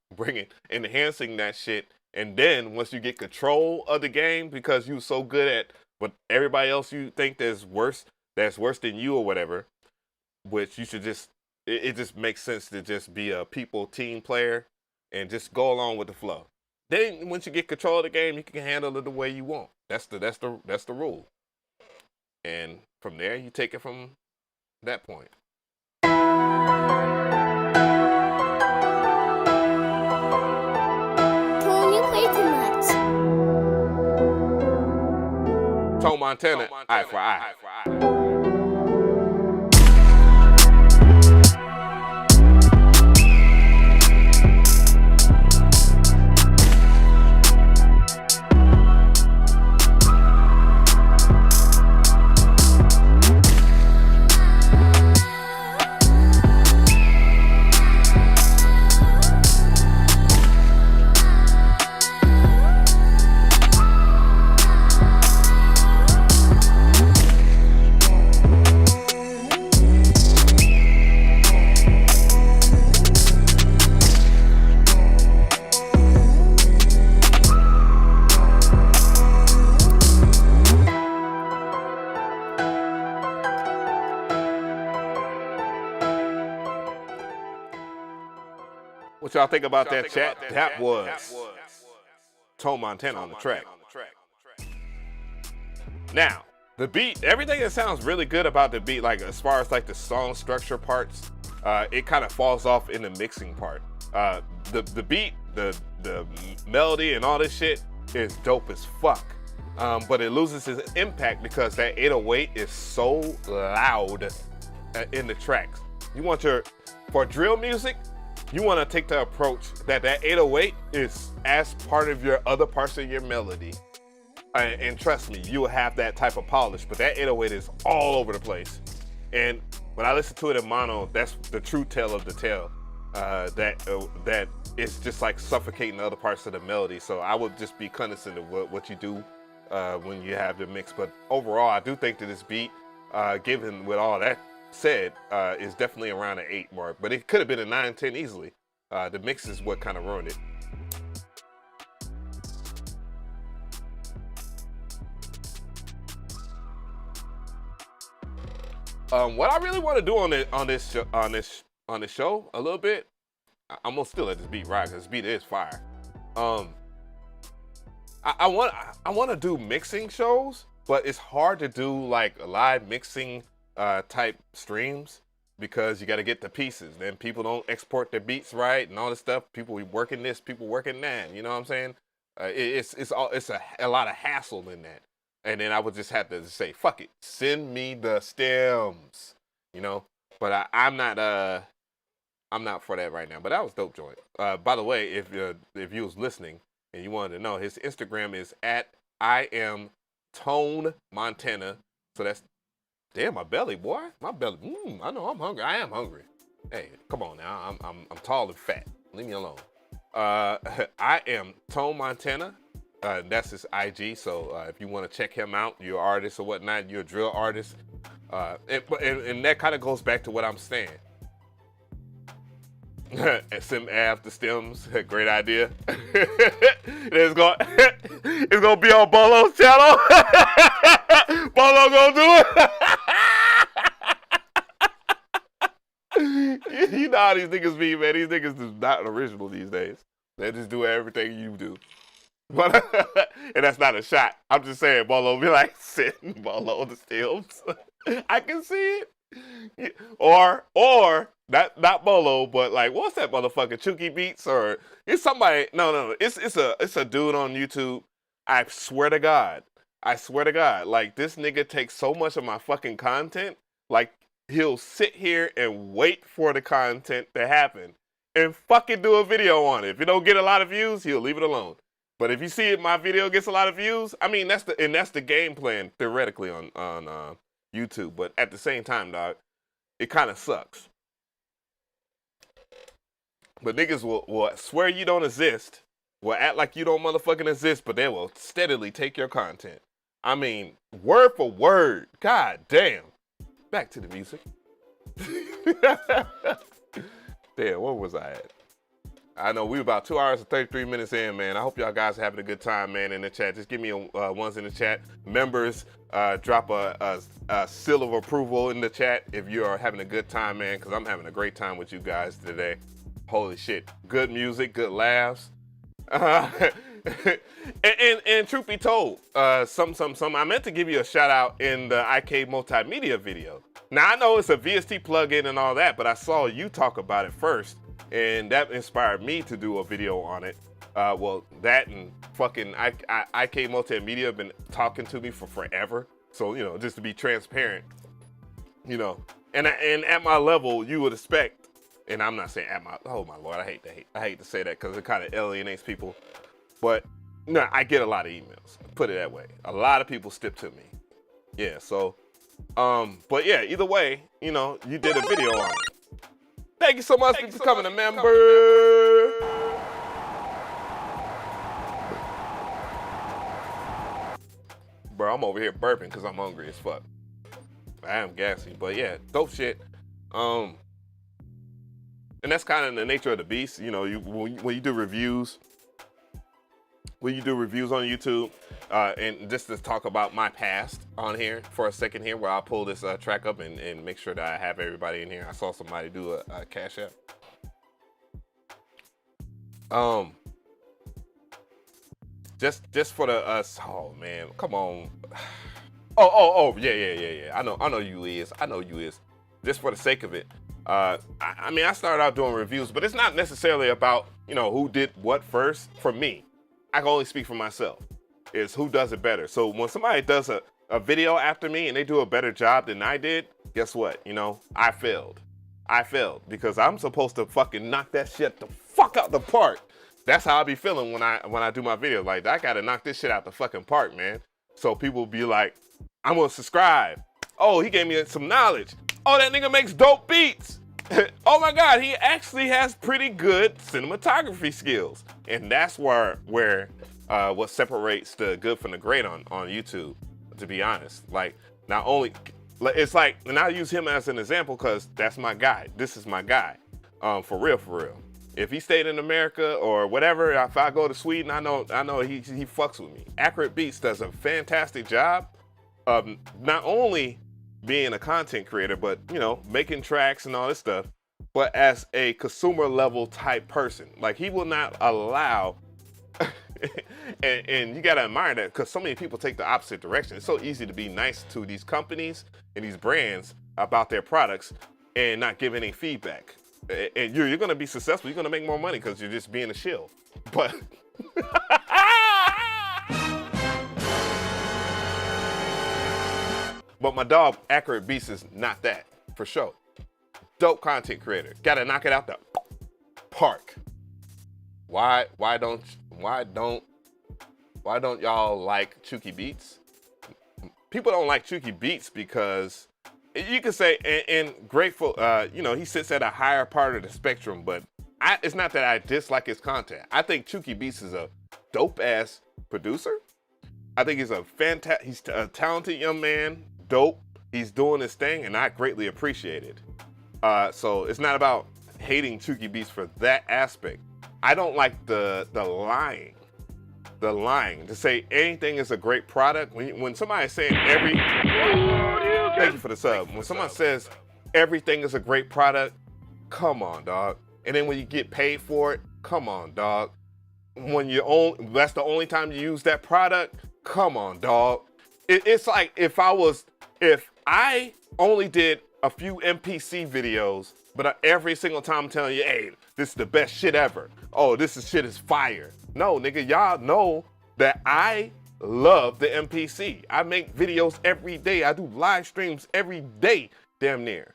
enhancing that shit. And then once you get control of the game, because you're so good at what everybody else you think that's worse than you or whatever, which you should it just makes sense to just be a team player and just go along with the flow. Then once you get control of the game, you can handle it the way you want. That's the rule. And from there, you take it from that point. Tony played too much. Tone Montana, eye for eye. What y'all think about that, chat? That was Tone Montana on the track. Now, the beat, everything that sounds really good about the beat, like as far as like the song structure parts, it kind of falls off in the mixing part. The beat, the melody and all this shit is dope as fuck. But it loses its impact because that 808 is so loud in the tracks. You want for drill music, you want to take the approach that 808 is as part of your other parts of your melody. And trust me, you will have that type of polish, but that 808 is all over the place. And when I listen to it in mono, that's the true tale of the tale. That it's just like suffocating the other parts of the melody. So I would just be cognizant of what you do when you have the mix. But overall, I do think that this beat, given with all that said, is definitely around an 8 mark, but it could have been a 9, 10 easily. The mix is what kind of ruined it. What I really want to do on this show a little bit, I'm gonna still let this beat ride because this beat is fire. I want to do mixing shows, but it's hard to do like live mixing type streams because you got to get the pieces. Then people don't export their beats right and all this stuff. People working this, people working that. You know what I'm saying? It's a lot of hassle in that. And then I would just have to say, fuck it, send me the stems, you know. But I'm not for that right now. But that was dope joint. By the way, if you was listening and you wanted to know, his Instagram is @IamToneMontana. So that's, damn, my belly, boy, my belly. I know I'm hungry. I am hungry. Hey, come on now. I'm tall and fat. Leave me alone. I am Tone Montana. That's his IG, so if you want to check him out, you're an artist or whatnot, you're a drill artist. And that kind of goes back to what I'm saying. Sim Av the stems, great idea. It's gonna be on Bolo's channel. Bolo gonna do it. You know how these niggas be, man. These niggas is not original these days. They just do everything you do. But and that's not a shot. I'm just saying, Bolo be like sitting Bolo the stills. I can see it. Or not Bolo, but like what's that motherfucker? Chuki Beats or it's somebody? No. It's a dude on YouTube. I swear to God. Like this nigga takes so much of my fucking content. Like he'll sit here and wait for the content to happen and fucking do a video on it. If it don't get a lot of views, he'll leave it alone. But if you see it, my video gets a lot of views. I mean, that's the game plan theoretically on YouTube. But at the same time, dog, it kind of sucks. But niggas will swear you don't exist, will act like you don't motherfucking exist, but they will steadily take your content. I mean, word for word. God damn. Back to the music. Damn, where was I at? I know we about 2 hours and 33 minutes in, man. I hope y'all guys are having a good time, man, in the chat. Just give me ones in the chat. Members, drop a seal of approval in the chat if you are having a good time, man, because I'm having a great time with you guys today. Holy shit. Good music, good laughs. And truth be told, I meant to give you a shout out in the IK Multimedia video. Now, I know it's a VST plugin and all that, but I saw you talk about it first. And that inspired me to do a video on it. Well, that and fucking IK Multimedia have been talking to me for forever. So, you know, just to be transparent, you know, and at my level, you would expect, and I'm not saying at my, oh my Lord, I hate to say that because it kind of alienates people. But no, I get a lot of emails, put it that way. A lot of people stip to me. Yeah, so, but yeah, either way, you know, you did a video on it. Thank you so much for becoming a member. Bro, I'm over here burping because I'm hungry as fuck. I am gassy, but yeah, dope shit. And that's kind of the nature of the beast. You know, when you do reviews, on YouTube, and just to talk about my past on here for a second here, where I'll pull this track up and make sure that I have everybody in here. I saw somebody do a CashApp. Just for the oh man, come on. Oh yeah. I know you is. Just for the sake of it. I mean, I started out doing reviews, but it's not necessarily about, you know, who did what first. For me, I can only speak for myself. Is who does it better. So when somebody does a video after me and they do a better job than I did, guess what? You know, I failed because I'm supposed to fucking knock that shit the fuck out the park. That's how I be feeling when I do my video. Like, I gotta knock this shit out the fucking park, man. So people be like, I'm gonna subscribe. Oh, he gave me some knowledge. Oh, that nigga makes dope beats. Oh my God, he actually has pretty good cinematography skills. And that's where what separates the good from the great on YouTube, to be honest. Like, not only, it's like, and I'll use him as an example because that's my guy. This is my guy, for real. If he stayed in America or whatever, if I go to Sweden, I know he fucks with me. Accurate Beats does a fantastic job of not only being a content creator, but, you know, making tracks and all this stuff, but as a consumer level type person. Like, he will not allow, and you gotta admire that, because so many people take the opposite direction. It's so easy to be nice to these companies and these brands about their products and not give any feedback. And you're gonna be successful, you're gonna make more money because you're just being a shill. But but my dog Accurate Beats is not that, for sure. Dope content creator. Gotta knock it out the park. Why don't y'all like Chuki Beats? People don't like Chuki Beats because you can say, and Grateful, you know, he sits at a higher part of the spectrum, but it's not that I dislike his content. I think Chuki Beats is a dope ass producer. I think he's a talented young man, dope. He's doing his thing, and I greatly appreciate it. So it's not about hating Chuki Beats for that aspect. I don't like the lying. The lying to say anything is a great product. When somebody's saying thank you for the sub. When someone says everything is a great product, come on, dog. And then when you get paid for it, come on, dog. When that's the only time you use that product, come on, dog. It's like if I only did a few MPC videos, but every single time I'm telling you, hey, this is the best shit ever. Oh, shit is fire. No, nigga, y'all know that I love the MPC. I make videos every day. I do live streams every day, damn near.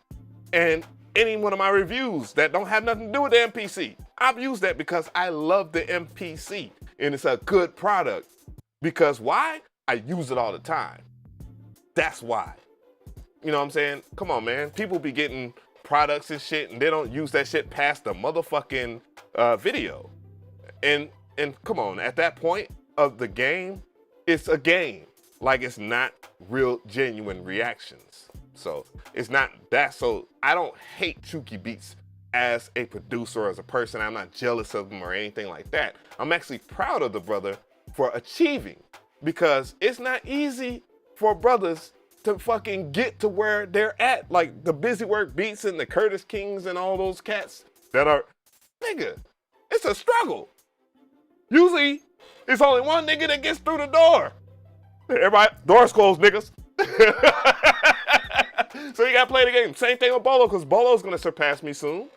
And any one of my reviews that don't have nothing to do with the MPC, I've used that because I love the MPC and it's a good product. Because why? I use it all the time. That's why. You know what I'm saying? Come on, man. People be getting products and shit and they don't use that shit past the motherfucking video. And come on, at that point of the game, it's a game. Like, it's not real genuine reactions. So it's not that. So I don't hate Chuki Beats as a producer or as a person. I'm not jealous of him or anything like that. I'm actually proud of the brother for achieving, because it's not easy for brothers to fucking get to where they're at. Like the Busy Work Beats and the Curtis Kings and all those cats that are, nigga, it's a struggle. Usually it's only one nigga that gets through the door. Everybody, doors closed, niggas. So you gotta play the game. Same thing with Bolo, because Bolo's gonna surpass me soon.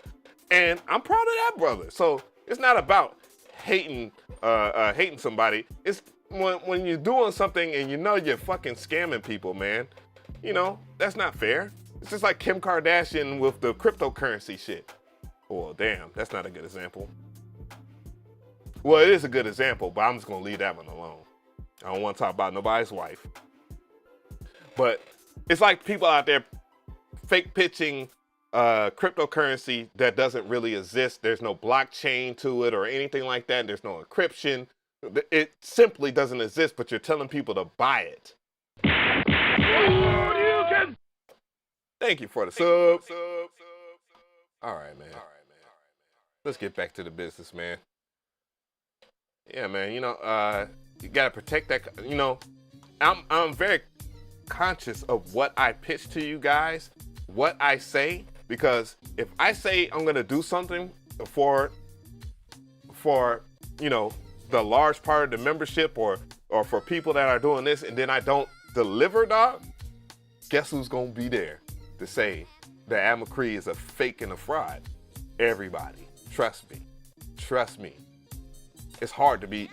And I'm proud of that brother. So it's not about hating somebody. It's when you're doing something and you know you're fucking scamming people, man. You know, that's not fair. It's just like Kim Kardashian with the cryptocurrency shit. Well, damn, that's not a good example. Well, it is a good example, but I'm just gonna leave that one alone. I don't want to talk about nobody's wife. But it's like people out there fake pitching cryptocurrency that doesn't really exist. There's no blockchain to it or anything like that. There's no encryption. It simply doesn't exist, but you're telling people to buy it. Thank you for the sub. All right, man. Let's get back to the business, man. Yeah, man, you know, you gotta protect that. You know, I'm very conscious of what I pitch to you guys, what I say, because if I say I'm gonna do something for you know, the large part of the membership or for people that are doing this, and then I don't deliver, dog, guess who's gonna be there to say that McRee is a fake and a fraud? Everybody. Trust me. It's hard to be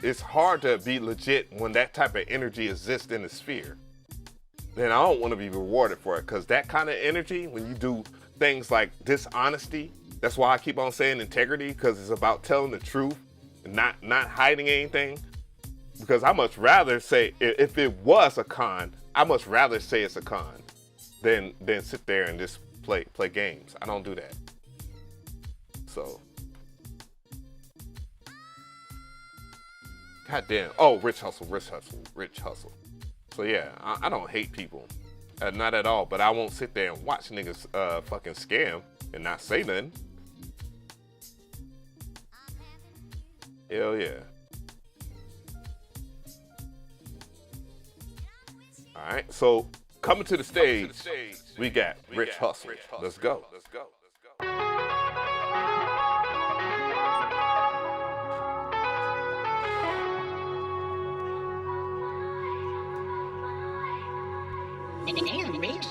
legit when that type of energy exists in the sphere. Then I don't want to be rewarded for it, because that kind of energy, when you do things like dishonesty, that's why I keep on saying integrity, because it's about telling the truth and not hiding anything. Because I much rather say, if it was a con, I much rather say it's a con than sit there and just play games. I don't do that. So. God damn. Oh, rich hustle. So yeah, I don't hate people. Not at all. But I won't sit there and watch niggas fucking scam and not say nothing. Hell yeah. Alright, so coming to the stage, we got Rich Hustle. Let's go. Damn, Rich.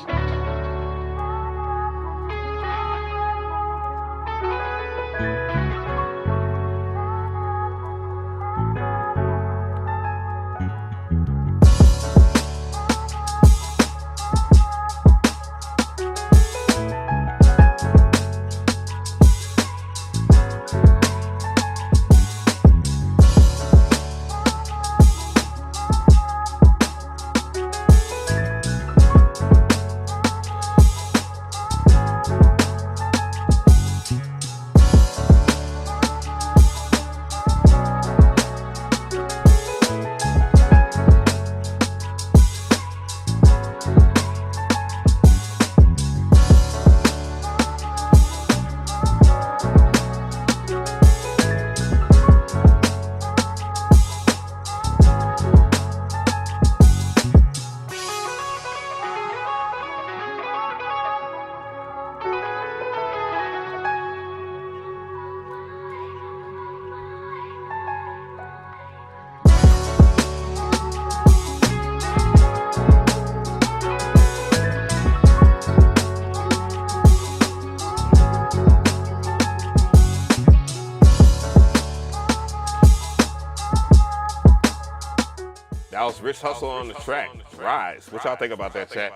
That was Rich Hustle on the track. Rise. What y'all think about that, chat?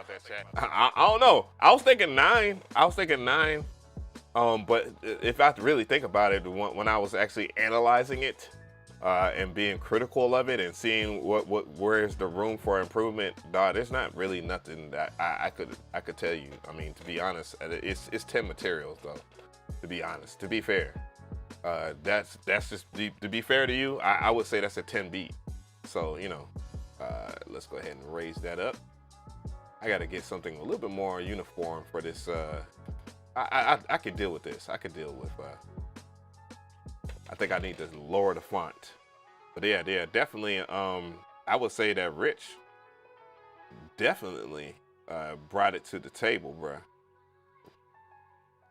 I don't know. I was thinking 9. But if I have to really think about it, when I was actually analyzing it and being critical of it and seeing where's the room for improvement, dog, there's not really nothing that I could tell you. I mean, to be honest, it's 10 materials though. To be honest, to be fair, that's just to be fair to you. I would say that's a 10 beat. So you know, let's go ahead and raise that up. I got to get something a little bit more uniform for this. I could deal with this. I could deal with. I think I need to lower the font. But yeah, definitely. I would say that Rich definitely brought it to the table, bruh.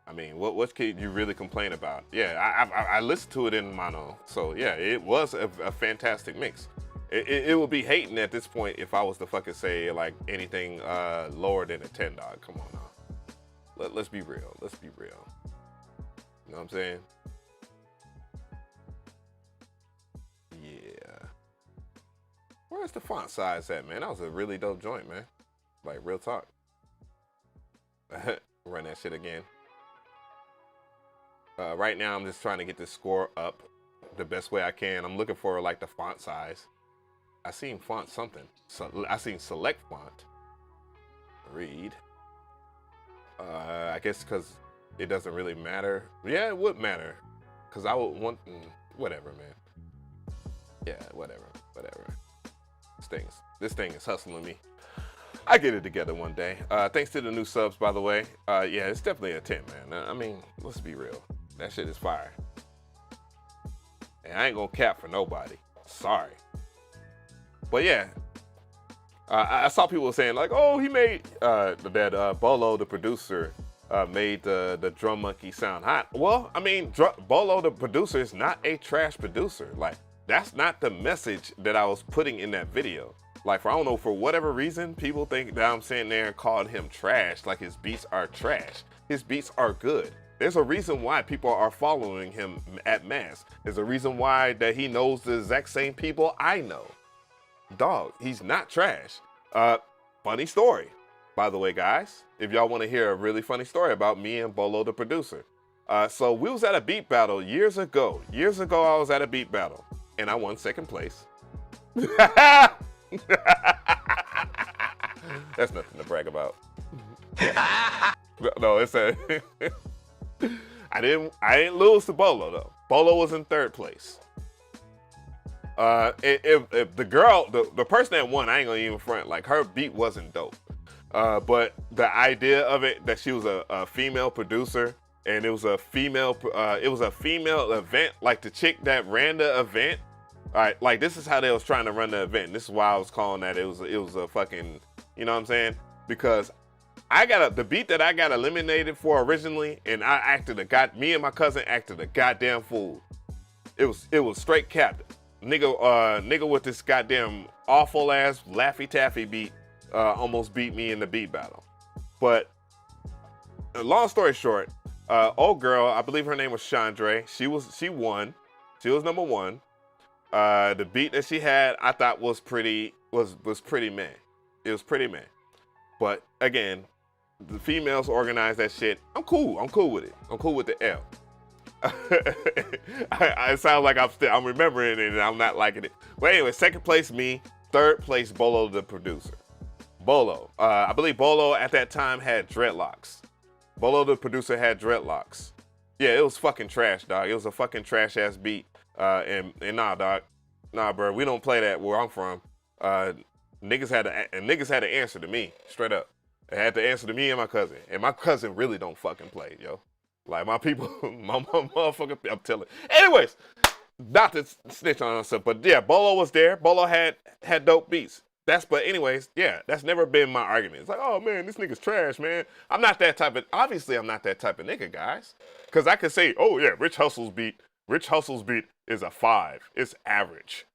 I mean, what can you really complain about? Yeah, I listened to it in mono, so yeah, it was a fantastic mix. It would be hating at this point if I was to fucking say like anything lower than a 10, dog. Come on now. Let's be real. Let's be real. You know what I'm saying? Yeah. Where's the font size at, man? That was a really dope joint, man. Like, real talk. Run that shit again. Right now, I'm just trying to get this score up the best way I can. I'm looking for, like, the font size. I seen font something. So I seen select font. Read. I guess because it doesn't really matter. Yeah, it would matter. Because I would want... whatever, man. Yeah, whatever. This thing is hustling me. I get it together one day. Thanks to the new subs, by the way. Yeah, it's definitely a 10, man. I mean, let's be real. That shit is fire. And I ain't gonna cap for nobody. Sorry. But yeah, I saw people saying like, oh, he made that Bolo, the producer, made the drum monkey sound hot. Well, I mean, Bolo, the producer, is not a trash producer. Like, that's not the message that I was putting in that video. Like, I don't know, for whatever reason, people think that I'm sitting there and calling him trash, like his beats are trash. His beats are good. There's a reason why people are following him at mass. There's a reason why that he knows the exact same people I know. Dog, he's not trash. Funny story, by the way, guys. If y'all want to hear a really funny story about me and Bolo, the producer. So we was at a beat battle years ago. Years ago, I was at a beat battle, and I won second place. That's nothing to brag about. No, it's a... I didn't lose to Bolo, though. Bolo was in third place. If the girl, the person that won, I ain't gonna even front, like, her beat wasn't dope. But the idea of it, that she was a female producer, and it was a female event, like the chick that ran the event. All right, like, this is how they was trying to run the event. This is why I was calling that it was a fucking, you know what I'm saying? Because the beat that I got eliminated for originally, and me and my cousin acted a goddamn fool. It was straight cap. Nigga with this goddamn awful ass Laffy Taffy beat almost beat me in the beat battle. But long story short, old girl, I believe her name was Chandre. She won. She was number one. The beat that she had, I thought was pretty meh. It was pretty meh. But again, the females organized that shit. I'm cool with it. I'm cool with the L. It sounds like I'm remembering it and I'm not liking it. But anyway, second place me, third place Bolo, the producer. Bolo, I believe Bolo at that time had dreadlocks. Bolo, the producer, had dreadlocks. Yeah, it was fucking trash, dog. It was a fucking trash ass beat. And nah, dog, nah, bro, we don't play that where I'm from. Niggas had to answer to me, straight up. They had to answer to me and my cousin. And my cousin really don't fucking play, yo. Like, my people, my motherfucker, I'm telling. Anyways, not to snitch on myself, but yeah, Bolo was there. Bolo had dope beats. But anyways, yeah, that's never been my argument. It's like, oh man, this nigga's trash, man. Obviously I'm not that type of nigga, guys. Because I could say, oh yeah, Rich Hustle's beat is a 5. It's average.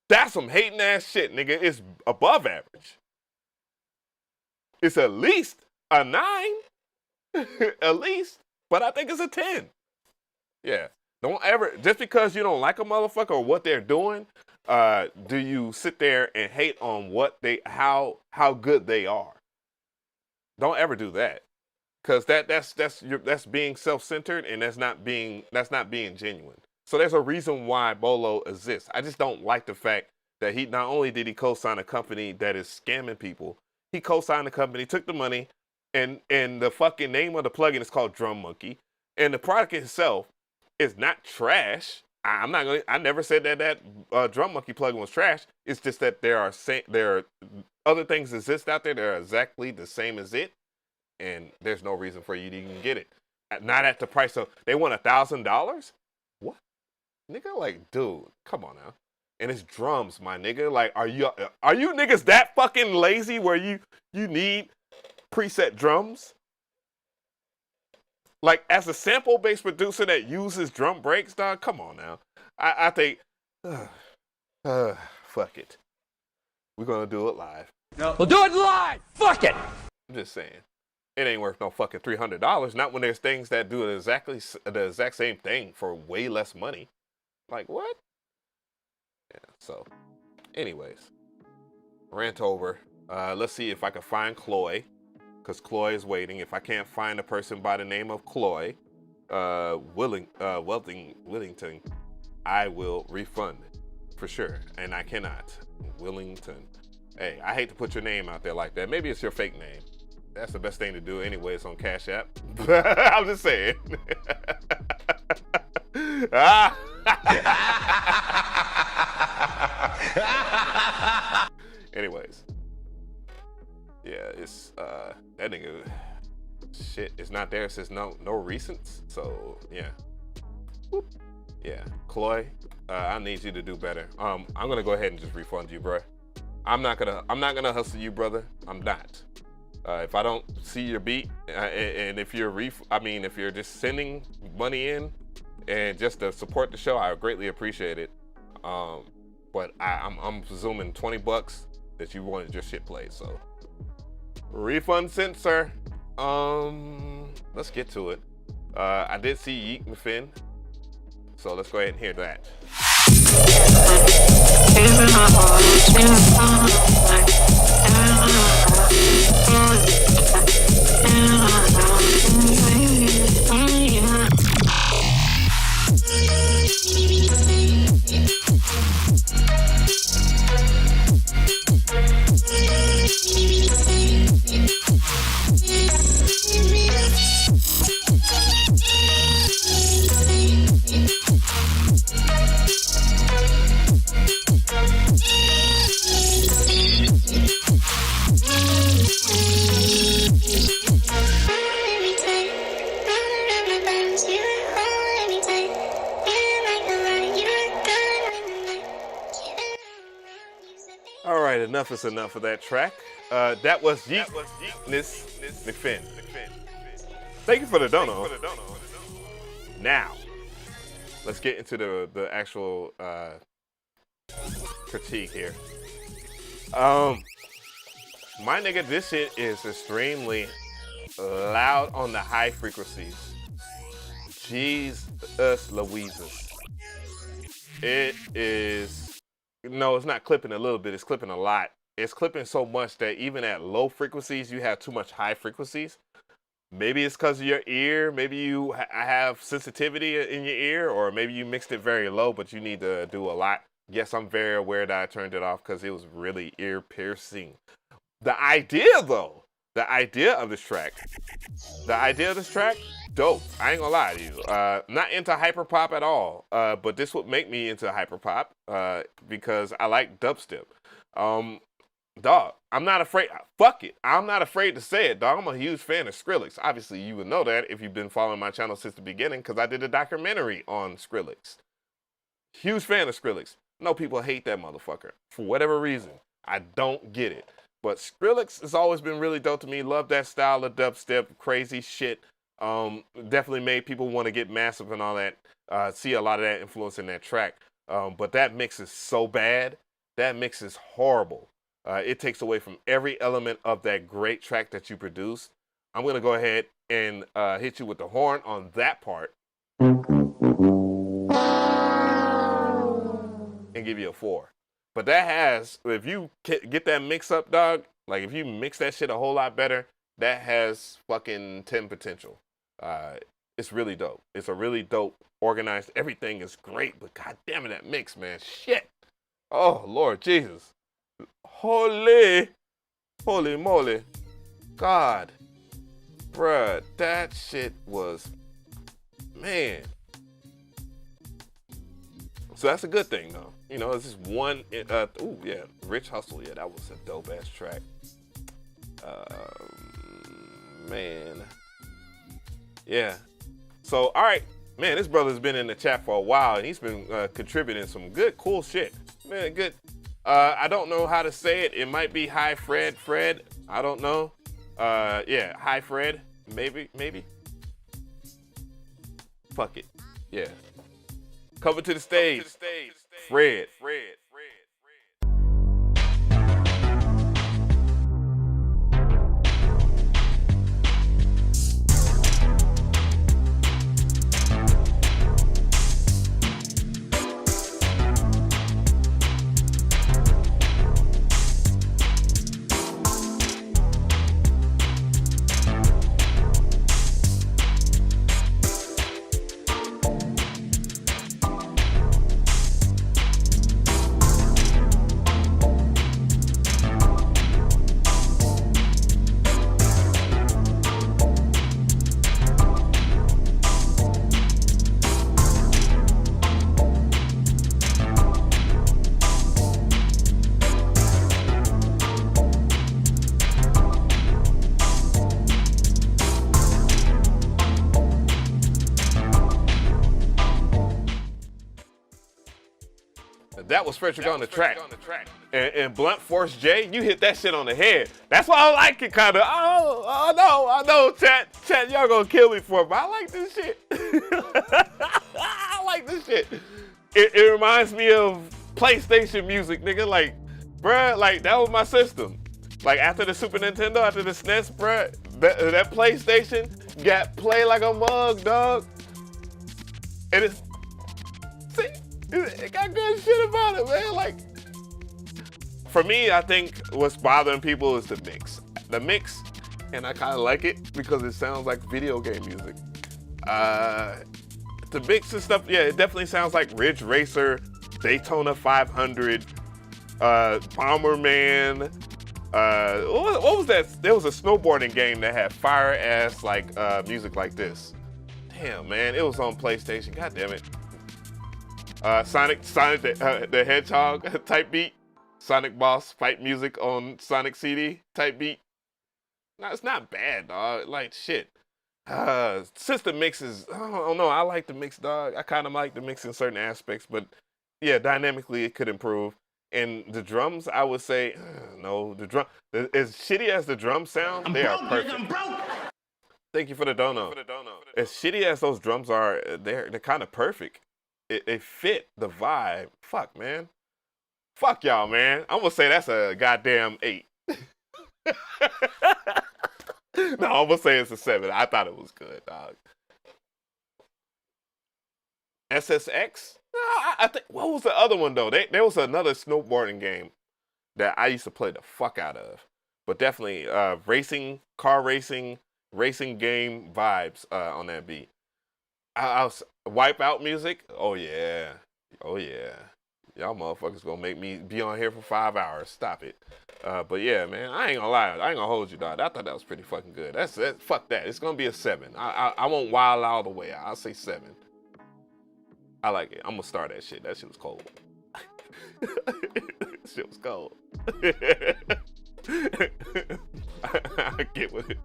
That's some hating ass shit, nigga. It's above average. It's at least a 9. At least. But I think it's a 10. Yeah. Don't ever, just because you don't like a motherfucker or what they're doing, do you sit there and hate on what how good they are? Don't ever do that, because that's being self-centered, and that's not being genuine. So there's a reason why Bolo exists. I just don't like the fact that he not only did he co-sign a company that is scamming people, he co-signed the company, took the money, and the fucking name of the plugin is called Drum Monkey, and the product itself is not trash. I never said that Drum Monkey plugin was trash. It's just that there are other things exist out there that are exactly the same as it, and there's no reason for you to even get it. Not at the price of, they want $1,000. What, nigga? Like, dude, come on now. And it's drums, my nigga. Like, are you niggas that fucking lazy where you need preset drums? Like, as a sample-based producer that uses drum breaks, dog, come on now. I think, fuck it. We're gonna do it live. No. We'll do it live. Fuck it. I'm just saying, it ain't worth no fucking $300. Not when there's things that do the exact same thing for way less money. Like, what? Yeah. So, anyways, rant over. Let's see if I can find Chloe, because Chloe is waiting. If I can't find a person by the name of Chloe Wellington, I will refund it for sure. And I cannot. Willington. Hey, I hate to put your name out there like that. Maybe it's your fake name. That's the best thing to do anyways on CashApp. I'm just saying. Anyways. Yeah, it's that nigga shit is not there. It says no recents. So yeah. Whoop. Yeah. Chloe, I need you to do better. I'm gonna go ahead and just refund you, bro. I'm not gonna hustle you, brother. I'm not. If I don't see your beat, and if you're if you're just sending money in and just to support the show, I greatly appreciate it. But I'm presuming $20 that you wanted your shit played. So refund sent, sir. Let's get to it. I did see Yeet McFinn, so let's go ahead and hear that. All right, enough is enough of that track. That was Yeetness McFinn. Thank you for the dono. Now, let's get into the actual critique here. My nigga, this shit is extremely loud on the high frequencies. Jesus Louises. It is. No, it's not clipping a little bit. It's clipping a lot. It's clipping so much that even at low frequencies, you have too much high frequencies. Maybe it's because of your ear. Maybe you have sensitivity in your ear, or maybe you mixed it very low, but you need to do a lot. Yes, I'm very aware that I turned it off because it was really ear piercing. The idea of this track, dope. I ain't gonna lie to you. Not into hyperpop at all, but this would make me into hyperpop because I like dubstep. Dog, I'm not afraid. Fuck it. I'm not afraid to say it, dog. I'm a huge fan of Skrillex. Obviously, you would know that if you've been following my channel since the beginning because I did a documentary on Skrillex. Huge fan of Skrillex. No, people hate that motherfucker for whatever reason. I don't get it. But Skrillex has always been really dope to me. Love that style of dubstep, crazy shit. Definitely made people want to get massive and all that. See a lot of that influence in that track. But that mix is so bad. That mix is horrible. It takes away from every element of that great track that you produced. I'm going to go ahead and hit you with the horn on that part. And give you a 4. But that has, if you get that mix up, dog, like if you mix that shit a whole lot better, that has fucking 10 potential. It's really dope. It's a really dope, organized, everything is great, but god damn it, that mix, man, shit. Oh, Lord Jesus. Holy moly. God. Bruh, that shit was, man. So that's a good thing, though. You know, it's just one, ooh, yeah, Rich Hustle, yeah, that was a dope-ass track. Man. Yeah. So, all right. Man, this brother's been in the chat for a while, and he's been contributing some good, cool shit. Man, good. I don't know how to say it. It might be Hi Fred. I don't know. Yeah, Hi Fred. Maybe. Fuck it. Yeah. Coming to the stage. Fred. That was Frederick on the track. And Blunt Force J, you hit that shit on the head. That's why I like it, kind of. I know, chat, y'all gonna kill me for it, but I like this shit. I like this shit. It reminds me of PlayStation music, nigga. Like, bruh, like, that was my system. Like, after the Super Nintendo, after the SNES, bruh, that PlayStation got play like a mug, dog. And it's, see? It got good shit about it, man. Like, for me, I think what's bothering people is the mix. The mix, and I kind of like it because it sounds like video game music. The mix and stuff, yeah, it definitely sounds like Ridge Racer, Daytona 500, Bomberman. What was that? There was a snowboarding game that had fire-ass like music like this. Damn, man, it was on PlayStation. God damn it. Sonic the Hedgehog type beat. Sonic Boss fight music on Sonic CD type beat. No, it's not bad, dog. Like, shit. System mixes, I don't know. I like the mix, dog. I kind of like the mix in certain aspects, but yeah, dynamically it could improve. And the drums, I would say, no, as shitty as the drums sound, they are perfect. Thank you for the dono. As shitty as those drums are, they're kind of perfect. They fit the vibe. Fuck, man. Fuck y'all, man. I'm gonna say that's a goddamn 8. No, I'm gonna say it's a 7. I thought it was good, dog. SSX? No, I think, what was the other one, though? There was another snowboarding game that I used to play the fuck out of. But definitely car racing game vibes on that beat. I'll wipe out music. Oh yeah. Y'all motherfuckers gonna make me be on here for 5 hours. Stop it. But yeah, man, I ain't gonna lie. I ain't gonna hold you, dog. I thought that was pretty fucking good. Fuck that. It's gonna be a 7. I won't wild all the way. I'll say 7. I like it. I'm gonna start that shit. That shit was cold. Shit was cold. I get what it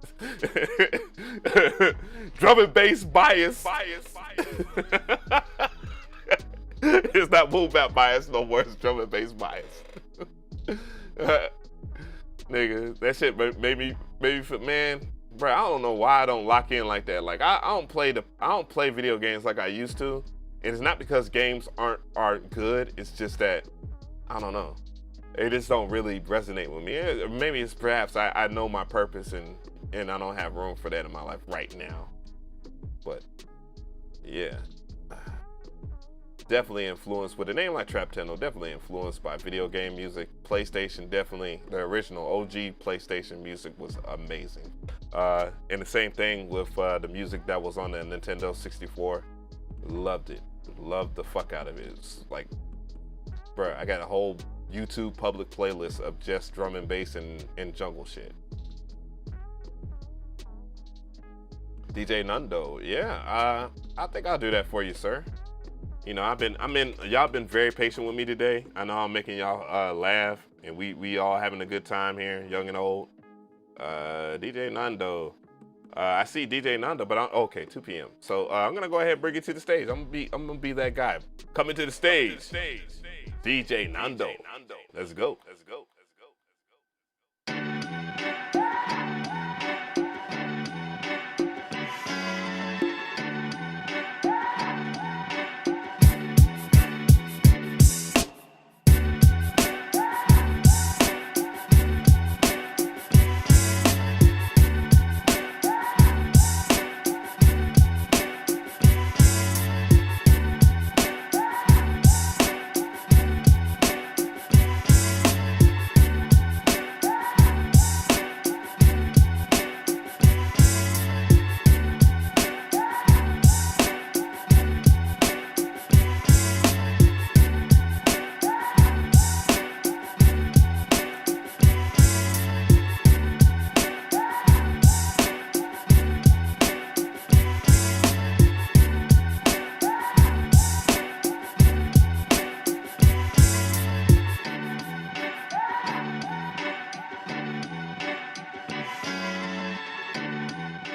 is. Drum and bass bias. It's not boom bap bias no more. It's drum and bass bias. Nigga, that shit made me man, bro. I don't know why I don't lock in like that. Like I don't play video games like I used to, and it's not because games aren't good. It's just that I don't know. They just don't really resonate with me. Maybe it's perhaps I know my purpose and I don't have room for that in my life right now. But yeah. definitely influenced with a name like Traptendo, definitely influenced by video game music. PlayStation, definitely the original OG PlayStation music was amazing. And the same thing with the music that was on the Nintendo 64. Loved it. Loved the fuck out of it. It's like, bro, I got a whole YouTube public playlist of just drum and bass and jungle shit. DJ Nundo, yeah, I think I'll do that for you, sir. You know, y'all been very patient with me today. I know I'm making y'all laugh, and we all having a good time here, young and old. DJ Nando, I see DJ Nando, but okay, 2 p.m. So I'm gonna go ahead and bring it to the stage. I'm gonna be that guy. Coming to the stage, DJ Nando. Let's go.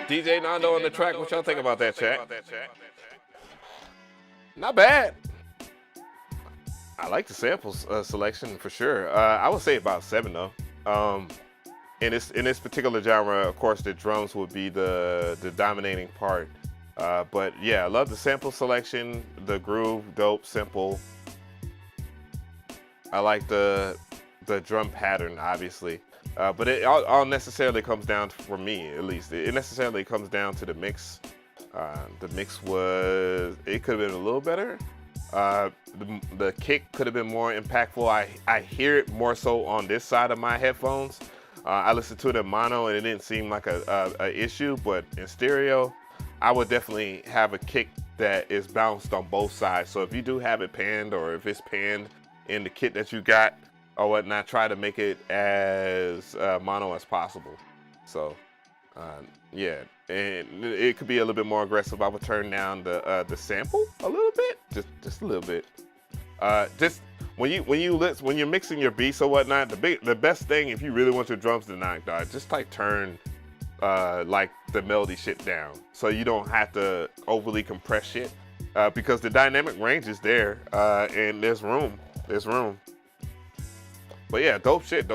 DJ Nando on the track. What y'all think about that, chat? Not bad. I like the samples selection for sure. I would say about 7 though. In this particular genre, of course, the drums would be the dominating part. But yeah, I love the sample selection, the groove, dope, simple. I like the drum pattern, obviously. But it all necessarily comes down, for me at least, it necessarily comes down to the mix. The mix it could have been a little better. The kick could have been more impactful. I hear it more so on this side of my headphones. I listened to it in mono and it didn't seem like a issue, but in stereo, I would definitely have a kick that is bounced on both sides. So if you do have it panned, or if it's panned in the kit that you got, or whatnot, try to make it as mono as possible. So, yeah, and it could be a little bit more aggressive. I would turn down the sample a little bit, just a little bit. Just when you're mixing your beats or whatnot, the best thing, if you really want your drums to knock dog, just like turn like the melody shit down, so you don't have to overly compress shit, because the dynamic range is there, and there's room. But yeah, dope shit.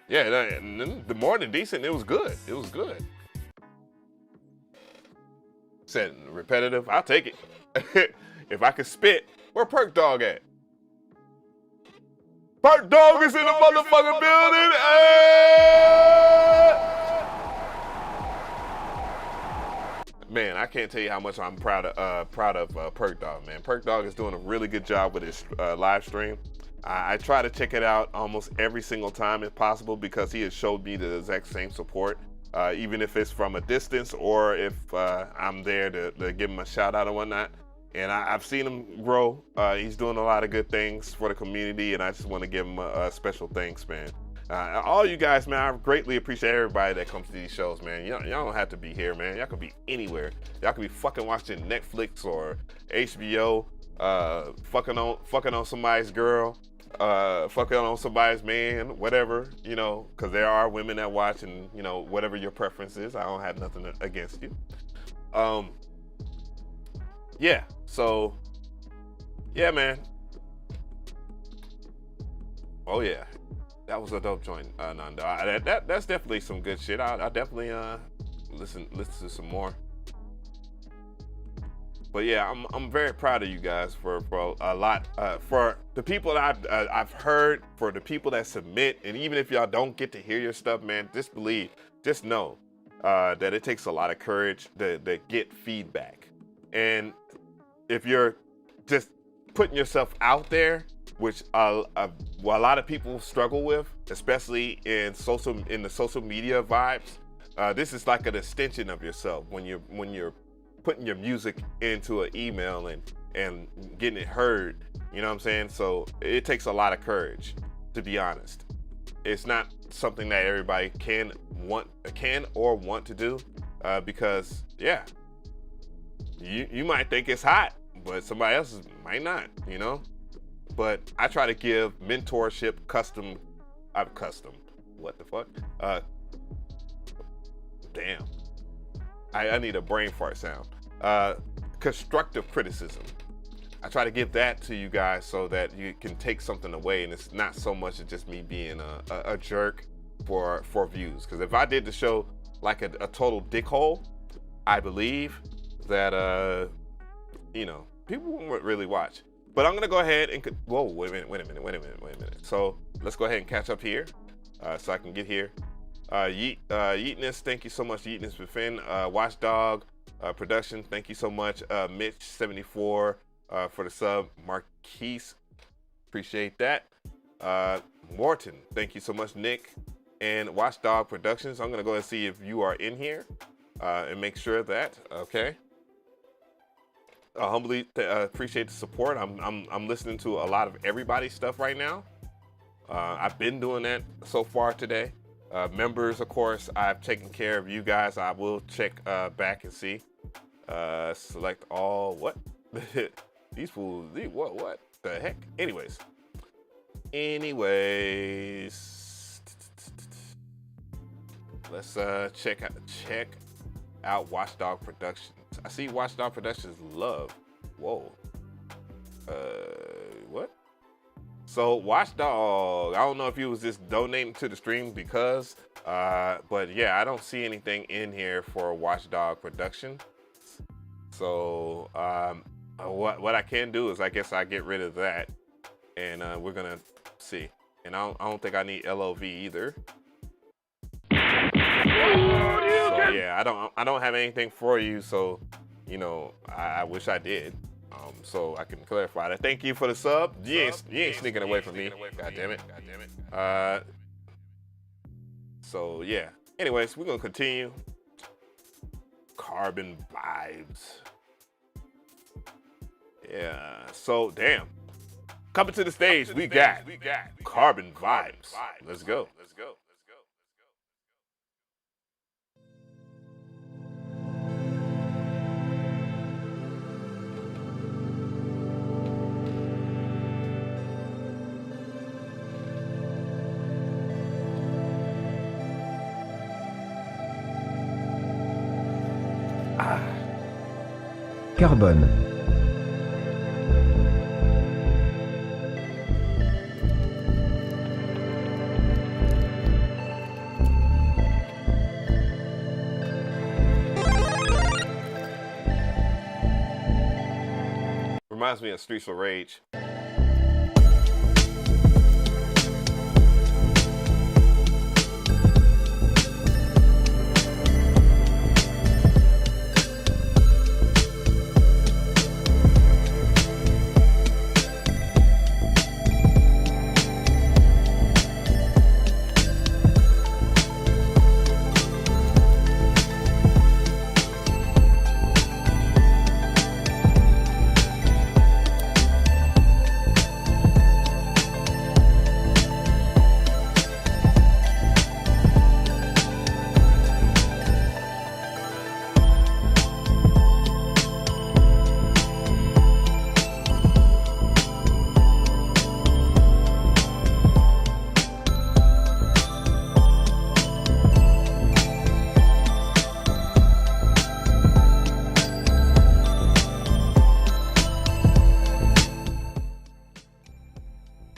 Yeah, the more than decent, it was good. Said repetitive, I'll take it. If I could spit, where Perk Dog at? Perk Dog is in the motherfucking building. Man, I can't tell you how much I'm proud of Perk Dog, man. Perk Dog is doing a really good job with his live stream. I try to check it out almost every single time if possible, because he has showed me the exact same support, even if it's from a distance or if I'm there to give him a shout out and whatnot. And I've seen him grow. He's doing a lot of good things for the community, and I just want to give him a special thanks, man. All you guys, man, I greatly appreciate everybody that comes to these shows, man. Y'all don't have to be here, man. Y'all could be anywhere. Y'all could be fucking watching Netflix or HBO, fucking on somebody's girl, fucking on somebody's man, whatever, you know, because there are women that watch, and, you know, whatever your preference is, I don't have nothing against you. Yeah, so, yeah, man. Oh, yeah. That was a dope joint, Nando. That's definitely some good shit. I definitely listen to some more. But yeah, I'm very proud of you guys for a lot, for the people that I've heard, for the people that submit, and even if y'all don't get to hear your stuff, man, just know that it takes a lot of courage to get feedback. And if you're just putting yourself out there, which a lot of people struggle with, especially in the social media vibes. This is like an extension of yourself when you're putting your music into an email and getting it heard. You know what I'm saying? So it takes a lot of courage, to be honest. It's not something that everybody can or want to do, because yeah, you might think it's hot, but somebody else might not, you know. But I try to give mentorship, custom. What the fuck? Damn. I need a brain fart sound. Constructive criticism. I try to give that to you guys so that you can take something away, and it's not so much as just me being a jerk for views. Because if I did the show like a total dickhole, I believe that people wouldn't really watch. But I'm gonna go ahead and whoa, wait a minute. So let's go ahead and catch up here, so I can get here. Yeetness, thank you so much. Yeetness within Watchdog Production, thank you so much. Mitch 74 for the sub. Marquise, appreciate that. Morton, thank you so much. Nick and Watchdog Productions. I'm gonna go ahead and see if you are in here and make sure that okay. Humbly appreciate the support. I'm listening to a lot of everybody's stuff right now. I've been doing that so far today. Members, of course, I've taken care of you guys. I will check back and see. Select all. What? These fools. What the heck? Anyways. Let's check out Watchdog Productions. I see Watchdog Productions love. Whoa. What? So Watchdog, I don't know if you was just donating to the stream because, but yeah, I don't see anything in here for Watchdog Production. So what I can do is I guess I get rid of that, and we're gonna see. And I don't think I need LOV either. So yeah, I don't have anything for you. So I wish I did. So I can clarify that. Thank you for the sub. You ain't sneaking away from me. God damn it. So yeah. Anyways, we're gonna continue. Carbon vibes. Yeah. So damn. Coming to the stage, we got Carbon vibes. Let's go. Carbone. Reminds me of Streets of Rage.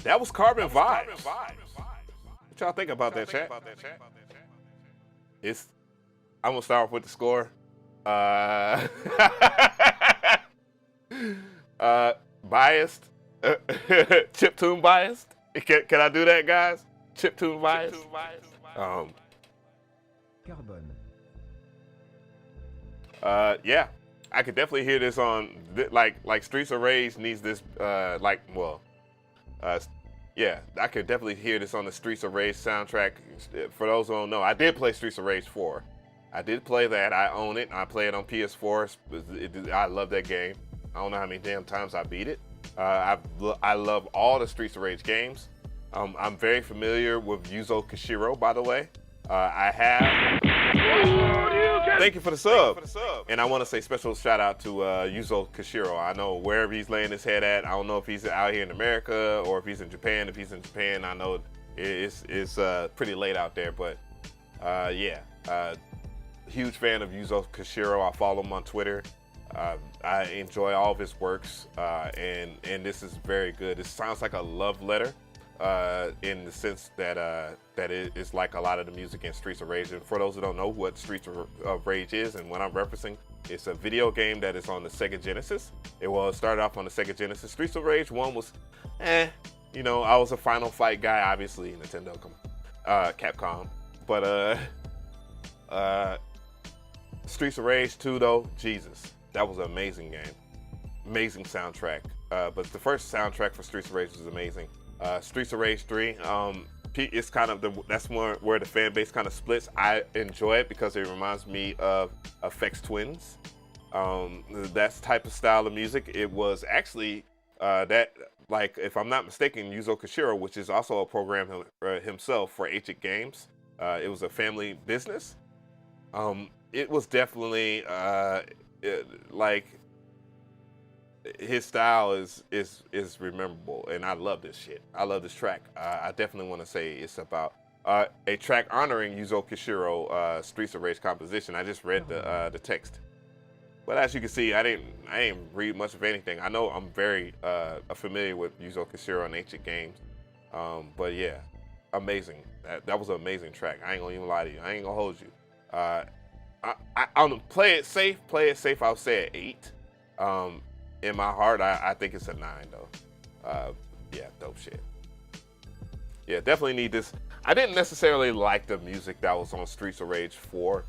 That was Carbon vibes. What y'all think about that, chat? I'm gonna start off with the score. Biased. Chiptune biased. Can I do that, guys? Chiptune biased. Carbone. Yeah. I could definitely hear this on like Streets of Rage needs this yeah, I could definitely hear this on the Streets of Rage soundtrack. For those who don't know, I did play Streets of Rage 4. I did play that. I own it. I play it on PS4. I love that game. I don't know how many damn times I beat it. I love all the Streets of Rage games. I'm very familiar with Yuzo Koshiro, by the way. I have. Thank you for the sub. And I want to say special shout out to Yuzo Koshiro. I know wherever he's laying his head at. I don't know if he's out here in America or if he's in Japan. If he's in Japan, I know it's pretty late out there. But yeah, huge fan of Yuzo Koshiro. I follow him on Twitter. I enjoy all of his works, and this is very good. It sounds like a love letter. In the sense that it's like a lot of the music in Streets of Rage. And for those who don't know what Streets of Rage is and what I'm referencing, it's a video game that is on the Sega Genesis. It started off on the Sega Genesis. Streets of Rage 1 was, you know, I was a Final Fight guy, obviously, Nintendo, Capcom. But Streets of Rage 2 though, Jesus, that was an amazing game. Amazing soundtrack. But the first soundtrack for Streets of Rage was amazing. Streets of Rage 3, it's kind of that's where the fan base kind of splits. I enjoy it because it reminds me of Aphex Twins. That type of style of music. It was actually that, like, if I'm not mistaken, Yuzo Koshiro, which is also a programmer himself for H8 Games. It was a family business. It was definitely like, his style is rememberable, and I love this shit. I love this track. I definitely want to say it's about a track honoring Yuzo Koshiro Streets of Rage composition. I just read the text, but as you can see, I didn't read much of anything. I know I'm very familiar with Yuzo Koshiro and H8 Games, but yeah, amazing. That was an amazing track. I ain't gonna even lie to you. I ain't gonna hold you. I'm play it safe. I'll say an 8. In my heart, I think it's a 9 though. Yeah, dope shit. Yeah, definitely need this. I didn't necessarily like the music that was on Streets of Rage 4.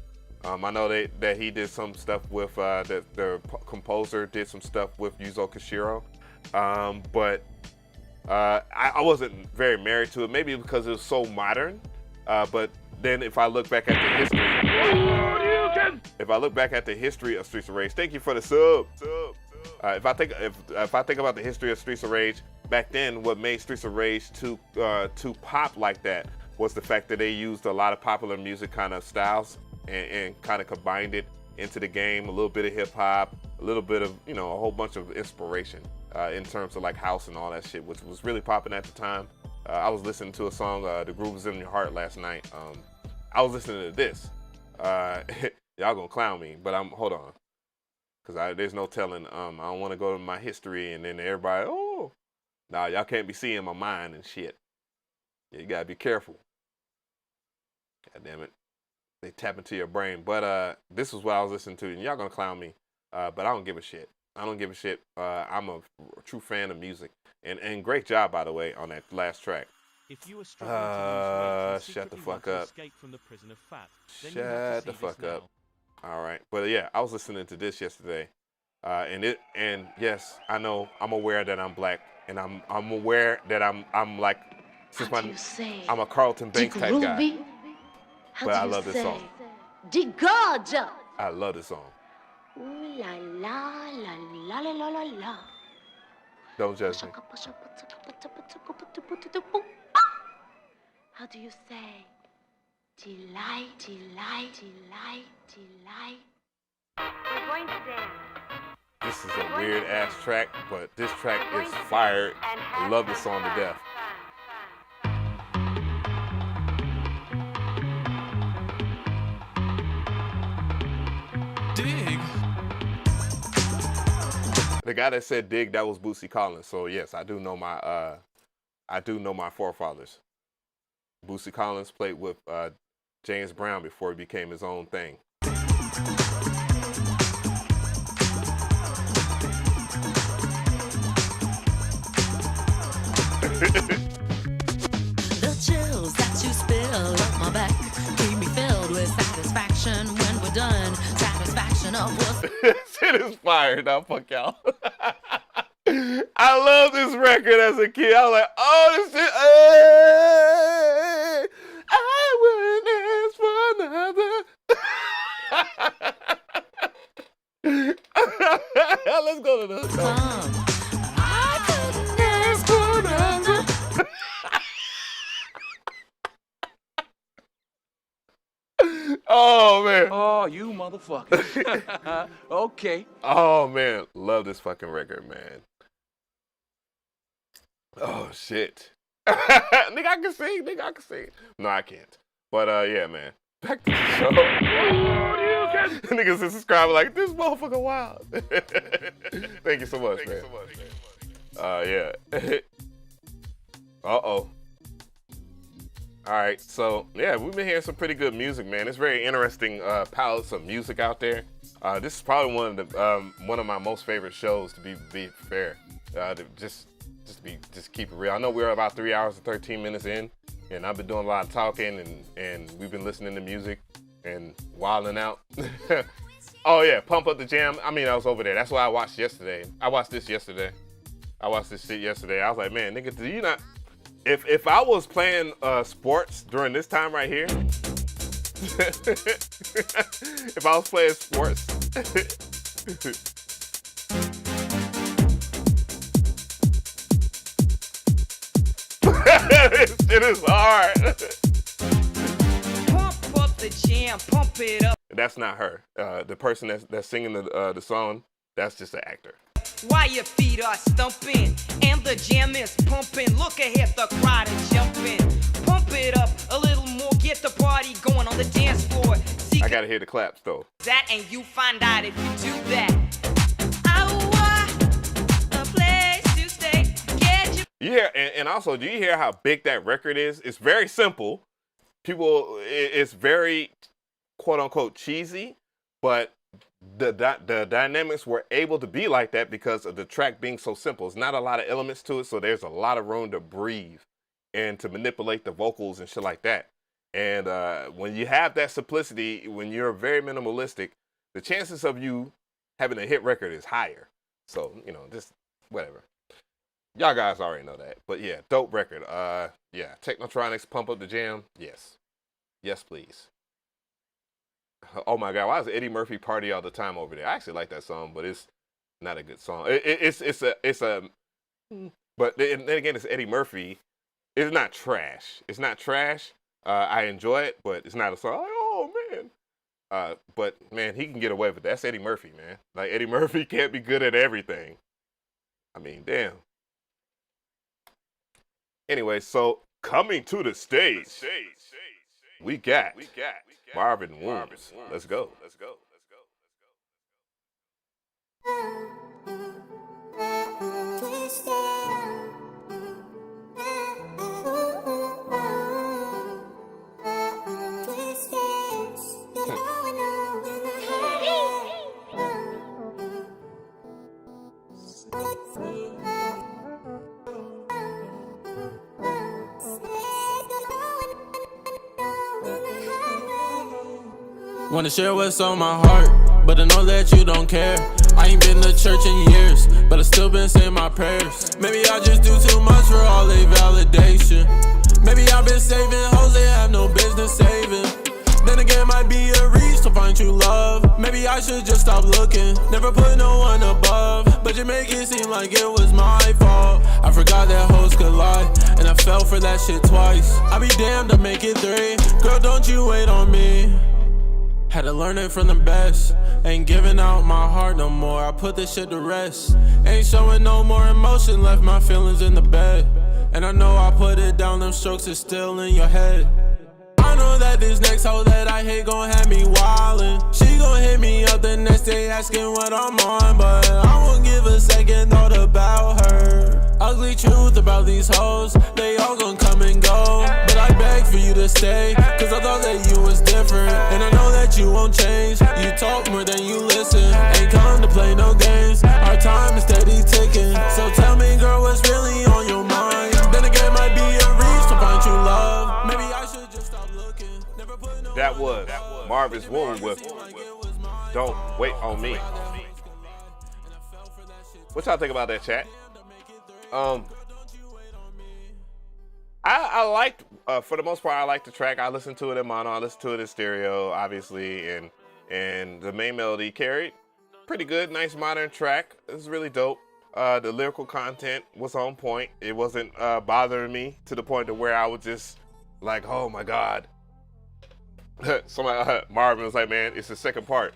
I know that he did some stuff with, the composer did some stuff with Yuzo Koshiro. But I wasn't very married to it, maybe because it was so modern. But then if I look back at the history, of Streets of Rage, thank you for the sub. If I think about the history of Streets of Rage, back then what made Streets of Rage to pop like that was the fact that they used a lot of popular music kind of styles and kind of combined it into the game, a little bit of hip hop, a little bit of, you know, a whole bunch of inspiration in terms of like house and all that shit, which was really popping at the time. I was listening to a song, The Groove Is In Your Heart, last night. I was listening to this. Y'all gonna clown me, but hold on. Because there's no telling, I don't want to go to my history and then everybody, oh, nah, y'all can't be seeing my mind and shit. Yeah, you gotta be careful. God damn it. They tap into your brain. But this is what I was listening to, and y'all gonna clown me, but I don't give a shit. I'm a true fan of music. And great job, by the way, on that last track. If you are struggling to shut the fuck up. Escape from the prison of fat, then shut the fuck up. All right, but yeah, I was listening to this yesterday, and yes, I know, I'm aware that I'm black, and I'm aware that I'm like, I'm a Carlton Banks type guy, but I love this song. I love this song. Ooh la la la la la la la. Don't judge me. How do you say? Delight, delight, delight, delight. We're going to dance. This is a weird ass track, but this track is fire. I love this song to death. Dig. The guy that said dig, that was Bootsy Collins. So yes, I do know my forefathers. Bootsy Collins played with James Brown before he became his own thing. The chills that you spill up my back keep me filled with satisfaction when we're done. Satisfaction of what's shit is fire. Now, fuck y'all. I love this record as a kid. I was like, oh, this shit. Hey, I wouldn't ask for another. Let's go to the song. I couldn't ask for another. Oh, man. Oh, you motherfucker. Okay. Oh, man. Love this fucking record, man. Oh, shit. Nigga, I can sing. No, I can't. But, yeah, man. Back to the show. Niggas is subscribing like, this motherfucker wild. Thank you so much, man. Yeah. Uh-oh. All right, so yeah, we've been hearing some pretty good music, man. It's very interesting palettes of music out there. This is probably one of my most favorite shows, to be fair. Just keep it real. I know we're about 3 hours and 13 minutes in, and I've been doing a lot of talking, and we've been listening to music and wilding out. Oh yeah, Pump Up the Jam. I mean, I was over there. That's what I watched yesterday. I watched this shit yesterday. I was like, man, nigga, do you not? If I was playing sports during this time right here, if I was playing sports, it is hard. Pump up the jam, pump it up. That's not her. The person that's singing the song, that's just an actor. While your feet are stumping and the jam is pumping, look ahead, the crowd is jumping. Pump it up a little more, get the party going on the dance floor. See, I gotta hear the claps though. That and you find out if you do that. A place to stay. Get you. Yeah, and also, do you hear how big that record is? It's very simple. It's very quote unquote cheesy, but the dynamics were able to be like that because of the track being so simple. It's not a lot of elements to it, so there's a lot of room to breathe and to manipulate the vocals and shit like that. And when you have that simplicity, when you're very minimalistic, the chances of you having a hit record is higher. So, you know, just whatever. Y'all guys already know that. But yeah, dope record. Yeah, Technotronics, Pump Up the Jam. Yes. Yes, please. Oh my God, why is Eddie Murphy party all the time over there? I actually like that song, but it's not a good song. But then again, it's Eddie Murphy. It's not trash. It's not trash. I enjoy it, but it's not a song. Like, oh man. But man, he can get away with it. That's Eddie Murphy, man. Like Eddie Murphy can't be good at everything. I mean, damn. Anyway, so coming to the stage, we got Marvin Wooms. Let's go. Wanna share what's on my heart, but I know that you don't care. I ain't been to church in years, but I still been saying my prayers. Maybe I just do too much for all they validation. Maybe I've been saving hoes they have no business saving. Then again, might be a reach to find true love. Maybe I should just stop looking, never put no one above. But you make it seem like it was my fault. I forgot that hoes could lie, and I fell for that shit twice. I be damned to make it 3. Girl, don't you wait on me. Had to learn it from the best. Ain't giving out my heart no more. I put this shit to rest. Ain't showing no more emotion. Left my feelings in the bed. And I know I put it down. Them strokes is still in your head. I know that this next hoe that I hate gon' have me wildin'. She gon' hit me up the next day asking what I'm on, but I won't give a second thought about her. Ugly truth about these hoes, they all gon' come and go. But I beg for you to stay, cause I thought that you was different. And I know that you won't change, you talk more than you listen. Ain't come to play no games, our time is steady ticking. So tell me girl, what's really on your mind? Then again, might be a reach to find true love. Maybe I should just stop looking. That was Marvin's Womb with Don't Wait on Me. What y'all think about that, chat? I liked, for the most part, I liked the track. I listened to it in mono, I listened to it in stereo, obviously, and the main melody carried. Pretty good, nice modern track. It was really dope. The lyrical content was on point. It wasn't bothering me to the point to where I was just like, oh my God. Somebody, Marvin was like, man, it's the second part.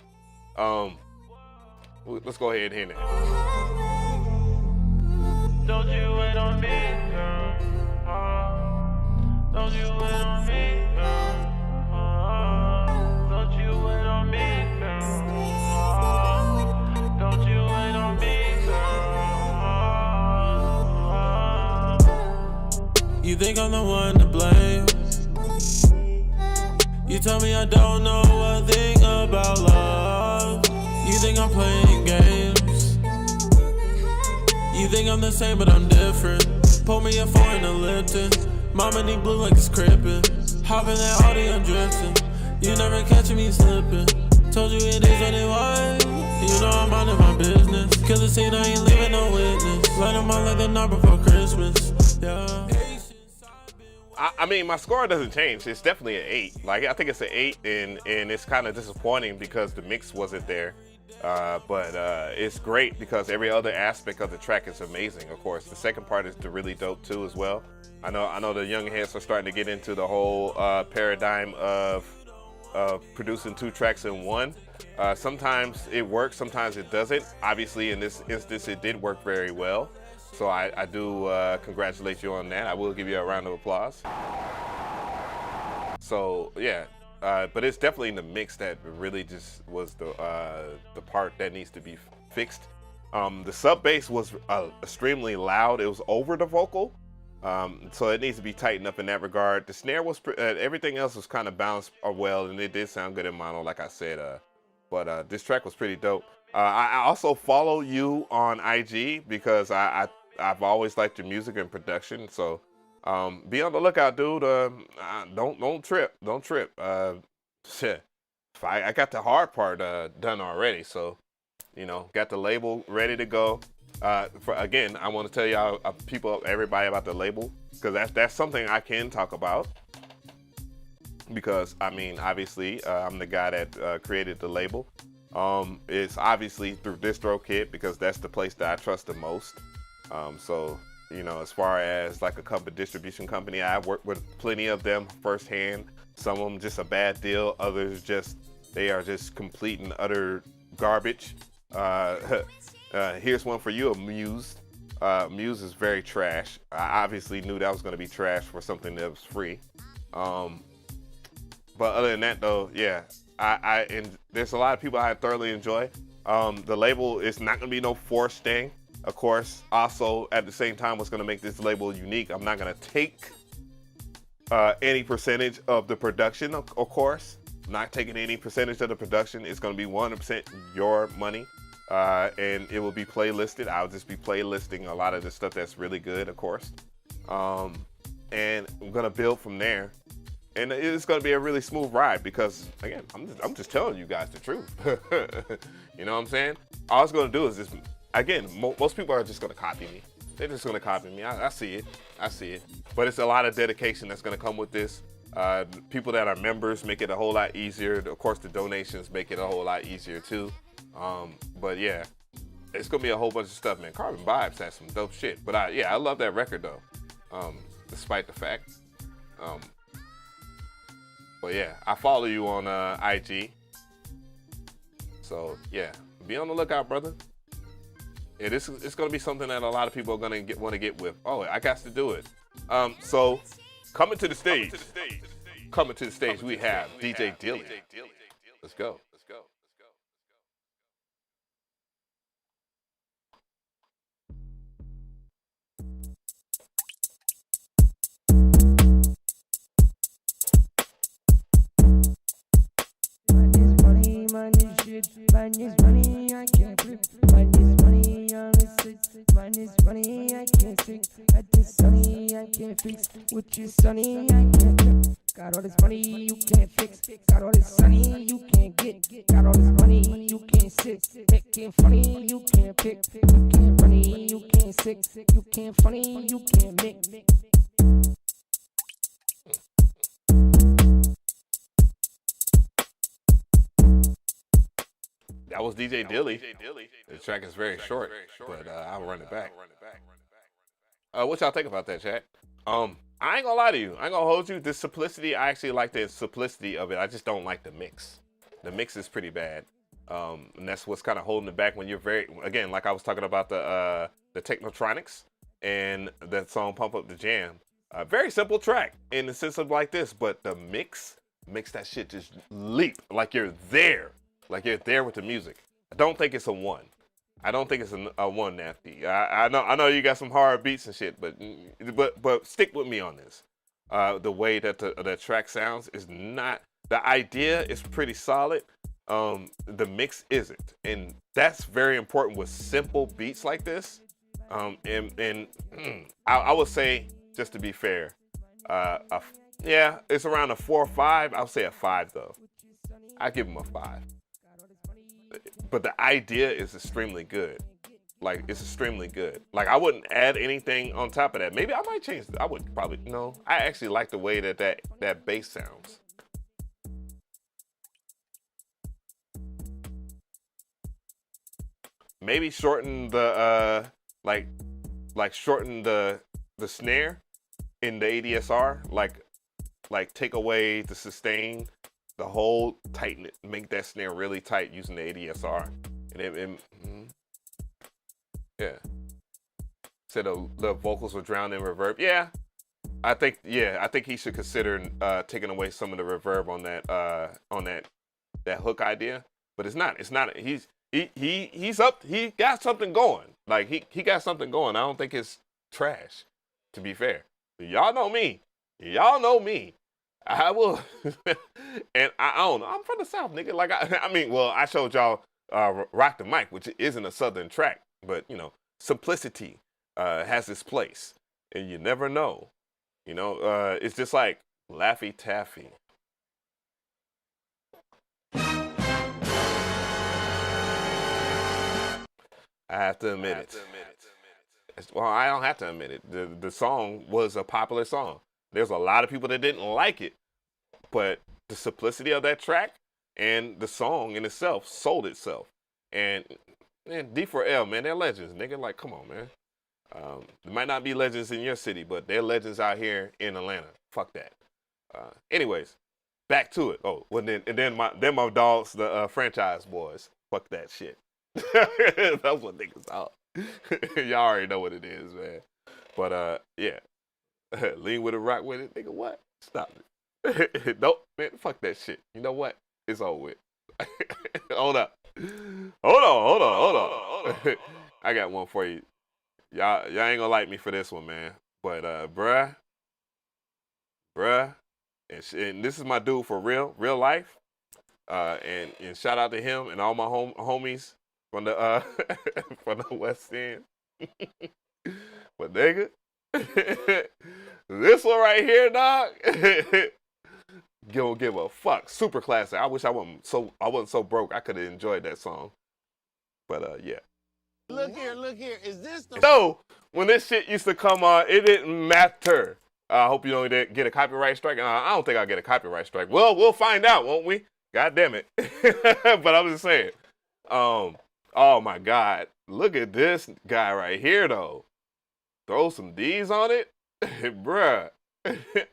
Let's go ahead and hear that. Don't you wait on me, girl. Don't you wait on me, girl. Don't you wait on me, girl. Don't you wait on me, girl. You think I'm the one to blame? You tell me I don't know a thing about love. You think I'm playing games? You think I'm the same but I'm different. Pour me a 4 in a Lipton. Mama need blue like it's crippin'. Hop in that Audi, I'm drifting. You never catching me slipping. Told you it is what it was. You know I'm minding my business. Kill the scene, I ain't leaving no witness. Light them out like the night before Christmas. Yeah. I mean, my score doesn't change. It's definitely an 8. Like, I think it's an 8, and it's kind of disappointing because the mix wasn't there. But it's great because every other aspect of the track is amazing. Of course, the second part is really dope too as well. I know the young heads are starting to get into the whole paradigm of producing 2 tracks in one. Sometimes it works, sometimes it doesn't. Obviously, in this instance, it did work very well. So I do congratulate you on that. I will give you a round of applause. So yeah. But it's definitely in the mix that really just was the part that needs to be fixed. The sub bass was extremely loud. It was over the vocal, so it needs to be tightened up in that regard. The snare was everything else was kind of balanced well, and it did sound good in mono, like I said. But this track was pretty dope. I also follow you on IG because I've always liked your music and production. So. Be on the lookout, dude. Don't trip. Shit. I got the hard part done already, so got the label ready to go. Again, I want to tell y'all, everybody about the label, because that's something I can talk about. Because I mean, obviously, I'm the guy that created the label. It's obviously through DistroKid because that's the place that I trust the most. So. As far as like a distribution company, I worked with plenty of them firsthand. Some of them just a bad deal. Others they are just complete and utter garbage. Here's one for you, Muse. Muse is very trash. I obviously knew that was going to be trash for something that was free. But other than that though, yeah, and there's a lot of people I thoroughly enjoy. The label is not going to be no forced thing. Of course, also at the same time, what's going to make this label unique, I'm not going to take any percentage of the production, of course. I'm not taking any percentage of the production. It's going to be 100% your money, and it will be playlisted. I'll just be playlisting a lot of the stuff that's really good, of course. And I'm going to build from there. And it's going to be a really smooth ride because, again, I'm just telling you guys the truth. You know what I'm saying? All I was going to do is just... Again, most people are just going to copy me. They're just going to copy me. I see it. But it's a lot of dedication that's going to come with this. People that are members make it a whole lot easier. Of course, the donations make it a whole lot easier too. But yeah, it's going to be a whole bunch of stuff, man. Carbon Vibes has some dope shit. But I love that record though, despite the fact. But yeah, I follow you on IG. So yeah, be on the lookout, brother. It's going to be something that a lot of people are going to want to get with. Oh, I got to do it. So, coming to the stage, we have DJ Dilly. Let's go. Mine is money, I can't flip. Mine is money on the sit. Mine is money, I can't sing. At this sunny, I can't fix. With you sunny, I can't flip. Got all this money you can't fix. Got all this sunny you can't get. Got all this money you can't sit. Picking funny you can't pick. You can't funny you can't sick. You can't funny you can't mix. That was DJ Dilly. The track is very short, but I'll run it back. What y'all think about that, chat? I ain't gonna lie to you. I ain't gonna hold you. The simplicity, I actually like the simplicity of it. I just don't like the mix. The mix is pretty bad. And that's what's kind of holding it back when you're again, like I was talking about the Technotronics and that song Pump Up the Jam. Very simple track in the sense of like this, but the mix makes that shit just leap like you're there. Like you're there with the music. I don't think it's a 1. I don't think it's a 1, Nasty. I know you got some hard beats and shit, but stick with me on this. The way that the track sounds is not. The idea is pretty solid. The mix isn't, and that's very important with simple beats like this. And I would say, just to be fair, yeah, it's around a 4 or 5. I'll say a 5 though. I give him a 5. But the idea is extremely good. Like, it's extremely good. Like, I wouldn't add anything on top of that. Maybe I might change it. I would probably, no. I actually like the way that bass sounds. Maybe shorten the, like shorten the snare in the ADSR. Like take away the sustain. The whole tighten it, make that snare really tight using the ADSR, and yeah. So the vocals were drowned in reverb. Yeah, I think he should consider taking away some of the reverb on that hook idea. But it's not. He's up. He got something going. Like he got something going. I don't think it's trash. To be fair, y'all know me. I will, and I don't know. I'm from the South, nigga. Like I showed y'all "Rock the Mic," which isn't a Southern track, but you know, simplicity has its place, and you never know. You know, it's just like Laffy Taffy. I have to admit it. Well, I don't have to admit it. The song was a popular song. There's a lot of people that didn't like it, but the simplicity of that track and the song in itself sold itself. And D4L, man, they're legends, nigga. Like, come on, man. They might not be legends in your city, but they're legends out here in Atlanta. Fuck that. Anyways, back to it. Oh, well, then my dogs, the franchise boys. Fuck that shit. That's what niggas out. Y'all already know what it is, man. But yeah. Lean with it, rock with it, nigga. What? Stop it. Nope, man. Fuck that shit. You know what? It's over with. Hold up. Hold on. I got one for you. Y'all ain't gonna like me for this one, man. But bruh, and this is my dude for real life. And shout out to him and all my homies from the from the West End. But nigga. This one right here, dog. Don't give a fuck. Super classic. I wish I wasn't so broke. I could have enjoyed that song. But yeah. Look here. Is this the So when this shit used to come on, it didn't matter. I hope you don't get a copyright strike. I don't think I'll get a copyright strike. Well, we'll find out, won't we? God damn it. But I'm just saying. Oh my God. Look at this guy right here though. Throw some D's on it, bruh.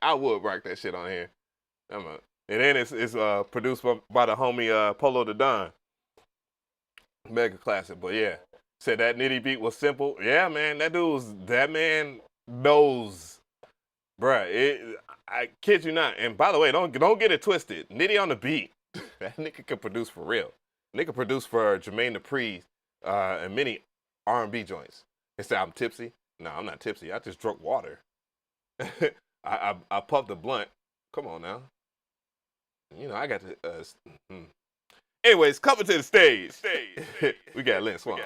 I would rock that shit on here. And then it's produced by the homie Polo the Don. Mega classic, but yeah. Said that Nitty beat was simple. Yeah, man, that man knows, bruh. I kid you not. And by the way, don't get it twisted. Nitty on the beat, that nigga can produce for real. Nigga produced for Jermaine Dupri and many R&B joints. He said I'm tipsy. No, I'm not tipsy. I just drunk water. I puffed a blunt. Come on now. You know, I got to... Anyways, coming to the stage. We got Lynn Swan.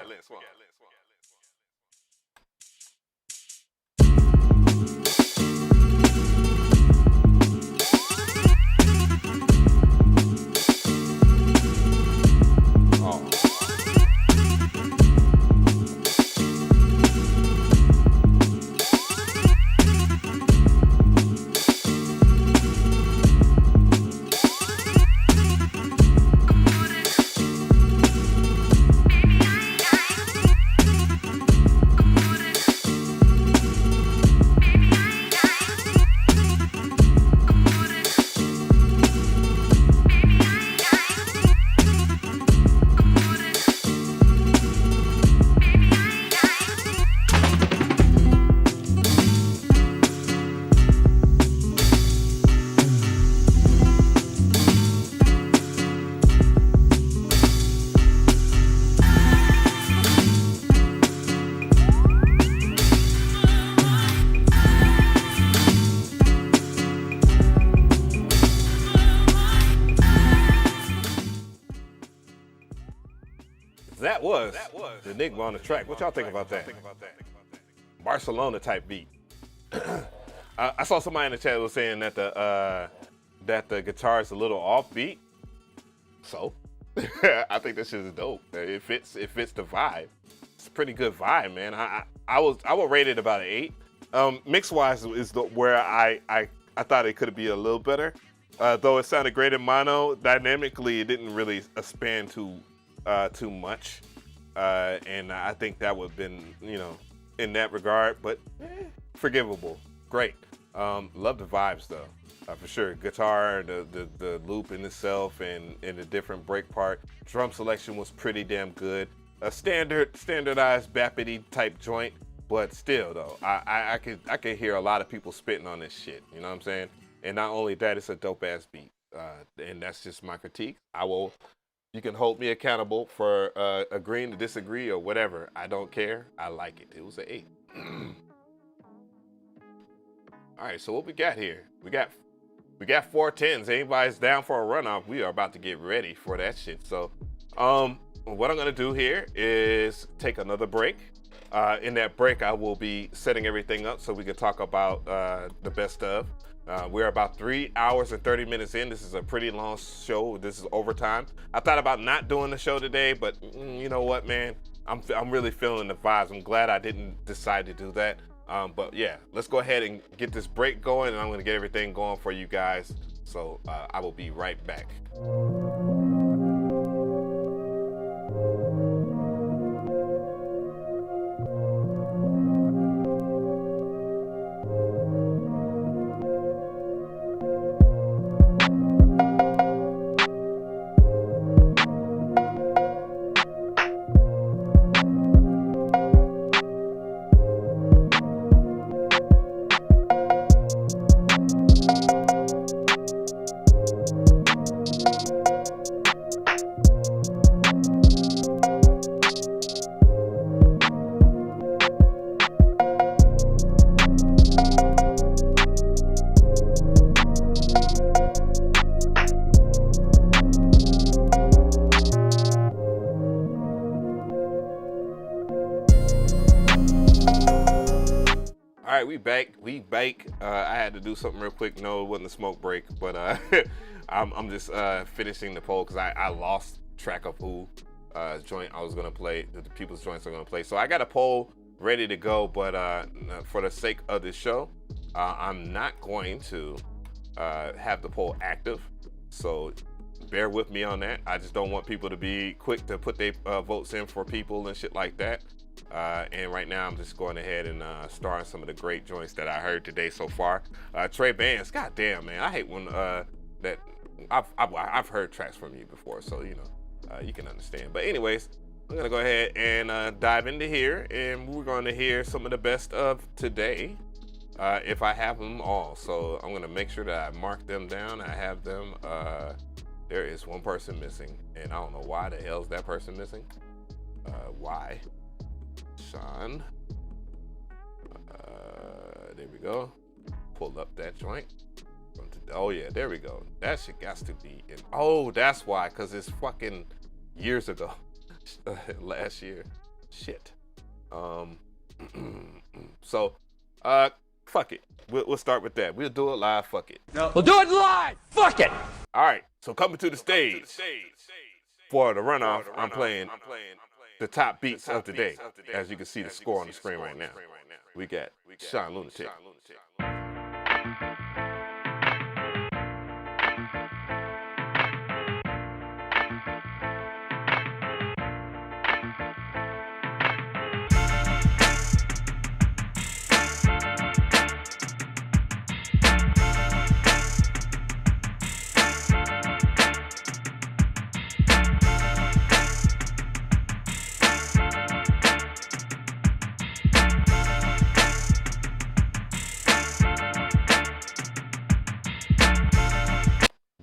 That was the Enigma on the track. What y'all think about that? Barcelona type beat. I saw somebody in the chat was saying that the guitar is a little offbeat. So I think this shit is dope. It fits the vibe. It's a pretty good vibe, man. I would rate it about an 8. Mix wise is where I thought it could be a little better. Though it sounded great in mono, dynamically it didn't really expand too much. And I think that would have been, in that regard, but forgivable. Great. Love the vibes though, for sure. Guitar, the loop in itself, and the different break part. Drum selection was pretty damn good. A standardized Bappity type joint, but still though, I could hear a lot of people spitting on this shit. You know what I'm saying? And not only that, it's a dope ass beat. And that's just my critique. You can hold me accountable for agreeing to disagree or whatever. I don't care. I like it. It was an 8. All right, so what we got here? We got 4 10s. Anybody's down for a runoff, we are about to get ready for that shit. So what I'm gonna do here is take another break. In that break, I will be setting everything up so we can talk about the best of. We're about 3 hours and 30 minutes in. This is a pretty long show. This is overtime. I thought about not doing the show today, but you know what, man? I'm really feeling the vibes. I'm glad I didn't decide to do that. But yeah, let's go ahead and get this break going, and I'm gonna get everything going for you guys. So I will be right back. We back. I had to do something real quick. No, it wasn't a smoke break, but I'm just finishing the poll because I lost track of who joint I was gonna play, the people's joints are gonna play. So I got a poll ready to go, but for the sake of this show, I'm not going to have the poll active. So bear with me on that. I just don't want people to be quick to put their votes in for people and shit like that. And right now I'm just going ahead and starring some of the great joints that I heard today so far. Trey Bands, goddamn man, I hate when that I've heard tracks from you before, so you can understand. But anyways, I'm gonna go ahead and dive into here, and we're going to hear some of the best of today, if I have them all. So I'm gonna make sure that I mark them down. I have them. There is one person missing, and I don't know why the hell is that person missing. Why? Sean. There we go. Pull up that joint. Oh yeah, there we go. That shit got to be in. Oh, that's why, because it's fucking years ago. Last year. Shit. So, fuck it. We'll start with that. We'll do it live. Fuck it. No. We'll do it live. Fuck it. All right. So coming to the stage for the runoff, I'm playing the top beats of the day. As you can see the score on the screen right now. We got Sean Lunatic.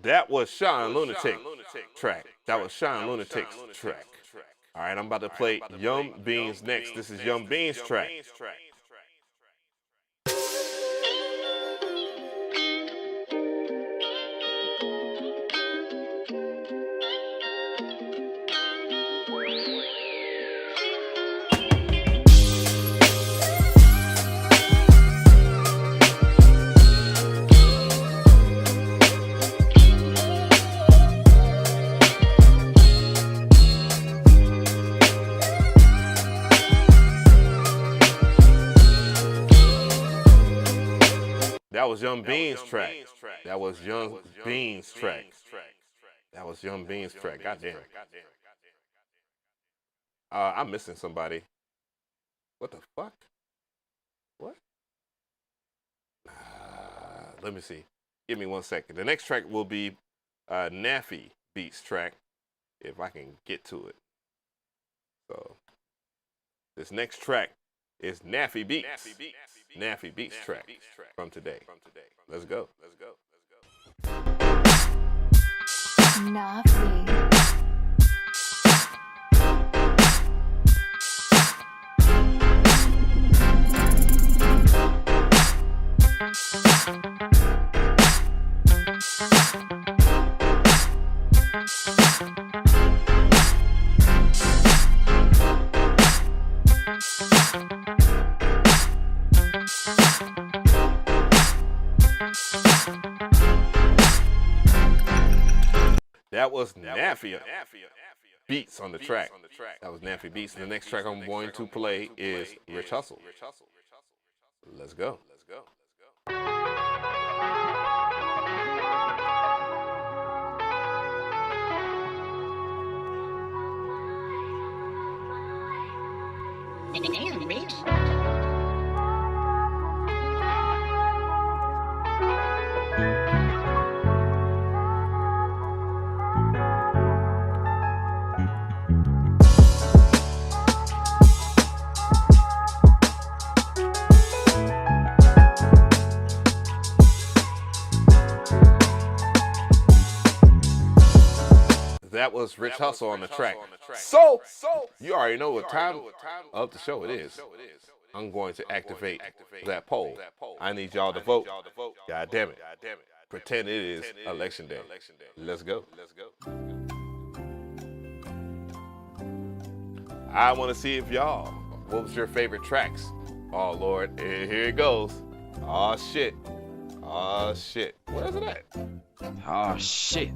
That was Sean Lunatic track. That was Sean Lunatic's track. All right, I'm about to play Yum Beans next. This is Yum Beans track. was Young Beans track. That was Young Beans track. That was Young Beans track. Goddamn. I'm missing somebody. What the fuck? What? Let me see. Give me 1 second. The next track will be Naffy Beats track, if I can get to it. So this next track is Naffy Beats. Naffy Beats track from today. Let's go. Naffy. That was Naffy Beats on the track. That was Naffy Beats. And the next track I'm going to play is Rich Hustle. Let's go. Damn, bitch. That was Rich Hustle on the track. So you already know what time of the show it is. I'm going to activate that poll. I need y'all to vote. God damn it. Pretend it is election day. Let's go. I want to see if y'all, what was your favorite tracks? Oh, Lord. Here it goes. Oh, shit. What is it at? Oh, shit.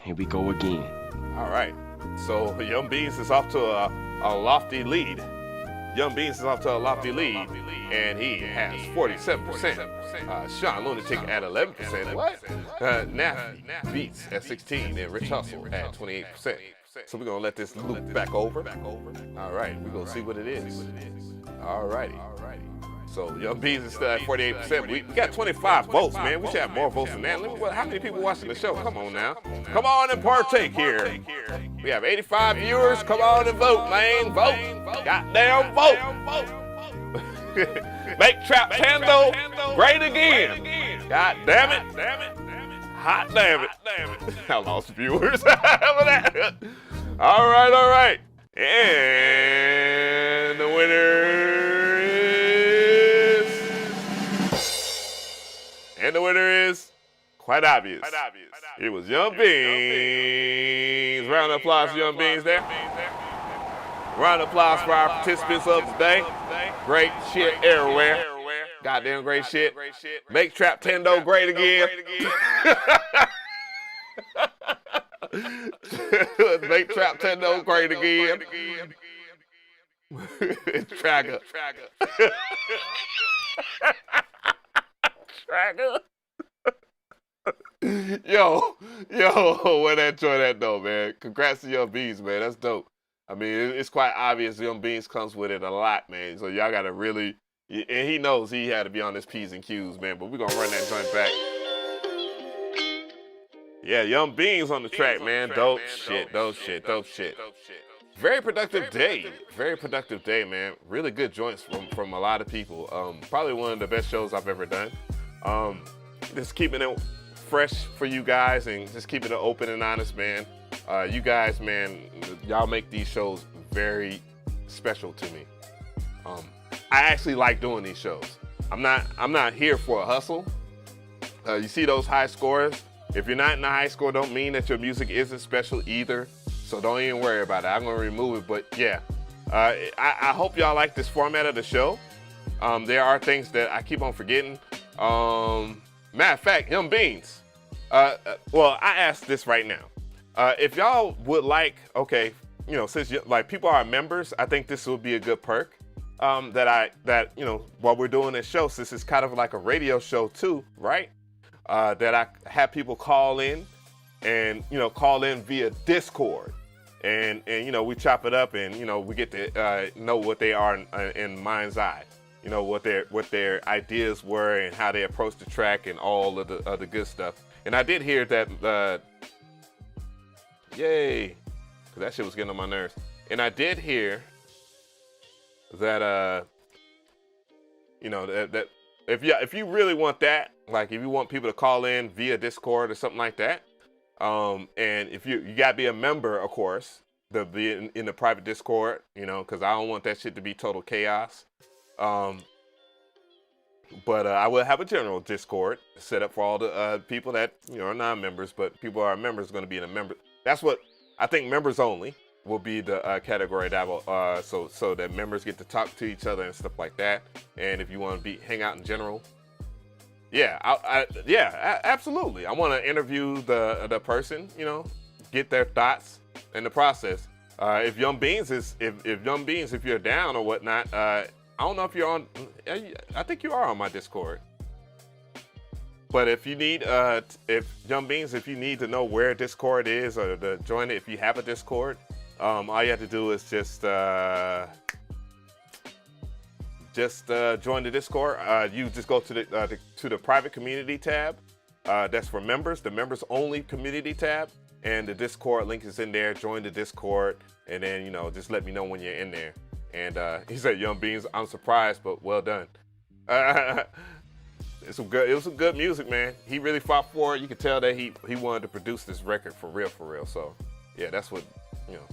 Here we go again. All right. So Young Beans is off to a lofty lead. And he has 47%. Sean Lunatic at 11%. What? Naffy Beats at 16%, and Rich Hustle at 28%. So we're gonna let this loop back over. All right, we're gonna see what it is. All righty. So Young Beans is still at 48%. We got 25 votes, man. We should have more votes than that. How many people watching the show? Come on now. Come on and partake here. We have 85 viewers. Come on and vote, man. Vote. Goddamn vote. Make Traptendo great again. God damn it. Hot damn it. I lost viewers. All right. And the winner is quite obvious. It was Young Beans. Round of applause for Young Beans there. Round of applause for our participants of today. Great shit everywhere. Goddamn great shit. Make Traptendo great again. Make Traptendo great again. Tracker. Yo, where that joint at though, man? Congrats to Young Beans, man. That's dope. I mean, it's quite obvious Young Beans comes with it a lot, man. So y'all gotta really, and he knows he had to be on his P's and Q's, man. But we're gonna run that joint back. Yeah, Young Beans on the track, man. Dope shit. Very productive day, man. Really good joints from a lot of people. Probably one of the best shows I've ever done. Just keeping it fresh for you guys and just keeping it open and honest, man. You guys, man, y'all make these shows very special to me. I actually like doing these shows. I'm not here for a hustle. You see those high scores? If you're not in the high score, don't mean that your music isn't special either. So don't even worry about it. I'm gonna remove it, but yeah. I hope y'all like this format of the show. There are things that I keep on forgetting. Matter of fact, Young Beans. Well, I ask this right now. If y'all would like, okay, since like people are members, I think this would be a good perk. that you know, while we're doing this show, since it's kind of like a radio show too, right? That I have people call in and, you know, call in via Discord. And you know, we chop it up and, you know, we get to know what they are in mind's eye. You know, what their ideas were and how they approach the track and all of the good stuff. And I did hear that, yay, 'cause that shit was getting on my nerves. And I did hear that, you know, that if you really want that, like if you want people to call in via Discord or something like that, and if you gotta be a member, of course, to be in the private Discord, you know, because I don't want that shit to be total chaos. But I will have a general Discord set up for all the people that, you know, are non-members, but people who are members are going to be in a member. That's what I think. Members only will be the category that will, so that members get to talk to each other and stuff like that. And if you want to hang out in general, yeah, absolutely. I want to interview the person, you know, get their thoughts in the process. If Young Beans if you're down or whatnot, I don't know if you're on. I think you are on my Discord. But if you need, if Young Beans, if you need to know where Discord is or to join it, if you have a Discord, all you have to do is just join the Discord. You just go to the private community tab. That's for members, the members only community tab, and the Discord link is in there. Join the Discord, and then, you know, just let me know when you're in there. And he said, "Young Beans, I'm surprised, but well done." It was some good music, man. He really fought for it. You could tell that he wanted to produce this record for real. So yeah, that's what, you know.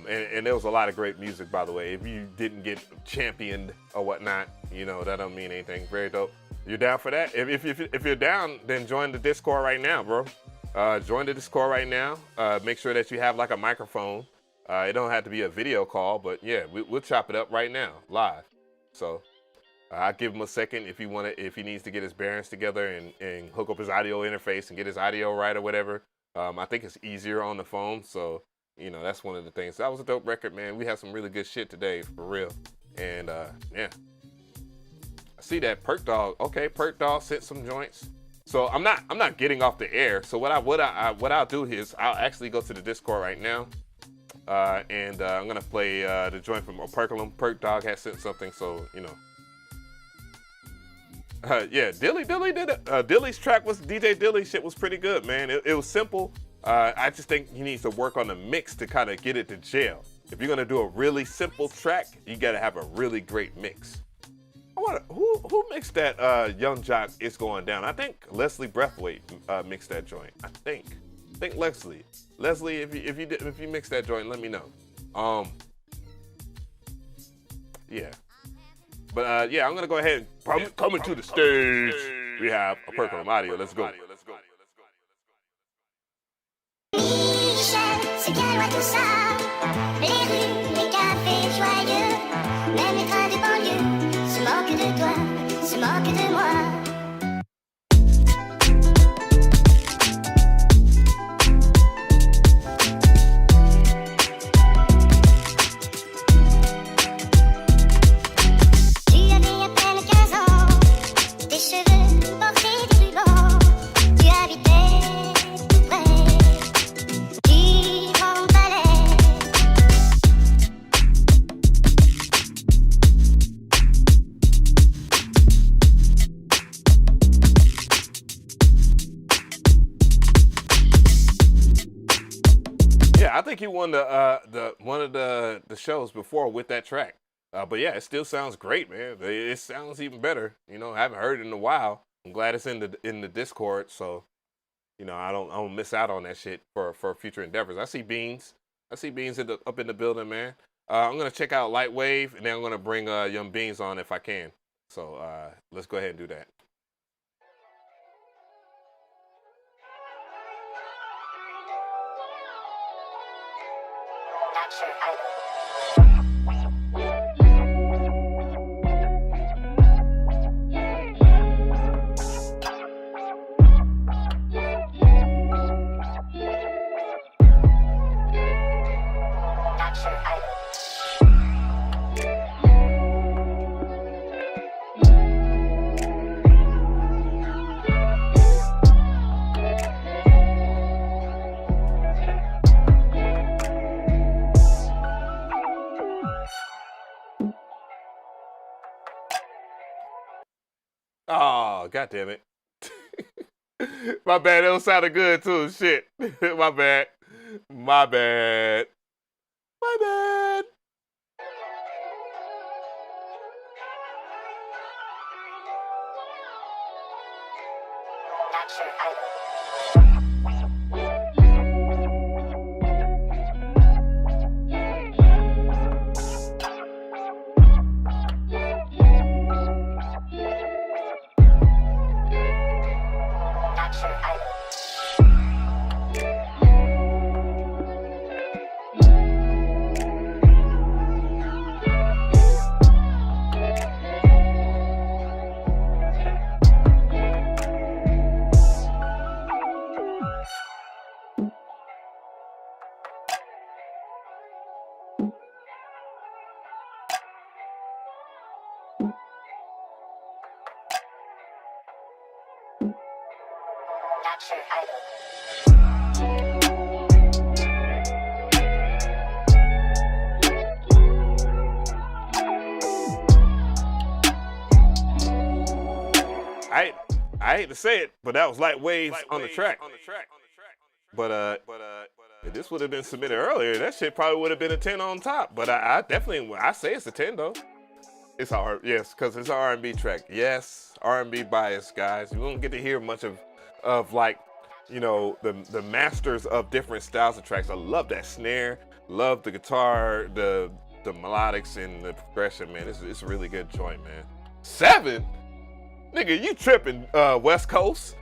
And there was a lot of great music, by the way. If you didn't get championed or whatnot, you know, that don't mean anything. Very dope. You're down for that? If you're down, then join the Discord right now, bro. Join the Discord right now. Make sure that you have like a microphone. It don't have to be a video call, but yeah, we'll chop it up right now, live. So I'll give him a second if he needs to get his bearings together and hook up his audio interface and get his audio right or whatever. I think it's easier on the phone, so, you know, that's one of the things. That was a dope record, man. We have some really good shit today, for real. And yeah, I see that Perk Dog. Okay, Perk Dog sent some joints. So I'm not getting off the air. So what I'll do is I'll actually go to the Discord right now. And I'm gonna play the joint from Operculum. Perk Dog has sent something, so, you know. Yeah, Dilly did it. Dilly's track was DJ Dilly shit was pretty good, man. It was simple. I just think he needs to work on the mix to kind of get it to jail. If you're gonna do a really simple track, you gotta have a really great mix. Who mixed that Young Jock Is Going Down? I think Leslie Breathwaite mixed that joint. I think Leslie, if you mix that joint, let me know. Yeah. But yeah, I'm gonna go ahead and coming to the stage. We have Operculum audio. Let's go. Michel, c'est bien loin tout ça. Les rues, les cafés joyeux, même les trains de banlieue se moquent de toi, se moquent de moi. I think he won one of the shows before with that track. But yeah, it still sounds great, man. It sounds even better. You know, I haven't heard it in a while. I'm glad it's in the Discord, so, you know, I don't miss out on that shit for future endeavors. I see Beans up in the building, man. I'm gonna check out Lightwave, and then I'm gonna bring Young Beans on if I can. So let's go ahead and do that. God damn it. My bad. It was sounding good too. Shit. My bad. My bad. My bad. I hate to say it, but that was light waves on the track. But if this would have been submitted earlier, that shit probably would have been a 10 on top. But I definitely, I say it's a 10 though. It's hard, yes, because it's an R&B track. Yes, R&B bias, guys. You won't get to hear much of like, you know, the masters of different styles of tracks. I love that snare, love the guitar, the melodics and the progression, man. It's a really good joint, man. 7? Nigga, you tripping, West Coast?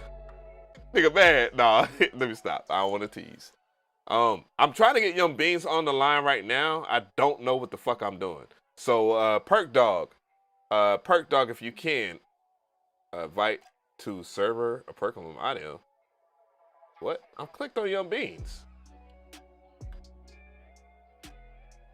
Nigga, man, nah, let me stop. I don't want to tease. I'm trying to get Young Beans on the line right now. I don't know what the fuck I'm doing. So, Perk Dog, if you can, invite to server a Perk on audio. What? I'm clicked on Young Beans.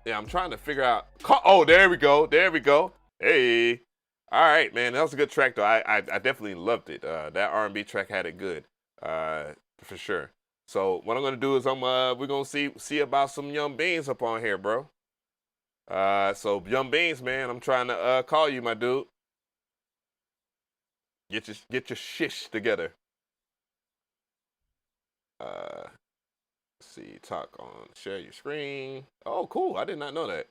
Yeah, I'm trying to figure out. Oh, there we go. There we go. Hey. All right, man. That was a good track, though. I definitely loved it. That R&B track had it good, for sure. So what I'm gonna do is we're gonna see about some Young Beans up on here, bro. So Young Beans, man, I'm trying to call you, my dude. Get your shish together. Let's see, talk on, share your screen. Oh, cool. I did not know that.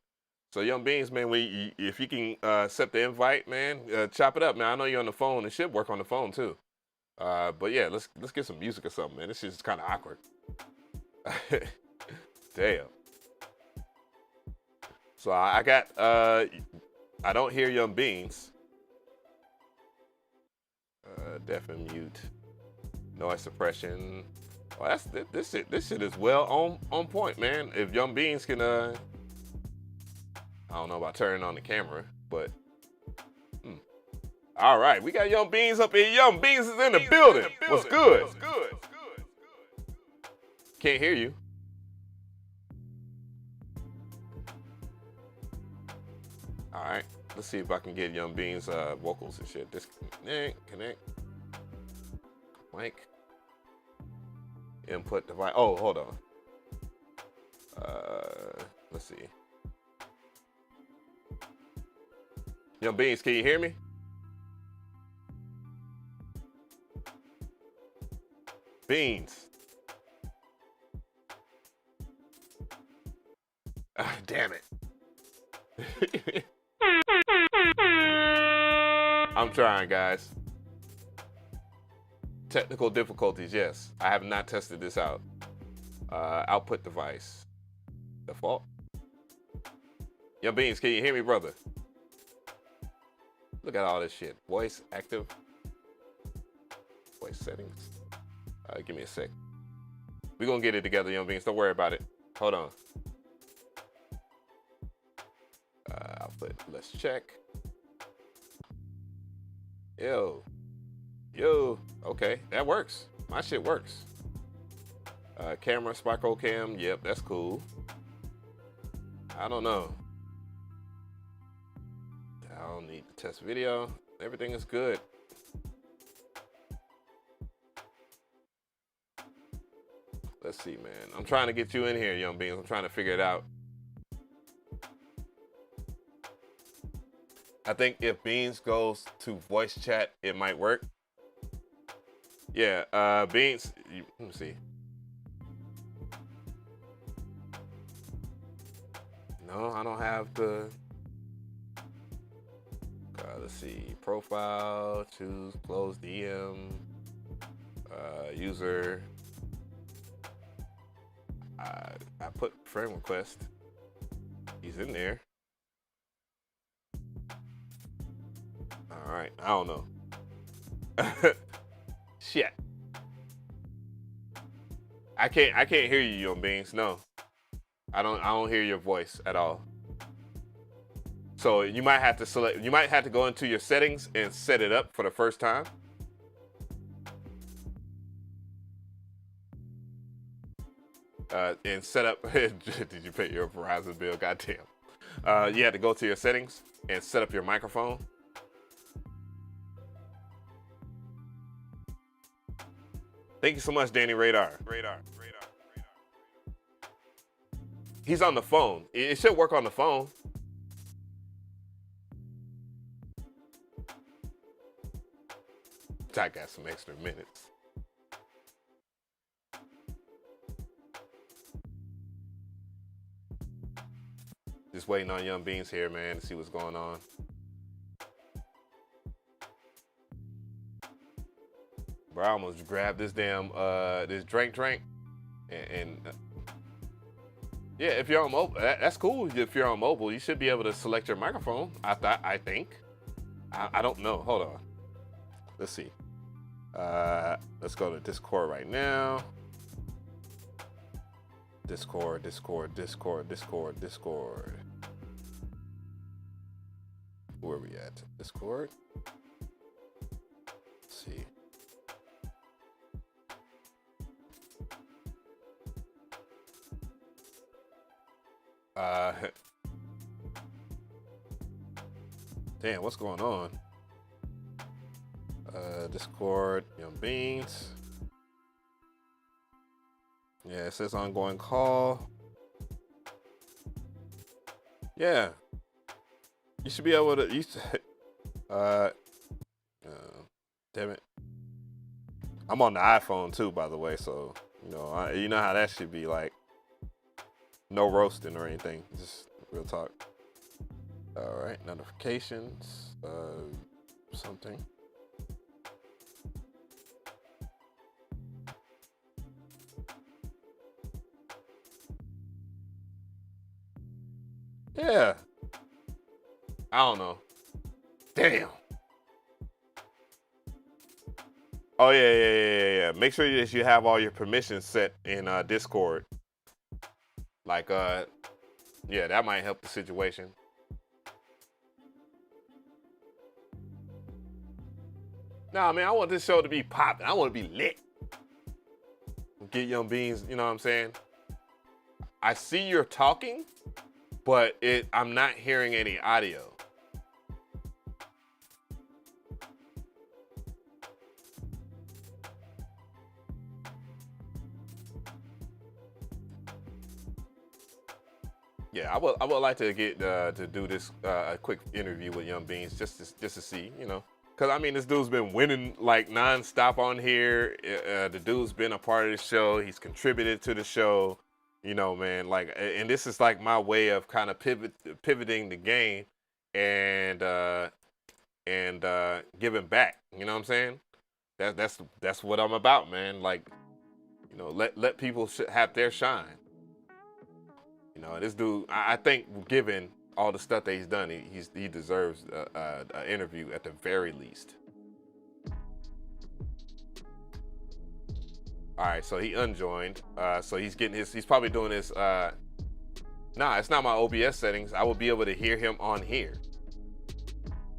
So Young Beans, man, if you can accept the invite, man, chop it up, man. I know you're on the phone. It should work on the phone too. But yeah, let's get some music or something, man. This shit's kind of awkward. Damn. So I got I don't hear Young Beans. Deaf and mute. Noise suppression. Oh, this shit is well on point, man. If Young Beans can I don't know about turning on the camera, but all right, we got Young Beans up here. Young Beans is in the building. What's good? Can't hear you. All right, let's see if I can get Young Beans vocals and shit. Disconnect, connect, mic, input device. Oh, hold on. Let's see. Young Beans, can you hear me? Beans. Damn it. I'm trying, guys. Technical difficulties, yes. I have not tested this out. Output device. Default. Young Beans, can you hear me, brother? Look at all this shit. Voice active. Voice settings. Give me a sec. We're gonna get it together, Young Beans. Don't worry about it. Hold on. Output. Let's check. Yo. Okay, that works. My shit works. Camera, Sparkle Cam. Yep, that's cool. I don't know. I don't need to test video. Everything is good. Let's see, man. I'm trying to get you in here, Young Beans. I'm trying to figure it out. I think if Beans goes to voice chat, it might work. Yeah, Beans. Let me see. No, I don't have the. Let's see. Profile. Choose. Close DM. User. I put friend request. He's in there. All right. I don't know. Shit. I can't hear you, Young Beans. No. I don't hear your voice at all. So you might have to select. You might have to go into your settings and set it up for the first time. And set up. Did you pay your Verizon bill? Goddamn. You had to go to your settings and set up your microphone. Thank you so much, Danny Radar. He's on the phone. It should work on the phone. I got some extra minutes. Just waiting on Young Beans here, man, to see what's going on. Bro, I almost grabbed this damn this drink, and yeah, if you're on mobile, that's cool. If you're on mobile, you should be able to select your microphone. I think. I don't know. Hold on. Let's see. Let's go to Discord right now. Discord. Where are we at? Discord. Let's see. Damn, what's going on? Discord, Young Beans. Yeah, it says ongoing call. Yeah. You should be able to, damn it. I'm on the iPhone too, by the way, so, you know how that should be like. No roasting or anything, just real talk. All right, notifications, something. Yeah. I don't know. Damn. Oh yeah. Make sure that you have all your permissions set in Discord. Like, yeah, that might help the situation. Nah, man, I want this show to be popping. I want to be lit. Get Young Beans, you know what I'm saying? I see you're talking, but I'm not hearing any audio. Yeah, I would like to get to do this a quick interview with Young Beans just to see, because I mean this dude's been winning like nonstop on here. The dude's been a part of the show. He's contributed to the show, man. Like, and this is like my way of kind of pivoting the game and giving back. You know what I'm saying? That's what I'm about, man. Like, let people have their shine. This dude, I think, given all the stuff that he's done, he deserves an interview at the very least. All right, so he unjoined. So he's probably doing his. Nah, it's not my OBS settings. I will be able to hear him on here.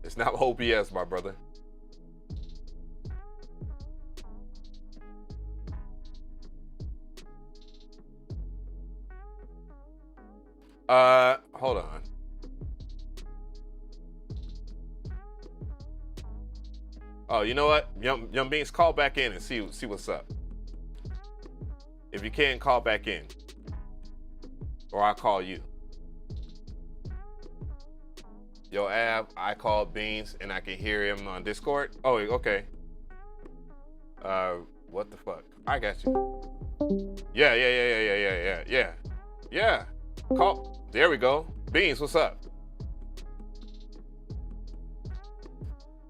It's not OBS, my brother. Hold on. Oh, you know what? Young Beans, call back in and see what's up. If you can, call back in. Or I'll call you. Yo, Ab, I called Beans and I can hear him on Discord. Oh, okay. What the fuck? I got you. Yeah. Call. There we go. Beans, what's up?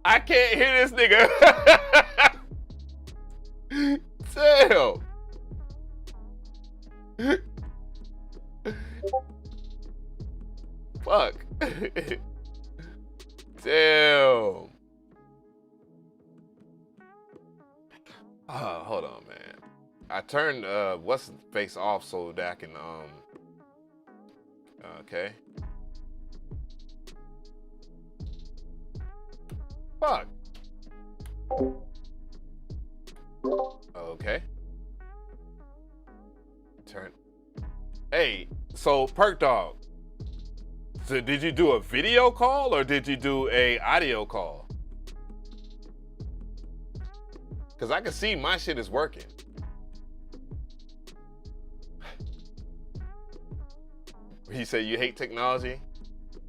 I can't hear this nigga. Damn. Fuck. Damn. Hold on, man. I turned what's face off so that I can okay. Fuck. Okay. Turn. Hey, so Perk Dog. So did you do a video call or did you do a audio call? Cause I can see my shit is working. He said you hate technology.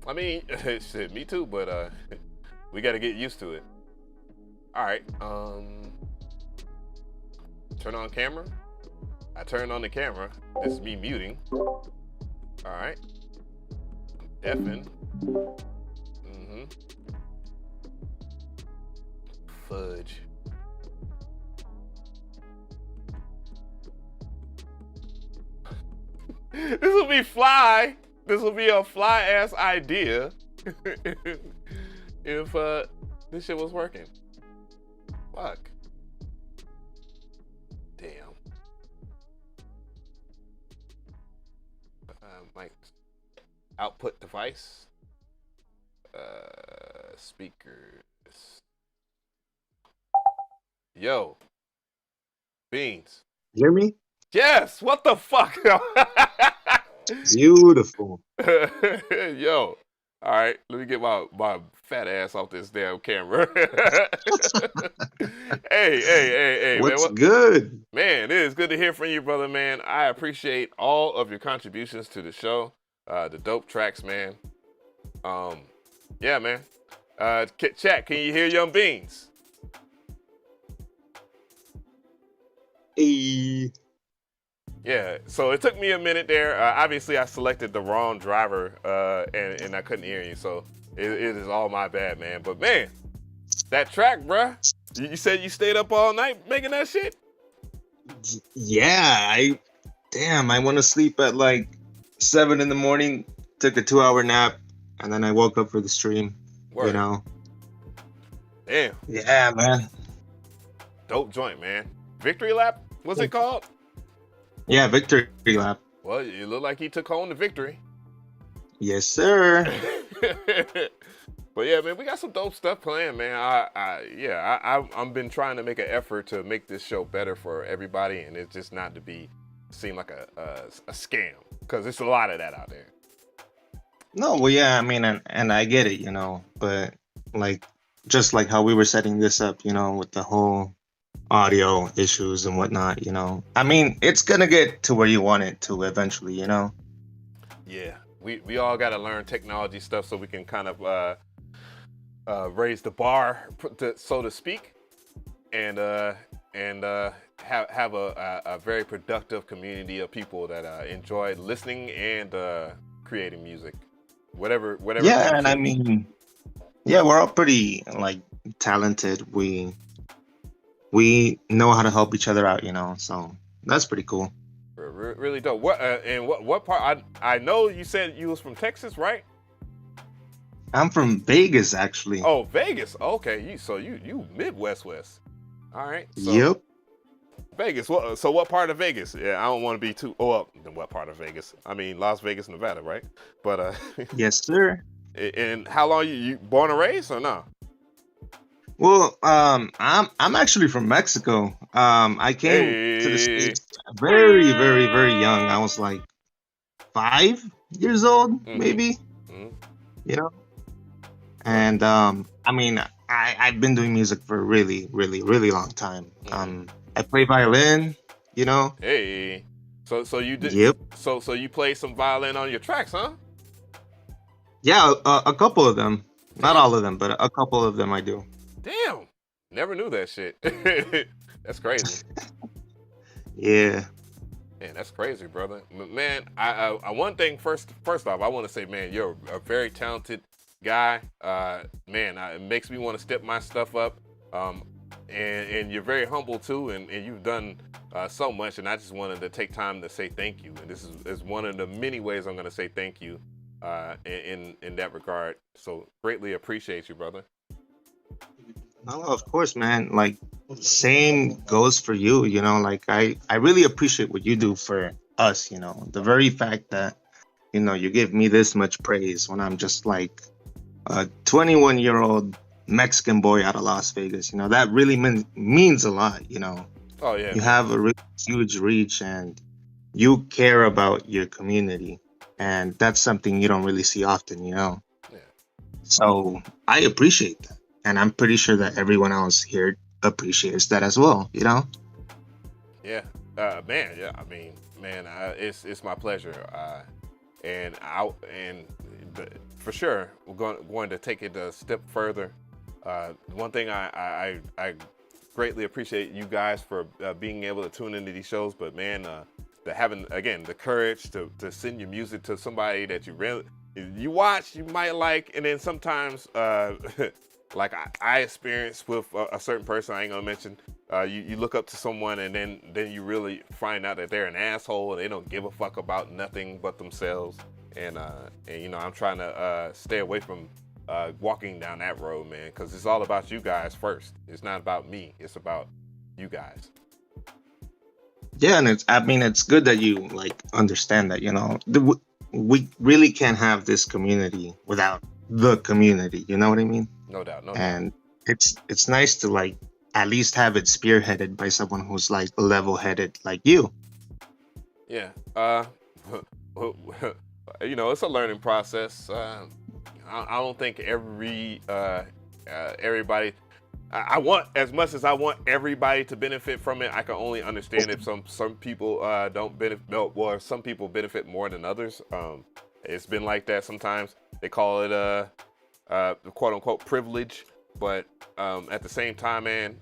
I mean, shit, me too, but we gotta get used to it. All right, turn on camera. I turned on the camera. This is me muting. All right. Effing. Fudge. This will be fly. This will be a fly ass idea. If this shit was working. Fuck. Damn. Mic output device. Speakers. Yo. Beans. Hear me? Yes. What the fuck? Beautiful. Yo. All right. Let me get my fat ass off this damn camera. Hey. What's man, good? Man, it is good to hear from you, brother, man. I appreciate all of your contributions to the show. The dope tracks, man. Yeah, man. Chat, can you hear Young Beans? Hey. Yeah, so it took me a minute there. Obviously, I selected the wrong driver, and I couldn't hear you, so it is all my bad, man. But, man, that track, bruh, you said you stayed up all night making that shit? Yeah, I want to sleep at like 7 in the morning, took a 2-hour nap, and then I woke up for the stream, you know. Damn. Yeah, man. Dope joint, man. Victory Lap, what's it called? Yeah, Victory Lap. Well, it looked like he took home the victory. Yes, sir. But yeah, man, we got some dope stuff playing, man. I've been trying to make an effort to make this show better for everybody, and it's just not to seem like a scam, because there's a lot of that out there. No, well, yeah, I mean, and I get it, you know, but like, just like how we were setting this up, you know, with the whole audio issues and whatnot, you know. I mean, it's gonna get to where you want it to eventually, you know. Yeah, we all got to learn technology stuff so we can kind of raise the bar, so to speak, and have a very productive community of people that enjoy listening and creating music, whatever. Yeah, and I mean, yeah, we're all pretty like talented. We know how to help each other out, you know, so that's pretty cool. Really dope. What part? I know you said you was from Texas, right? I'm from Vegas, actually. Oh, Vegas. Okay, you Midwest West. All right. So, yep. Vegas. So what part of Vegas? Yeah, I don't want to be too. What part of Vegas? I mean, Las Vegas, Nevada, right? But yes, sir. And how long you born and raised or no? Well, I'm actually from Mexico. I came to the States very, very, very young. I was like 5 years old, maybe. You know. And I mean, I've been doing music for a really, really, really long time. I play violin, you know. Hey. So you did. Yep. So you play some violin on your tracks, huh? Yeah, a couple of them. Not all of them, but a couple of them I do. Damn. Never knew that shit. That's crazy. Yeah. Man, that's crazy, brother. Man, I one thing first off, I want to say, man, you're a very talented guy. Man, it makes me want to step my stuff up. And you're very humble too, and you've done so much. And I just wanted to take time to say thank you. And this is one of the many ways I'm going to say thank you in that regard. So greatly appreciate you, brother. No, of course, man. Like, same goes for you, you know, like I really appreciate what you do for us, you know, the very fact that, you know, you give me this much praise when I'm just like a 21-year-old Mexican boy out of Las Vegas, you know, that really means a lot, you know. Oh, yeah. You have a really huge reach and you care about your community, and that's something you don't really see often, you know. Yeah. So I appreciate that. And I'm pretty sure that everyone else here appreciates that as well, you know? Yeah, man. Yeah, I mean, man, it's my pleasure. And for sure, we're going to take it a step further. One thing I greatly appreciate you guys for being able to tune into these shows, but man, having again the courage to send your music to somebody that you watch, you might like, and then sometimes. Like I experienced with a certain person, I ain't gonna mention, you look up to someone and then you really find out that they're an asshole and they don't give a fuck about nothing but themselves. And you know, I'm trying to stay away from walking down that road, man, because it's all about you guys first. It's not about me. It's about you guys. Yeah, and it's good that you like understand that, you know, we really can't have this community without the community. You know what I mean? No doubt. And it's nice to like at least have it spearheaded by someone who's like level-headed like you. Yeah. You know, it's a learning process. I don't think everybody. I want, as much as I want everybody to benefit from it, I can only understand if some people don't benefit, or some people benefit more than others. It's been like that sometimes. They call it quote unquote privilege, but at the same time, man,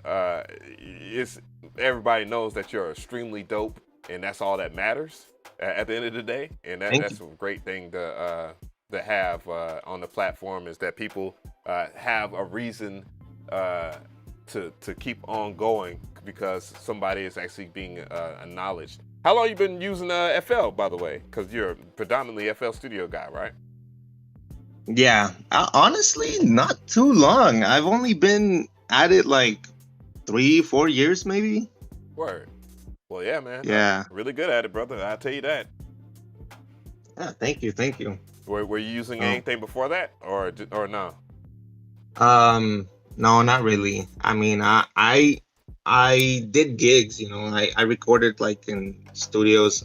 it's everybody knows that you're extremely dope, and that's all that matters at the end of the day. And that's a great thing to have on the platform, is that people have a reason to keep on going because somebody is actually being acknowledged. How long you been using FL, by the way? Because you're predominantly FL Studio guy, right? Yeah, honestly, not too long. I've only been at it like 3-4 years, maybe. Word. Well, yeah, man. Yeah. Really good at it, brother. I'll tell you that. Yeah, thank you. Were you using anything before that, or no? No, not really. I mean, I did gigs, you know. I recorded like in studios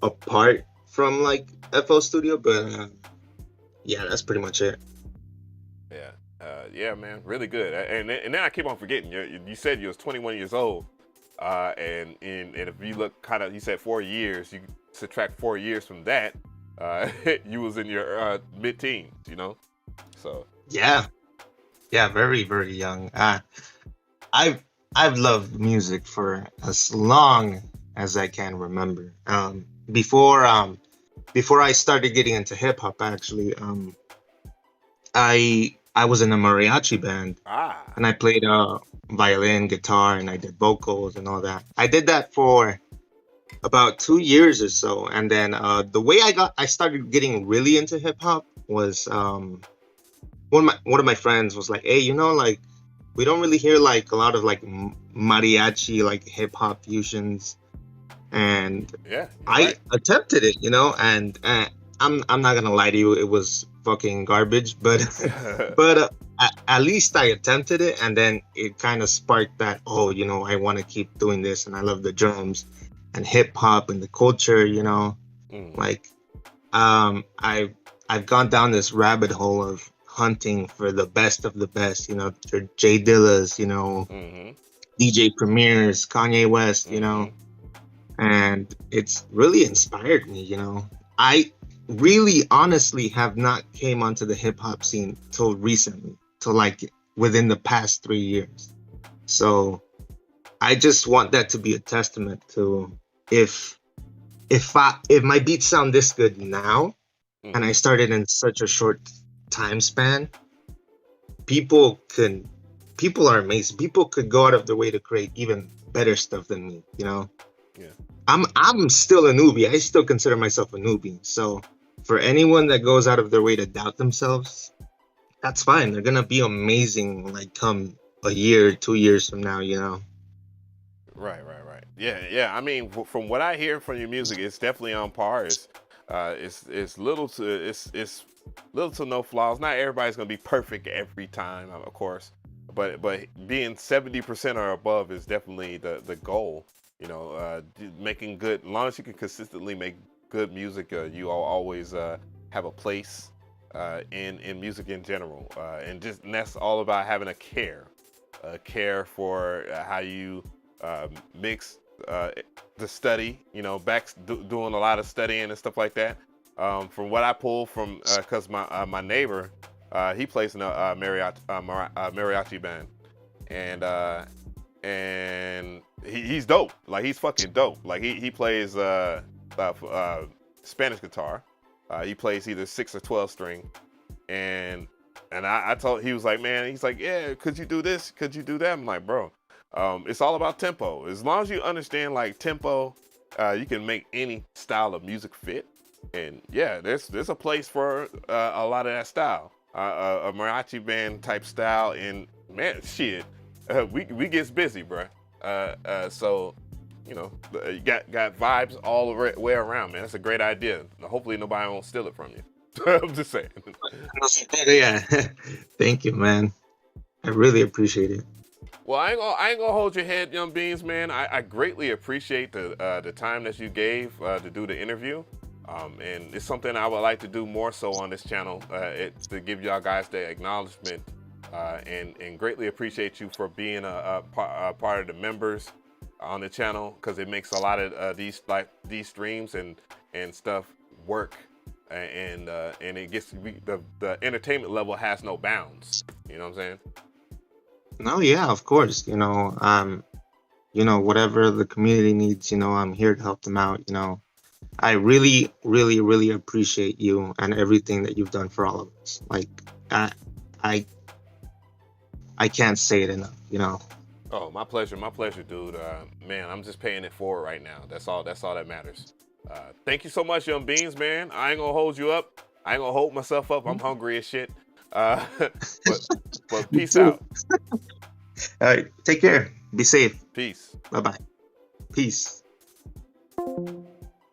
apart from like FL Studio, but yeah, that's pretty much it. Yeah. Yeah, man, really good. And then I keep on forgetting. You said you was 21 years old, and if you look you said 4 years. You subtract 4 years from that, you was in your mid-teens, you know. So yeah, very, very young. I've loved music for as long as I can remember. Before I started getting into hip hop, actually, I was in a mariachi band, and I played violin, guitar, and I did vocals and all that. I did that for about 2 years or so, and then the way I started getting really into hip hop was one of my friends was like, "Hey, you know, like we don't really hear like a lot of like mariachi like hip hop fusions." And yeah, I attempted it, you know, and I'm not gonna lie to you, it was fucking garbage, but at least I attempted it, and then it kind of sparked that, oh, you know, I want to keep doing this, and I love the drums and hip hop and the culture, you know. Like I've gone down this rabbit hole of hunting for the best of the best, you know, your J Dillas, you know, DJ Premiers, Kanye West, you know. And it's really inspired me, you know. I really honestly have not came onto the hip hop scene till recently, till like within the past 3 years. So I just want that to be a testament to if my beats sound this good now, and I started in such a short time span, people are amazing. People could go out of their way to create even better stuff than me, you know? Yeah. I'm still a newbie. I still consider myself a newbie. So for anyone that goes out of their way to doubt themselves, that's fine. They're gonna be amazing like come a year, 2 years from now, you know? Right. Yeah. I mean, from what I hear from your music, it's definitely on par. It's little to no flaws. Not everybody's gonna be perfect every time, of course, but being 70% or above is definitely the goal. You know, making good. As long as you can consistently make good music, you always have a place in music in general, and that's all about having a care for how you mix, the study. You know, doing a lot of studying and stuff like that. From what I pull from, cause my neighbor, he plays in a mariachi band, and he's dope. Like he's fucking dope. Like he plays Spanish guitar. He plays either 6 or 12 string, and I told, he was like, man, he's like, yeah, could you do this? Could you do that? I'm like, bro, it's all about tempo. As long as you understand like tempo, you can make any style of music fit. And yeah, there's a place for a lot of that style, a mariachi band type style. And man, shit, we gets busy, bro. So, you know, you got vibes all the way around, man. That's a great idea. Hopefully nobody won't steal it from you. I'm just saying. Yeah, thank you, man. I really appreciate it. Well, I ain't gonna hold your head, Young Beans, man. I greatly appreciate the time that you gave to do the interview. And it's something I would like to do more so on this channel, to give y'all guys the acknowledgement, and greatly appreciate you for being a part of the members on the channel, because it makes a lot of these streams and stuff work, and it gets the entertainment level has no bounds. You know what I'm saying? No, yeah, of course. You know, whatever the community needs, you know, I'm here to help them out. You know, I really, really, really appreciate you and everything that you've done for all of us. Like, I can't say it enough, you know. Oh, my pleasure, dude. Man, I'm just paying it forward right now. That's all that matters. Thank you so much, Young Beans, man. I ain't gonna hold you up. I ain't gonna hold myself up. I'm hungry as shit. But peace out. All right, take care. Be safe. Peace. Bye-bye. Peace.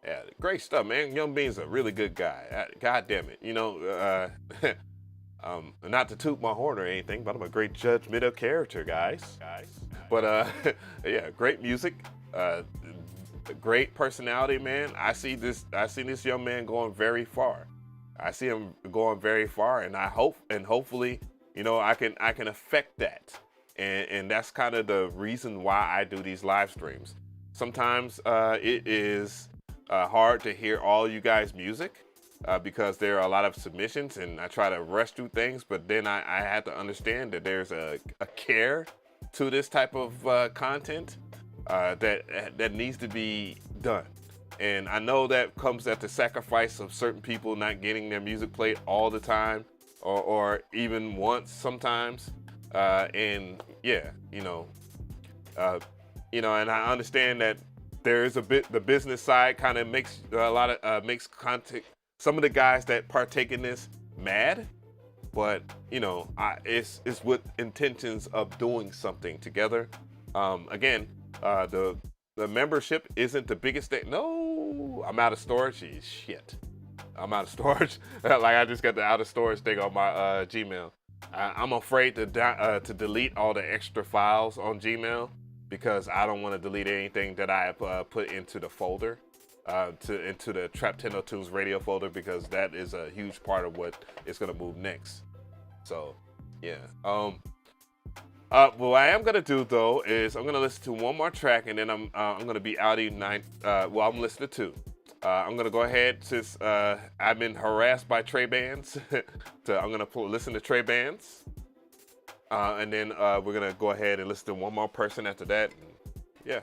Yeah, great stuff, man. Young Bean's a really good guy. God damn it. You know, not to toot my horn or anything, but I'm a great judgment of character, guys. But yeah, great music. Great personality, man. I see this young man going very far. I see him going very far, and hopefully, you know, I can affect that. And that's kind of the reason why I do these live streams. Sometimes it is hard to hear all you guys' music because there are a lot of submissions, and I try to rush through things, but then I have to understand that there's a care to this type of content that needs to be done. And I know that comes at the sacrifice of certain people not getting their music played all the time, or even once sometimes. And yeah, you know, and I understand that there is the business side kind of makes a lot of makes content, some of the guys that partake in this mad, but you know, it's with intentions of doing something together. Again, the membership isn't the biggest thing. No, I'm out of storage. Shit, I'm out of storage. Like I just got the out of storage thing on my Gmail. I'm afraid to delete all the extra files on Gmail because I don't want to delete anything that I put into the folder, into the Traptendo Tunes radio folder, because that is a huge part of what is going to move next. So, yeah. What I am gonna do though is I'm gonna listen to one more track, and then I'm gonna be out in I'm listening to two. I'm gonna go ahead, since I've been harassed by Trey Bands. I'm gonna listen to Trey Bands, and then we're gonna go ahead and listen to one more person after that. yeah,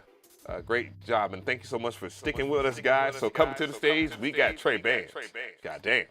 great job, and thank you so much for sticking with us, guys. So coming to the stage, we got Trey Bands. God damn.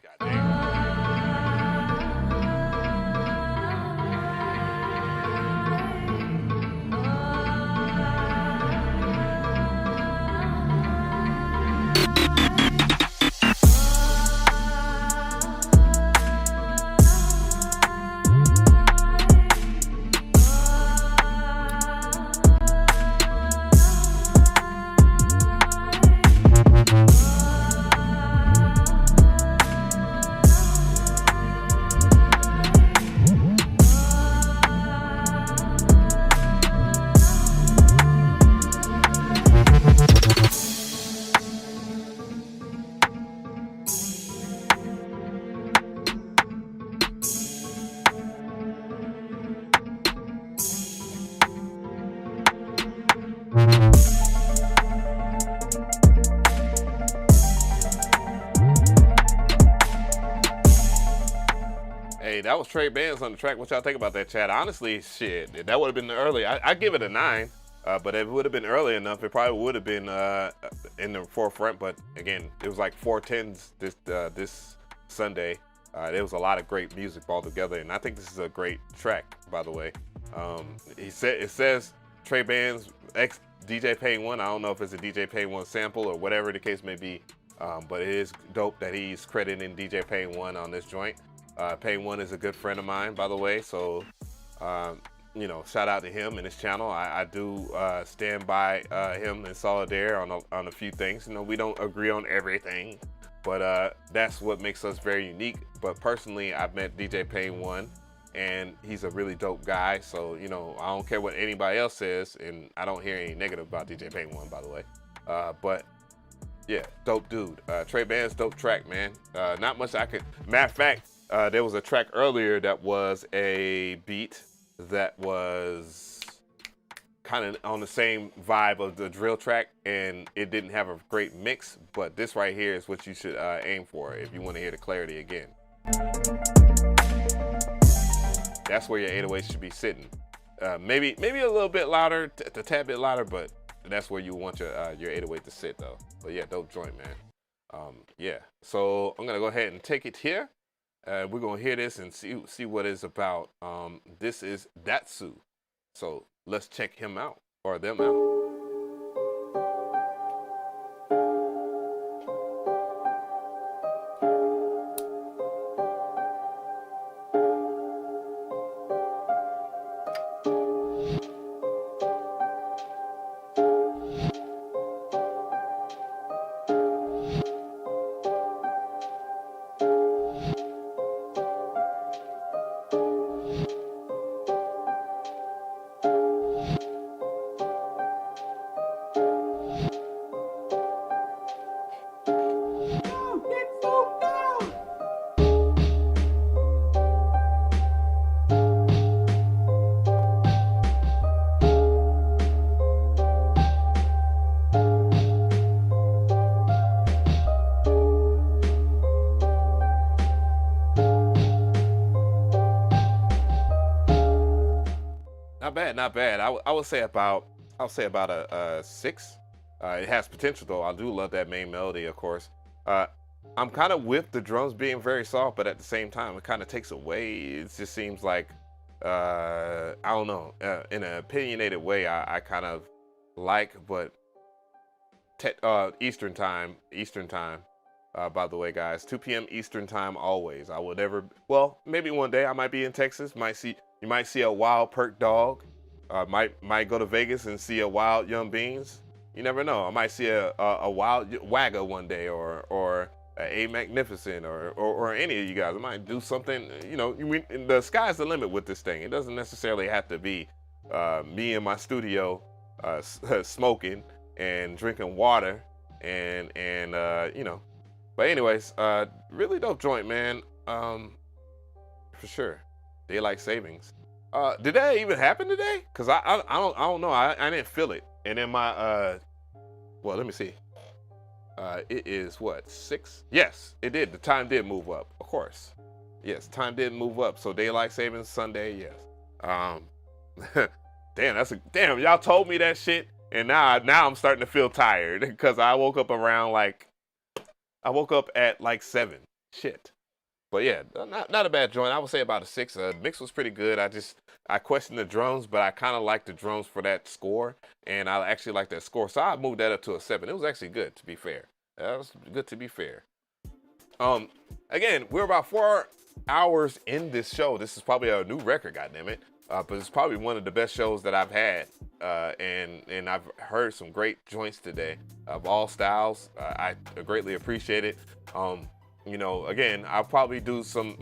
Hey, that was Trey Bands on the track. What y'all think about that, chat? Honestly, shit, that would have been early. I give it a 9, but if it would have been early enough, it probably would have been in the forefront. But again, it was like 4 10s this Sunday. There was a lot of great music all together, and I think this is a great track, by the way. It says Trey Bands X DJ Payne One. I don't know if it's a DJ Payne One sample or whatever the case may be, but it is dope that he's crediting DJ Payne One on this joint. Payne One is a good friend of mine, by the way, so you know, shout out to him and his channel. I do stand by him and Solidaire on a few things. You know, we don't agree on everything, but that's what makes us very unique. But personally, I've met DJ Payne One, and he's a really dope guy. So, you know, I don't care what anybody else says, and I don't hear any negative about DJ Payne One, by the way. But yeah, dope dude. Trey Bands, dope track, man. Not much I could. Matter of fact, there was a track earlier that was a beat that was kind of on the same vibe of the drill track, and it didn't have a great mix, but this right here is what you should aim for if you want to hear the clarity again. That's where your 808 should be sitting. Maybe a little bit louder, a tad bit louder, but that's where you want your 808 to sit though. But yeah, dope joint, man. Yeah, so I'm gonna go ahead and take it here. We're gonna hear this and see what it's about. This is Datsu. So let's check him out or them out. Not bad. I would say about a 6. It has potential though. I do love that main melody, of course. I'm kind of with the drums being very soft, but at the same time, it kind of takes away. It just seems like I don't know. In an opinionated way, I kind of like, but Eastern time. By the way, guys, 2 p.m. Eastern time always. I will never. Well, maybe one day I might be in Texas. You might see a wild perk dog. Might go to Vegas and see a wild young beans. You never know. I might see a wild wagga one day, or a magnificent, or any of you guys. I might do something. You know, the sky's the limit with this thing. It doesn't necessarily have to be me in my studio smoking and drinking water and you know. But anyways, really dope joint, man. For sure. Daylight savings. Did that even happen today? Cause I don't know. I didn't feel it. And then my well, let me see. It is what, 6? Yes, it did. The time did move up, of course. Yes, time did move up. So daylight savings Sunday, yes. Damn, y'all told me that shit And now I'm starting to feel tired because I woke up at like 7. Shit. But yeah, not a bad joint. I would say about a 6. Mix was pretty good. I questioned the drums, but I kind of like the drums for that score, and I actually like that score, so I moved that up to a 7. It was actually good, to be fair. That was good, to be fair. Again, we're about 4 hours in this show. This is probably a new record, goddammit. But it's probably one of the best shows that I've had, and I've heard some great joints today of all styles. I greatly appreciate it. Again, I'll probably do some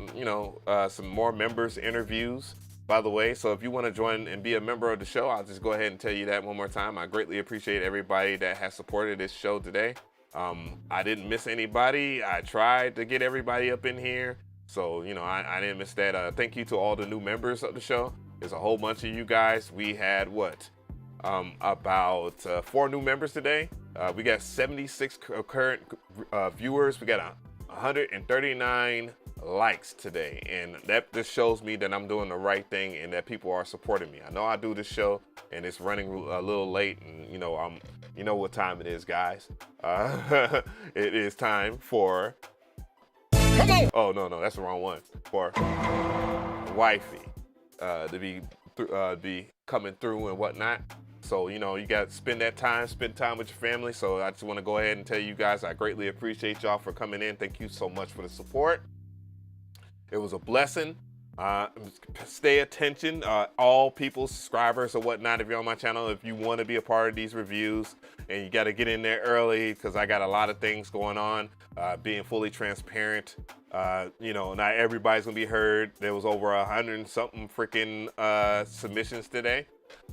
more members interviews, by the way. So if you want to join and be a member of the show, I'll just go ahead and tell you that one more time. I greatly appreciate everybody that has supported this show today. I didn't miss anybody. I tried to get everybody up in here. So, I didn't miss that. Thank you to all the new members of the show. There's a whole bunch of you guys. We had about 4 new members today. We got 76 current viewers. We got 139 likes today, and that just shows me that I'm doing the right thing and that people are supporting me. I know I do this show and it's running a little late, and you know what time it is, guys. It is time for oh no, that's the wrong one. For wifey to be coming through and whatnot. So, you got to spend time with your family. So I just want to go ahead and tell you guys, I greatly appreciate y'all for coming in. Thank you so much for the support. It was a blessing. Stay attention, all people, subscribers or whatnot, if you're on my channel, if you want to be a part of these reviews, and you got to get in there early because I got a lot of things going on, being fully transparent. Not everybody's going to be heard. There was over 100 and something freaking submissions today.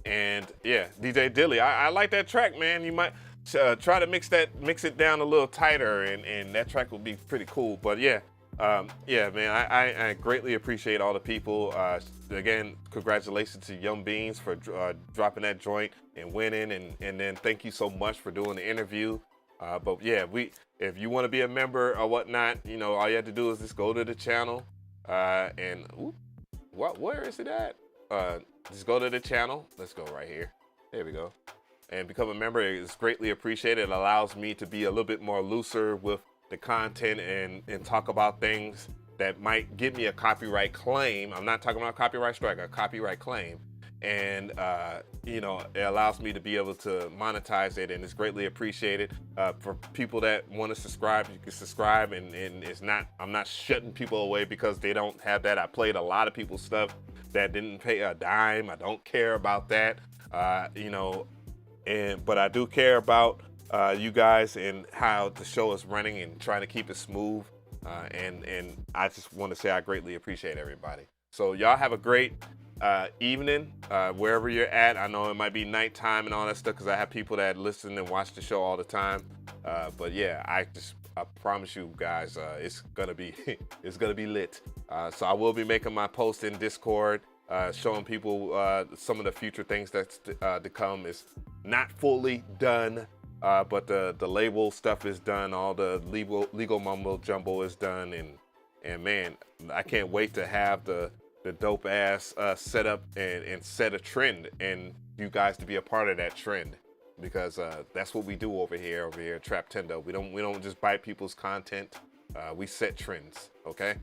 And yeah, DJ Dilly, I like that track, man. You might try to mix it down a little tighter, and that track would be pretty cool. But yeah, man, I greatly appreciate all the people. Again, congratulations to Young Beans for dropping that joint and winning, and then thank you so much for doing the interview. But yeah, if you want to be a member or whatnot, all you have to do is just go to the channel, and where is it at? Just go to the channel. Let's go right here. There we go. And become a member. It's greatly appreciated. It allows me to be a little bit more looser with the content and talk about things that might give me a copyright claim. I'm not talking about a copyright strike, a copyright claim. And, it allows me to be able to monetize it, and it's greatly appreciated. For people that want to subscribe, you can subscribe, and I'm not shutting people away because they don't have that. I played a lot of people's stuff that didn't pay a dime. I don't care about that, but I do care about you guys and how the show is running and trying to keep it smooth. And I just want to say I greatly appreciate everybody. So y'all have a great evening wherever you're at. I know it might be nighttime and all that stuff because I have people that listen and watch the show all the time. But yeah, I promise you guys, it's gonna be lit. So I will be making my post in Discord, showing people some of the future things that's to come. Is not fully done, but the label stuff is done. All the legal mumbo jumbo is done, and man, I can't wait to have the dope ass setup and set a trend, and you guys to be a part of that trend, because that's what we do over here at Traptendo. We don't just bite people's content. We set trends. Okay,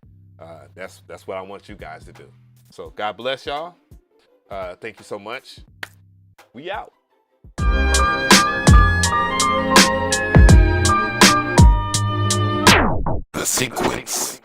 that's what I want you guys to do. So God bless y'all. Thank you so much. We out. The sequence.